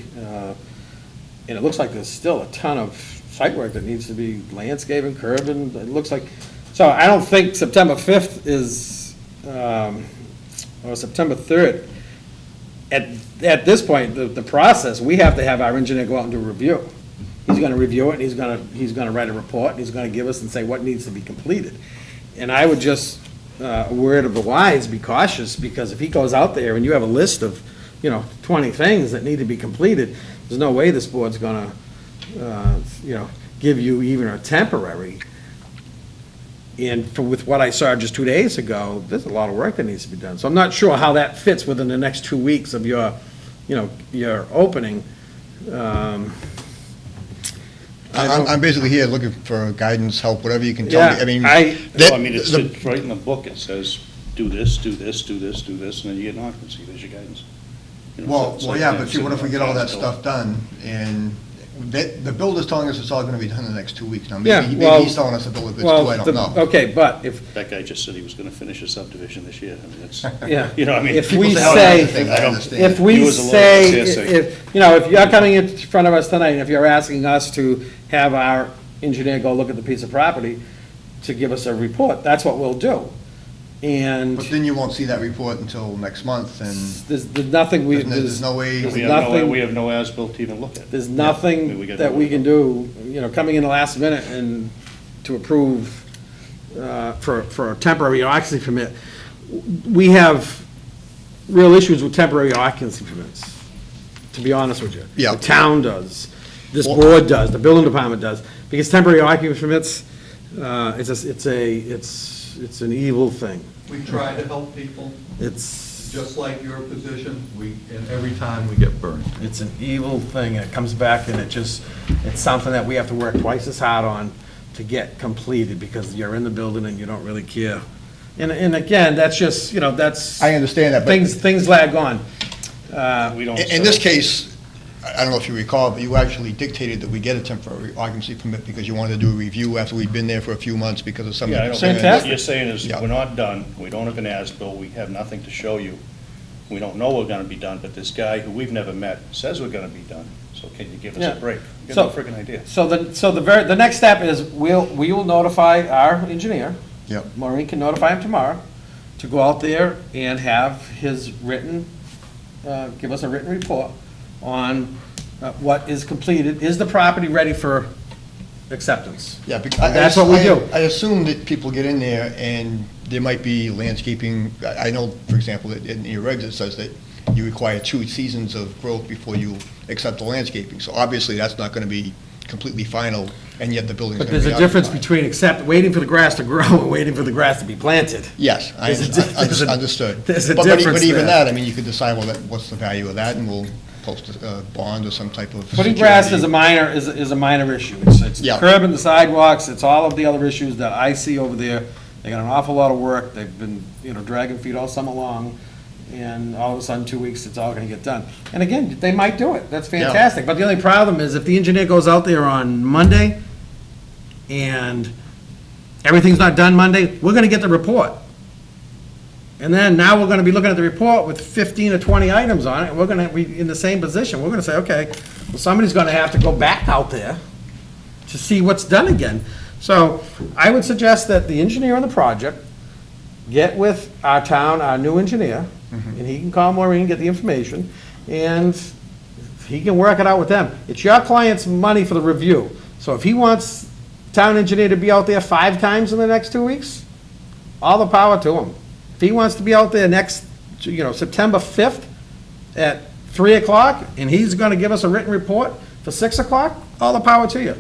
[SPEAKER 1] And it looks like there's still a ton of site work that needs to be landscaping, curbing. It looks like, so I don't think September 5th is, or September 3rd. At this point, the process, we have to have our engineer go out and do a review. He's gonna review it, and he's gonna write a report, and he's gonna give us and say what needs to be completed. And I would just, a word of the wise, be cautious, because if he goes out there and you have a list of, 20 things that need to be completed, there's no way this board's gonna, give you even a temporary. And with what I saw just 2 days ago, there's a lot of work that needs to be done. So I'm not sure how that fits within the next 2 weeks of your opening.
[SPEAKER 16] I'm basically here looking for guidance, help, whatever you can tell me.
[SPEAKER 3] It's right in the book. It says, do this, do this, do this, do this, and then you get an occupancy. There's your guidance.
[SPEAKER 16] Well, yeah, but see, what if we get all that stuff done, and the builder's telling us it's all gonna be done in the next 2 weeks now. Maybe he's telling us the builder is too, I don't know.
[SPEAKER 1] Okay, but if,
[SPEAKER 3] That guy just said he was gonna finish his subdivision this year. I mean, that's,
[SPEAKER 1] yeah.
[SPEAKER 3] If
[SPEAKER 1] we
[SPEAKER 3] people
[SPEAKER 1] say,
[SPEAKER 16] I understand.
[SPEAKER 1] if we
[SPEAKER 3] You as a lawyer,
[SPEAKER 1] say,
[SPEAKER 3] yes, sir.
[SPEAKER 1] if you're coming in front of us tonight, and if you're asking us to have our engineer go look at the piece of property to give us a report, that's what we'll do. And
[SPEAKER 16] But then you won't see that report until next month, and
[SPEAKER 1] there's nothing
[SPEAKER 16] there's no way.
[SPEAKER 3] we have no as-built to even look at.
[SPEAKER 1] There's nothing that we can do, coming in the last minute and to approve for a temporary occupancy permit. We have real issues with temporary occupancy permits, to be honest with you.
[SPEAKER 16] Yeah.
[SPEAKER 1] The town does, this board does, the building department does, because temporary occupancy permits, it's an evil thing.
[SPEAKER 4] We try to help people,
[SPEAKER 1] It's,
[SPEAKER 4] just like your position, and every time we get burned.
[SPEAKER 1] it's an evil thing, and it comes back, and it's something that we have to work twice as hard on to get completed, because you're in the building and you don't really care. And again, that's just, that's.
[SPEAKER 16] I understand that, but
[SPEAKER 1] Things lag on.
[SPEAKER 3] We don't.
[SPEAKER 16] in this case, I don't know if you recall, but you actually dictated that we get a temporary occupancy permit because you wanted to do a review after we'd been there for a few months because of some.
[SPEAKER 3] Yeah, I know.
[SPEAKER 1] Fantastic.
[SPEAKER 3] What you're saying is,
[SPEAKER 16] Yeah.
[SPEAKER 3] we're not done, we don't have an as-built, we have nothing to show you. We don't know we're gonna be done, but this guy who we've never met says we're gonna be done, so can you give us
[SPEAKER 1] Yeah.
[SPEAKER 3] a break? Get
[SPEAKER 1] So-
[SPEAKER 3] no freaking idea.
[SPEAKER 1] So the next step is, we will notify our engineer.
[SPEAKER 16] Yep.
[SPEAKER 1] Maureen can notify him tomorrow to go out there and have his written, give us a written report on what is completed. Is the property ready for acceptance?
[SPEAKER 16] Yeah, because
[SPEAKER 1] That's what we do.
[SPEAKER 16] I assume that people get in there and there might be landscaping. I know, for example, that in your regs, it says that you require 2 seasons of growth before you accept the landscaping. So obviously, that's not gonna be completely final, and yet the building's
[SPEAKER 1] But
[SPEAKER 16] going to be
[SPEAKER 1] there's a difference
[SPEAKER 16] occupied.
[SPEAKER 1] between waiting for the grass to grow and waiting for the grass to be planted.
[SPEAKER 16] Yes, I understood.
[SPEAKER 1] There's a
[SPEAKER 16] But
[SPEAKER 1] difference
[SPEAKER 16] even
[SPEAKER 1] there.
[SPEAKER 16] that, I mean, you could decide, well, what's the value of that, and we'll post a bond or some type of.
[SPEAKER 1] Putting grass
[SPEAKER 16] security.
[SPEAKER 1] is a minor issue. It's the
[SPEAKER 16] Yeah.
[SPEAKER 1] curb and the sidewalks, it's all of the other issues that I see over there. They got an awful lot of work, they've been, dragging feet all summer long, and all of a sudden, 2 weeks, it's all gonna get done. And again, they might do it, that's fantastic, but the only problem is if the engineer goes out there on Monday and everything's not done Monday, we're gonna get the report. And then now we're gonna be looking at the report with 15 or 20 items on it, and we're gonna be in the same position. We're gonna say, okay, well, somebody's gonna have to go back out there to see what's done again. So I would suggest that the engineer on the project get with our town, our new engineer, and he can call Maureen, get the information, and he can work it out with them. It's your client's money for the review. So if he wants town engineer to be out there 5 times in the next 2 weeks, all the power to him. If he wants to be out there next, September 5th at 3 o'clock, and he's gonna give us a written report for 6 o'clock, all the power to you.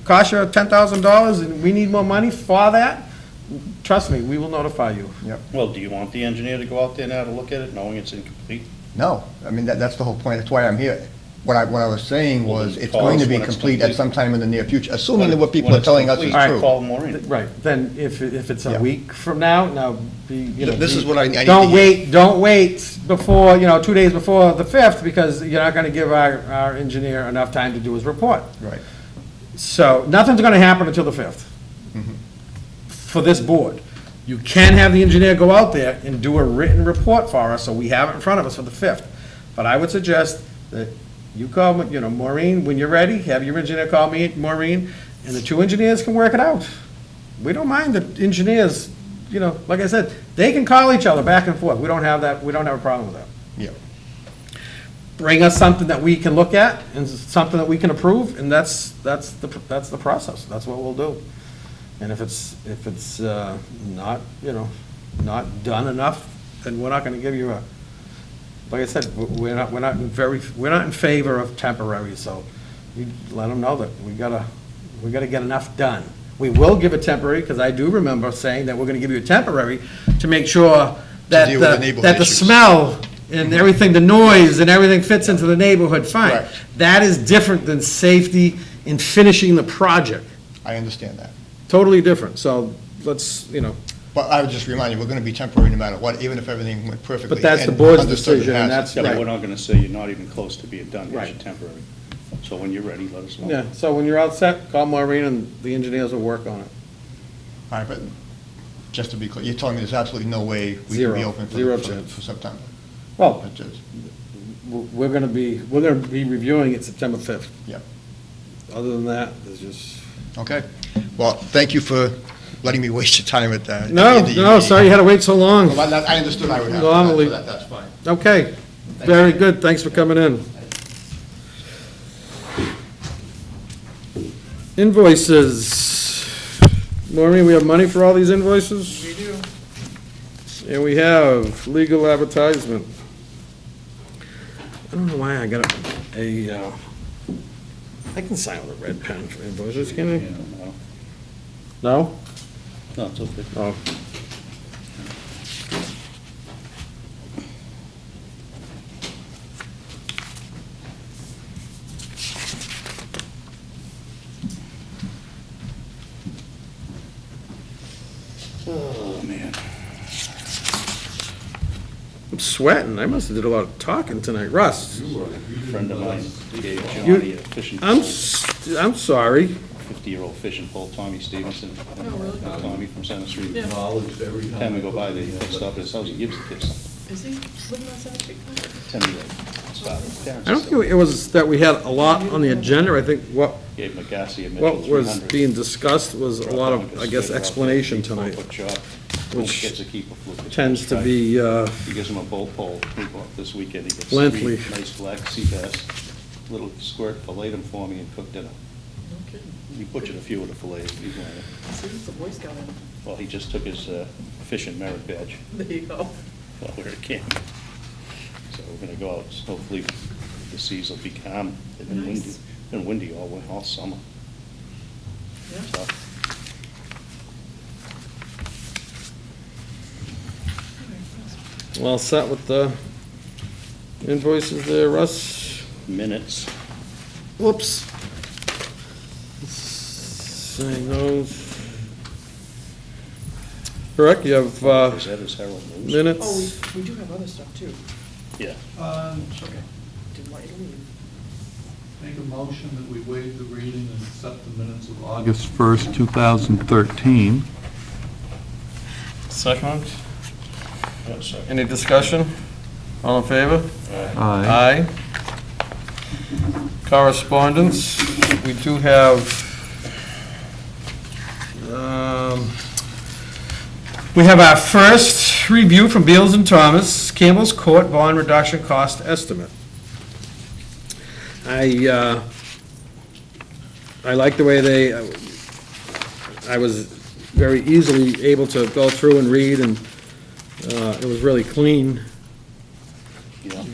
[SPEAKER 1] Cost you $10,000, and we need more money for that, trust me, we will notify you.
[SPEAKER 3] Well, do you want the engineer to go out there now to look at it, knowing it's incomplete?
[SPEAKER 16] No, I mean, that's the whole point, that's why I'm here. What I was saying
[SPEAKER 3] Well,
[SPEAKER 16] was,
[SPEAKER 3] then
[SPEAKER 16] it's
[SPEAKER 3] call
[SPEAKER 16] going to
[SPEAKER 3] us
[SPEAKER 16] be
[SPEAKER 3] when it's
[SPEAKER 16] complete at
[SPEAKER 3] complete.
[SPEAKER 16] some time in the near future, assuming that what people
[SPEAKER 3] When
[SPEAKER 16] are
[SPEAKER 3] it's
[SPEAKER 16] telling us is
[SPEAKER 3] complete,
[SPEAKER 16] true.
[SPEAKER 3] call Maureen.
[SPEAKER 1] Right, then if it's a
[SPEAKER 16] Yeah.
[SPEAKER 1] week from now,
[SPEAKER 16] This is what I need to
[SPEAKER 1] Don't
[SPEAKER 16] hear.
[SPEAKER 1] don't wait before, 2 days before the 5th, because you're not gonna give our engineer enough time to do his report.
[SPEAKER 16] Right.
[SPEAKER 1] So, nothing's gonna happen until the 5th. For this board. You can have the engineer go out there and do a written report for us, so we have it in front of us for the 5th. But I would suggest that you call, Maureen, when you're ready, have your engineer call me, Maureen, and the 2 engineers can work it out. We don't mind the engineers, like I said, they can call each other back and forth. We don't have that, we don't have a problem with that.
[SPEAKER 16] Yeah.
[SPEAKER 1] Bring us something that we can look at and something that we can approve, and that's the process. That's what we'll do. And if it's not, not done enough, then we're not gonna give you like I said, we're not in favor of temporary, so you let them know that we gotta get enough done. We will give a temporary, because I do remember saying that we're gonna give you a temporary to make sure that
[SPEAKER 16] deal with the neighborhood
[SPEAKER 1] that the
[SPEAKER 16] issues.
[SPEAKER 1] smell and everything, the noise and everything fits into the neighborhood fine.
[SPEAKER 16] Correct.
[SPEAKER 1] That is different than safety in finishing the project.
[SPEAKER 16] I understand that.
[SPEAKER 1] Totally different, so let's,
[SPEAKER 16] But I would just remind you, we're going to be temporary no matter what, even if everything went perfectly.
[SPEAKER 1] But that's the
[SPEAKER 16] and
[SPEAKER 1] board's
[SPEAKER 16] understood it
[SPEAKER 1] decision, and
[SPEAKER 16] has.
[SPEAKER 1] that's,
[SPEAKER 3] Yeah, but
[SPEAKER 1] right.
[SPEAKER 3] we're not gonna say you're not even close to being done, because
[SPEAKER 1] Right.
[SPEAKER 3] you're temporary. So when you're ready, let us know.
[SPEAKER 1] Yeah, so when you're all set, call Maureen and the engineers will work on it.
[SPEAKER 16] All right, but just to be clear, you're telling me there's absolutely no way we can be
[SPEAKER 1] Zero.
[SPEAKER 16] open
[SPEAKER 1] Zero
[SPEAKER 16] for
[SPEAKER 1] chance.
[SPEAKER 16] September?
[SPEAKER 1] Well,
[SPEAKER 16] But just-
[SPEAKER 1] we're gonna be reviewing it September 5th.
[SPEAKER 16] Yeah.
[SPEAKER 1] Other than that, there's just.
[SPEAKER 16] Okay. Well, thank you for letting me waste your time at that.
[SPEAKER 1] No, sorry you had to wait so long.
[SPEAKER 16] I understood I would have to,
[SPEAKER 1] Normally-
[SPEAKER 16] so that's fine.
[SPEAKER 1] Okay, very good, thanks for coming in. Invoices. Maureen, we have money for all these invoices?
[SPEAKER 5] We do.
[SPEAKER 1] And we have legal advertisement. I don't know why I got I can sign with a red pen for invoices, can I?
[SPEAKER 3] Yeah,
[SPEAKER 1] No?
[SPEAKER 3] no, it's okay.
[SPEAKER 1] Oh.
[SPEAKER 3] Oh, man.
[SPEAKER 1] I'm sweating, I must have did a lot of talking tonight. Russ?
[SPEAKER 3] A friend of mine gave
[SPEAKER 1] You-
[SPEAKER 3] Johnny a fishing
[SPEAKER 1] I'm,
[SPEAKER 3] pole,
[SPEAKER 1] I'm sorry.
[SPEAKER 3] 50-year-old fishing pole, Tommy Stevenson.
[SPEAKER 5] really?
[SPEAKER 3] Tommy from Center Street.
[SPEAKER 5] Yeah.
[SPEAKER 3] Time we go by, they stop at his house, he gives the kids something.
[SPEAKER 5] Is he living on South Street?
[SPEAKER 3] 10-year-old. Stop.
[SPEAKER 1] I don't think it was that we had a lot on the agenda. I think what
[SPEAKER 3] Gave McGassie a Mitchell
[SPEAKER 1] what was
[SPEAKER 3] 300.
[SPEAKER 1] being discussed was a lot of, I guess, explanation tonight,
[SPEAKER 3] Which
[SPEAKER 1] which
[SPEAKER 3] gets a keeper fluke.
[SPEAKER 1] tends to be,
[SPEAKER 3] He gives him a bolt pole, he bought this weekend, he gets
[SPEAKER 1] Lengthy.
[SPEAKER 3] 3 nice black sea bass, little squirt, filleted them for me and cooked dinner.
[SPEAKER 5] No kidding.
[SPEAKER 3] He butchered a few of the fillets, he's one of them.
[SPEAKER 5] See, he's a Boy Scout. in him.
[SPEAKER 3] Well, he just took his fishing merit badge
[SPEAKER 5] There you go.
[SPEAKER 3] while we were at camp. So we're gonna go out, hopefully the seas will be calm. They've been windy,
[SPEAKER 5] Nice.
[SPEAKER 3] been windy all summer.
[SPEAKER 5] Yeah.
[SPEAKER 1] Well set with the invoices there, Russ?
[SPEAKER 12] Minutes.
[SPEAKER 1] Whoops. Sign those. Correct, you have
[SPEAKER 12] Is that his Herald News?
[SPEAKER 1] minutes?
[SPEAKER 5] Oh, we do have other stuff too.
[SPEAKER 12] Yeah.
[SPEAKER 5] Okay. Didn't want you to leave.
[SPEAKER 4] Make a motion that we waive the reading and accept the minutes of August 1st, 2013.
[SPEAKER 1] Second. Any discussion? All in favor?
[SPEAKER 4] Aye.
[SPEAKER 1] Aye. Correspondence, we do have, we have our first review from Beals and Thomas, Campbell's Court Bond Reduction Cost Estimate. I like the way I was very easily able to go through and read, and it was really clean,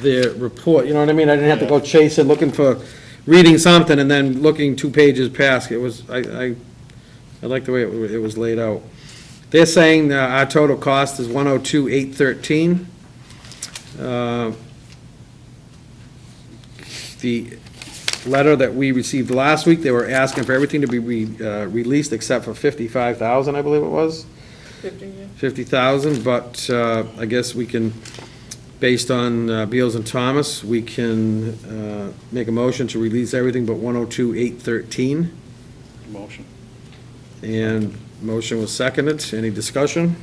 [SPEAKER 1] their report, you know what I mean? I didn't have to go chase it, looking for, reading something and then looking 2 pages past. It was, I like the way it was laid out. They're saying our total cost is $102,813. The letter that we received last week, they were asking for everything to be released except for $55,000, I believe it was. 50,000, but I guess we can, based on Beals and Thomas, we can make a motion to release everything but $102,813.
[SPEAKER 12] Motion.
[SPEAKER 1] And motion was seconded. Any discussion?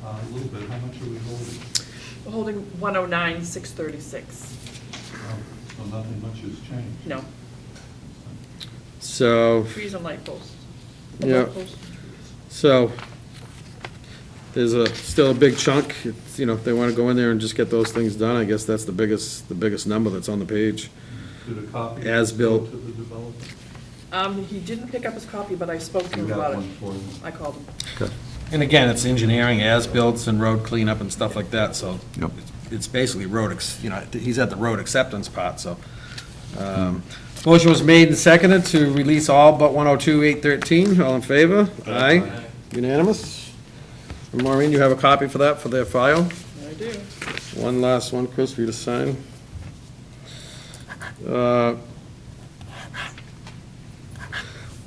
[SPEAKER 4] A little bit, how much are we holding?
[SPEAKER 5] We're holding 109,636.
[SPEAKER 4] So nothing much has changed.
[SPEAKER 5] No,
[SPEAKER 1] So,
[SPEAKER 5] trees and light posts.
[SPEAKER 1] yeah, so there's still a big chunk. It's, you know, if they want to go in there and just get those things done, I guess that's the biggest number that's on the page.
[SPEAKER 4] Did a copy
[SPEAKER 1] As
[SPEAKER 4] go
[SPEAKER 1] built.
[SPEAKER 4] to the developer?
[SPEAKER 5] He didn't pick up his copy, but I spoke to him
[SPEAKER 4] You got
[SPEAKER 5] about it.
[SPEAKER 4] one for him.
[SPEAKER 5] I called him.
[SPEAKER 4] Okay.
[SPEAKER 1] And again, it's engineering, as-built and road cleanup and stuff like that, so
[SPEAKER 4] Yep.
[SPEAKER 1] it's basically he's at the road acceptance part, so. Motion was made and seconded to release all but 102,813. All in favor? Aye. Unanimous? And Maureen, you have a copy for that, for their file?
[SPEAKER 5] I do.
[SPEAKER 1] One last one, Chris, for you to sign.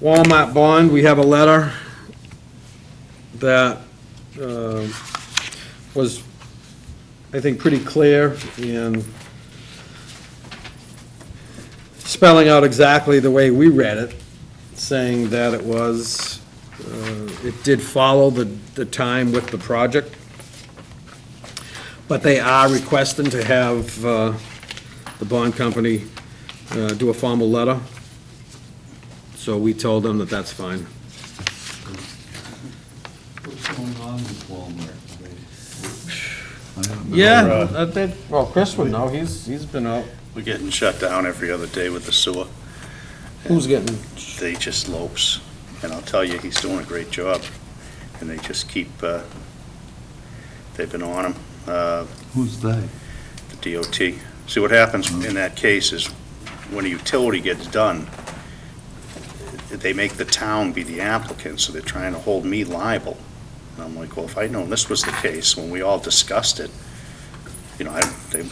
[SPEAKER 1] Walmart bond, we have a letter that was, I think, pretty clear in spelling out exactly the way we read it, saying that it was, it did follow the time with the project, but they are requesting to have the bond company do a formal letter. So we told them that that's fine.
[SPEAKER 4] What's going on with Walmart? I don't know.
[SPEAKER 1] Yeah, well, Chris would know, he's been out.
[SPEAKER 3] We're getting shut down every other day with the sewer.
[SPEAKER 1] Who's getting?
[SPEAKER 3] They just Lopes, and I'll tell you, he's doing a great job. And they just keep, they've been on him.
[SPEAKER 4] Who's they?
[SPEAKER 3] The DOT. See, what happens in that case is when a utility gets done, they make the town be the applicant, so they're trying to hold me liable. And I'm like, well, if I'd known this was the case, when we all discussed it, you know, they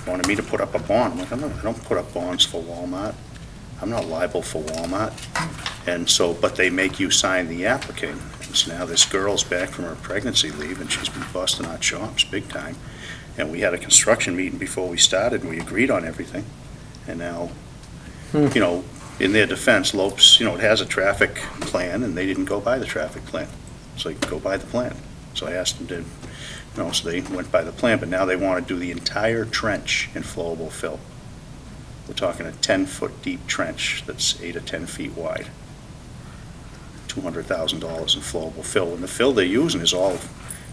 [SPEAKER 3] wanted me to put up a bond. I'm like, I don't put up bonds for Walmart. I'm not liable for Walmart. And so, but they make you sign the applicant. And so now this girl's back from her pregnancy leave, and she's been busting out chops big time. And we had a construction meeting before we started, and we agreed on everything. And now, you know, in their defense, Lopes, you know, it has a traffic plan, and they didn't go by the traffic plan. So you go by the plan. So I asked them to, you know, so they went by the plan, but now they want to do the entire trench in flowable fill. We're talking a 10-foot deep trench that's 8 or 10 feet wide. $200,000 in flowable fill. And the fill they're using is all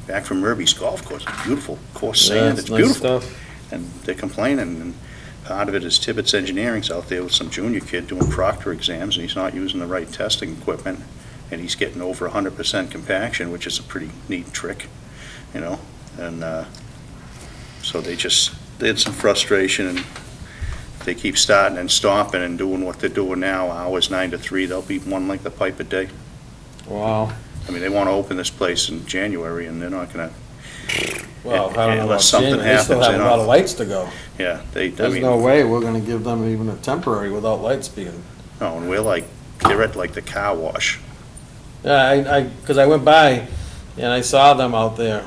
[SPEAKER 3] back from Murby's golf course. It's beautiful, coarse sand,
[SPEAKER 1] it's
[SPEAKER 3] it's
[SPEAKER 1] nice
[SPEAKER 3] beautiful.
[SPEAKER 1] stuff.
[SPEAKER 3] And they're complaining, and part of it is Tibbetts Engineering's out there with some junior kid doing proctor exams, and he's not using the right testing equipment, and he's getting over 100% compaction, which is a pretty neat trick, you know? And so they had some frustration, and they keep starting and stopping and doing what they're doing now, hours 9 to 3, they'll be one length of pipe a day.
[SPEAKER 1] Wow.
[SPEAKER 3] I mean, they want to open this place in January, and they're not going to,
[SPEAKER 1] Well, I don't know about
[SPEAKER 3] unless something
[SPEAKER 1] January. They still
[SPEAKER 3] happens,
[SPEAKER 1] have a
[SPEAKER 3] they're
[SPEAKER 1] lot
[SPEAKER 3] not-
[SPEAKER 1] of lights to go.
[SPEAKER 3] yeah, I
[SPEAKER 1] There's
[SPEAKER 3] mean,
[SPEAKER 1] no way we're gonna give them even a temporary without lights being.
[SPEAKER 3] no, and we're like, they're at like the car wash.
[SPEAKER 1] Yeah, because I went by and I saw them out there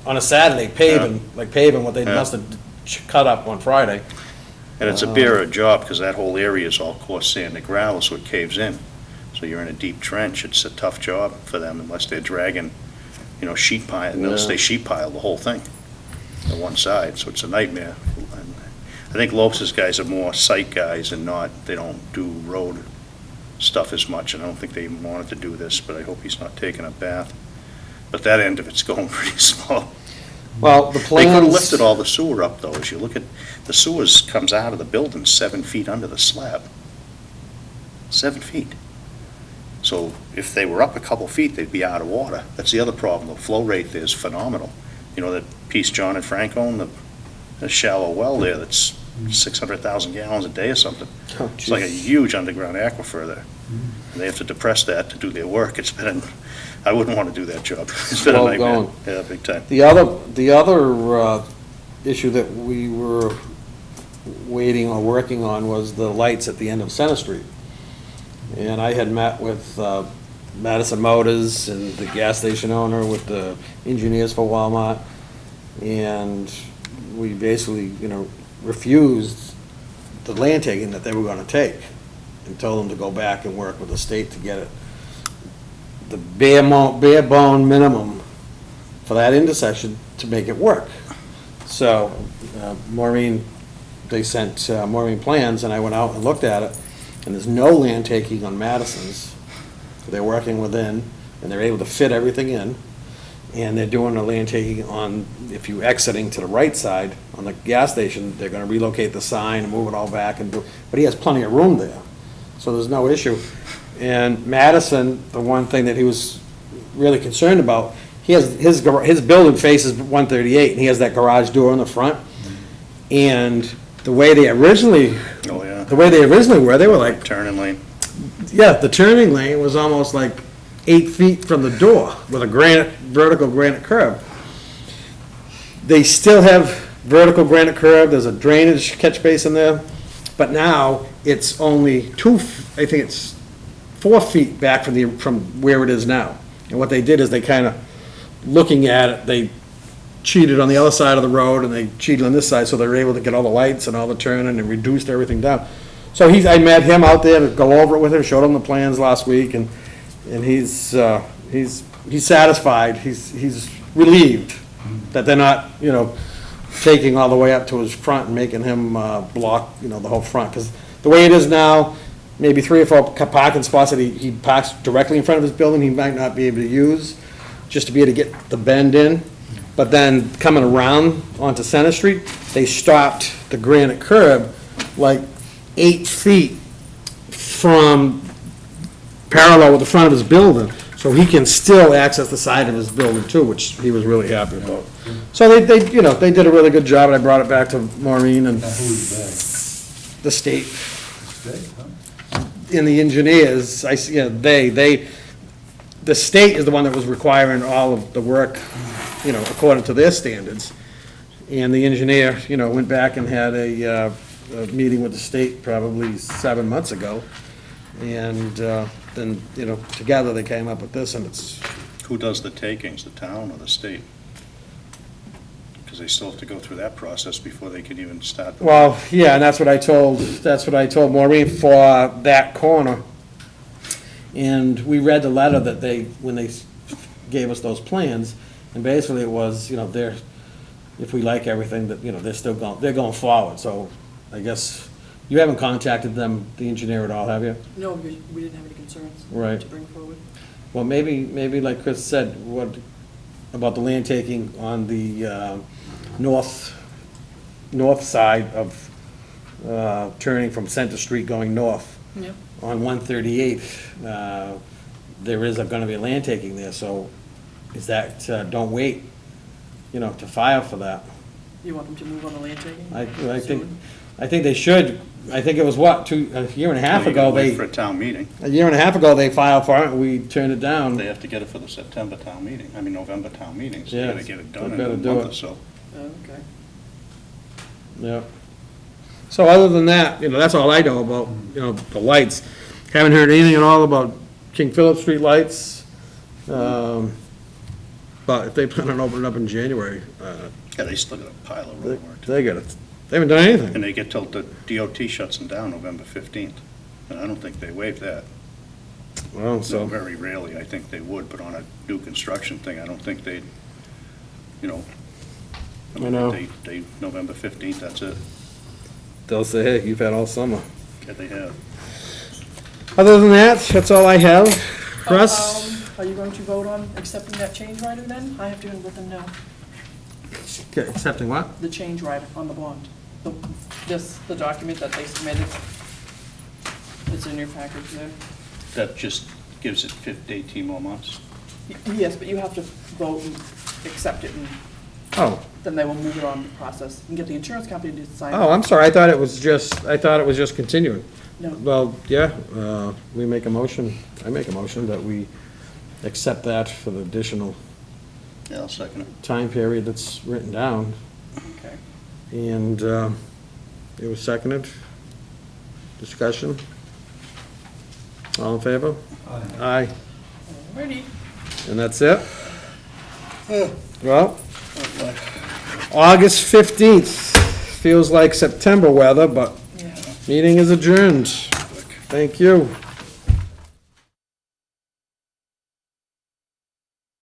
[SPEAKER 1] on a Saturday paving what they
[SPEAKER 3] Yeah.
[SPEAKER 1] must have cut up on Friday.
[SPEAKER 3] And it's a bigger job, because that whole area is all coarse sand and gravel, so it caves in. So you're in a deep trench. It's a tough job for them unless they're dragging, sheet pile, unless they sheet pile the whole thing on one side, so it's a nightmare. And I think Lopes's guys are more site guys and they don't do road stuff as much, and I don't think they even wanted to do this, but I hope he's not taking a bath. But that end of it's going pretty slow.
[SPEAKER 1] Well, the
[SPEAKER 3] They could have
[SPEAKER 1] plans.
[SPEAKER 3] lifted all the sewer up, though. As you look at, the sewers comes out of the building 7 feet under the slab. 7 feet. So if they were up a couple feet, they'd be out of water. That's the other problem. The flow rate there is phenomenal. That piece John and Frank own, the shallow well there, that's 600,000 gallons a day or something.
[SPEAKER 1] Oh,
[SPEAKER 3] It's like a huge underground aquifer there. And they have to depress that to do their work. I wouldn't want to do that job. It's been a
[SPEAKER 1] Slow
[SPEAKER 3] nightmare.
[SPEAKER 1] going.
[SPEAKER 3] Yeah, big time.
[SPEAKER 1] The other issue that we were waiting or working on was the lights at the end of Center Street. And I had met with Madison Motors and the gas station owner, with the engineers for Walmart, and we basically, refused the land taking that they were gonna take, and told them to go back and work with the state to get it. The bare bone minimum for that intersection to make it work. So Maureen, they sent Maureen plans, and I went out and looked at it, and there's no land taking on Madison's. They're working within, and they're able to fit everything in, and they're doing a land taking on, if you exiting to the right side on the gas station, they're gonna relocate the sign and move it all back but he has plenty of room there, so there's no issue. And Madison, the one thing that he was really concerned about, his building faces 138, and he has that garage door in the front. And the way they originally were, they were like,
[SPEAKER 3] Turning lane.
[SPEAKER 1] yeah, the turning lane was almost like 8 feet from the door with a vertical granite curb. They still have vertical granite curb, there's a drainage catch basin there, but now it's only 4 feet back from where it is now. And what they did is they kind of, looking at it, they cheated on the other side of the road and they cheated on this side, so they were able to get all the lights and all the turning and reduced everything down. So I met him out there to go over it with him, showed him the plans last week, and he's satisfied, he's relieved that they're not, taking all the way up to his front and making him block, the whole front. Because the way it is now, maybe 3 or 4 parking spots that he parks directly in front of his building, he might not be able to use, just to be able to get the bend in. But then coming around onto Center Street, they stopped the granite curb like 8 feet from parallel with the front of his building, so he can still access the side of his building too, which he was really happy about. So they did a really good job, and I brought it back to Maureen and the state. And the engineers, the state is the one that was requiring all of the work, according to their standards. And the engineer, went back and had a meeting with the state probably 7 months ago. And then, together they came up with this, and it's.
[SPEAKER 3] Who does the takings, the town or the state? Because they still have to go through that process before they can even start.
[SPEAKER 1] Well, yeah, and that's what I told Maureen for that corner. And we read the letter that when they gave us those plans, and basically it was, if we like everything, that, they're going forward. So I guess you haven't contacted them, the engineer, at all, have you?
[SPEAKER 5] No, we didn't have any concerns
[SPEAKER 1] Right.
[SPEAKER 5] to bring forward.
[SPEAKER 1] Well, maybe like Chris said, what about the land taking on the north side of turning from Center Street going north?
[SPEAKER 5] Yep.
[SPEAKER 1] On 138, there is going to be a land taking there, so is that, don't wait, to file for that.
[SPEAKER 5] You want them to move on the land taking?
[SPEAKER 1] I think they should, I think it was what, a year and a half
[SPEAKER 3] Well, you gotta
[SPEAKER 1] ago,
[SPEAKER 3] wait for a town meeting.
[SPEAKER 1] a year and a half ago, they filed for it, and we turned it down.
[SPEAKER 3] They have to get it for the September town meeting, November town meeting, so they
[SPEAKER 1] Yeah,
[SPEAKER 3] gotta get it done
[SPEAKER 1] they
[SPEAKER 3] in a
[SPEAKER 1] better do
[SPEAKER 3] month
[SPEAKER 1] it.
[SPEAKER 3] or so.
[SPEAKER 5] Okay.
[SPEAKER 1] Yeah. So other than that, that's all I know about, the lights. Haven't heard anything at all about King Philip Street lights. But if they plan on opening up in January,
[SPEAKER 3] Yeah, they still got a pile of road work.
[SPEAKER 1] they haven't done anything.
[SPEAKER 3] And they get till the DOT shuts them down November 15th. And I don't think they waive that.
[SPEAKER 1] Well,
[SPEAKER 3] So
[SPEAKER 1] so,
[SPEAKER 3] very rarely, I think they would, but on a new construction thing, I don't think they'd,
[SPEAKER 1] I know.
[SPEAKER 3] They, November 15th, that's it.
[SPEAKER 1] They'll say, hey, you've had all summer.
[SPEAKER 3] Yeah, they have.
[SPEAKER 1] Other than that, that's all I have. Russ?
[SPEAKER 5] Are you going to vote on accepting that change rider then? I have to let them know.
[SPEAKER 1] Okay, accepting what?
[SPEAKER 5] The change rider on the bond. The document that they submitted. It's in your package there.
[SPEAKER 3] That just gives it 18 more months.
[SPEAKER 5] Yes, but you have to vote and accept it, and
[SPEAKER 1] Oh,
[SPEAKER 5] then they will move it on the process and get the insurance company to sign it.
[SPEAKER 1] oh, I'm sorry, I thought it was just continuing.
[SPEAKER 5] No.
[SPEAKER 1] Well, yeah, I make a motion that we accept that for the additional
[SPEAKER 3] Yeah, I'll second it.
[SPEAKER 1] time period that's written down.
[SPEAKER 5] Okay.
[SPEAKER 1] And it was seconded. Discussion? All in favor? Aye.
[SPEAKER 5] Alrighty.
[SPEAKER 1] And that's it? Well, August 15th. Feels like September weather, but
[SPEAKER 5] Yeah.
[SPEAKER 1] meeting is adjourned. Thank you.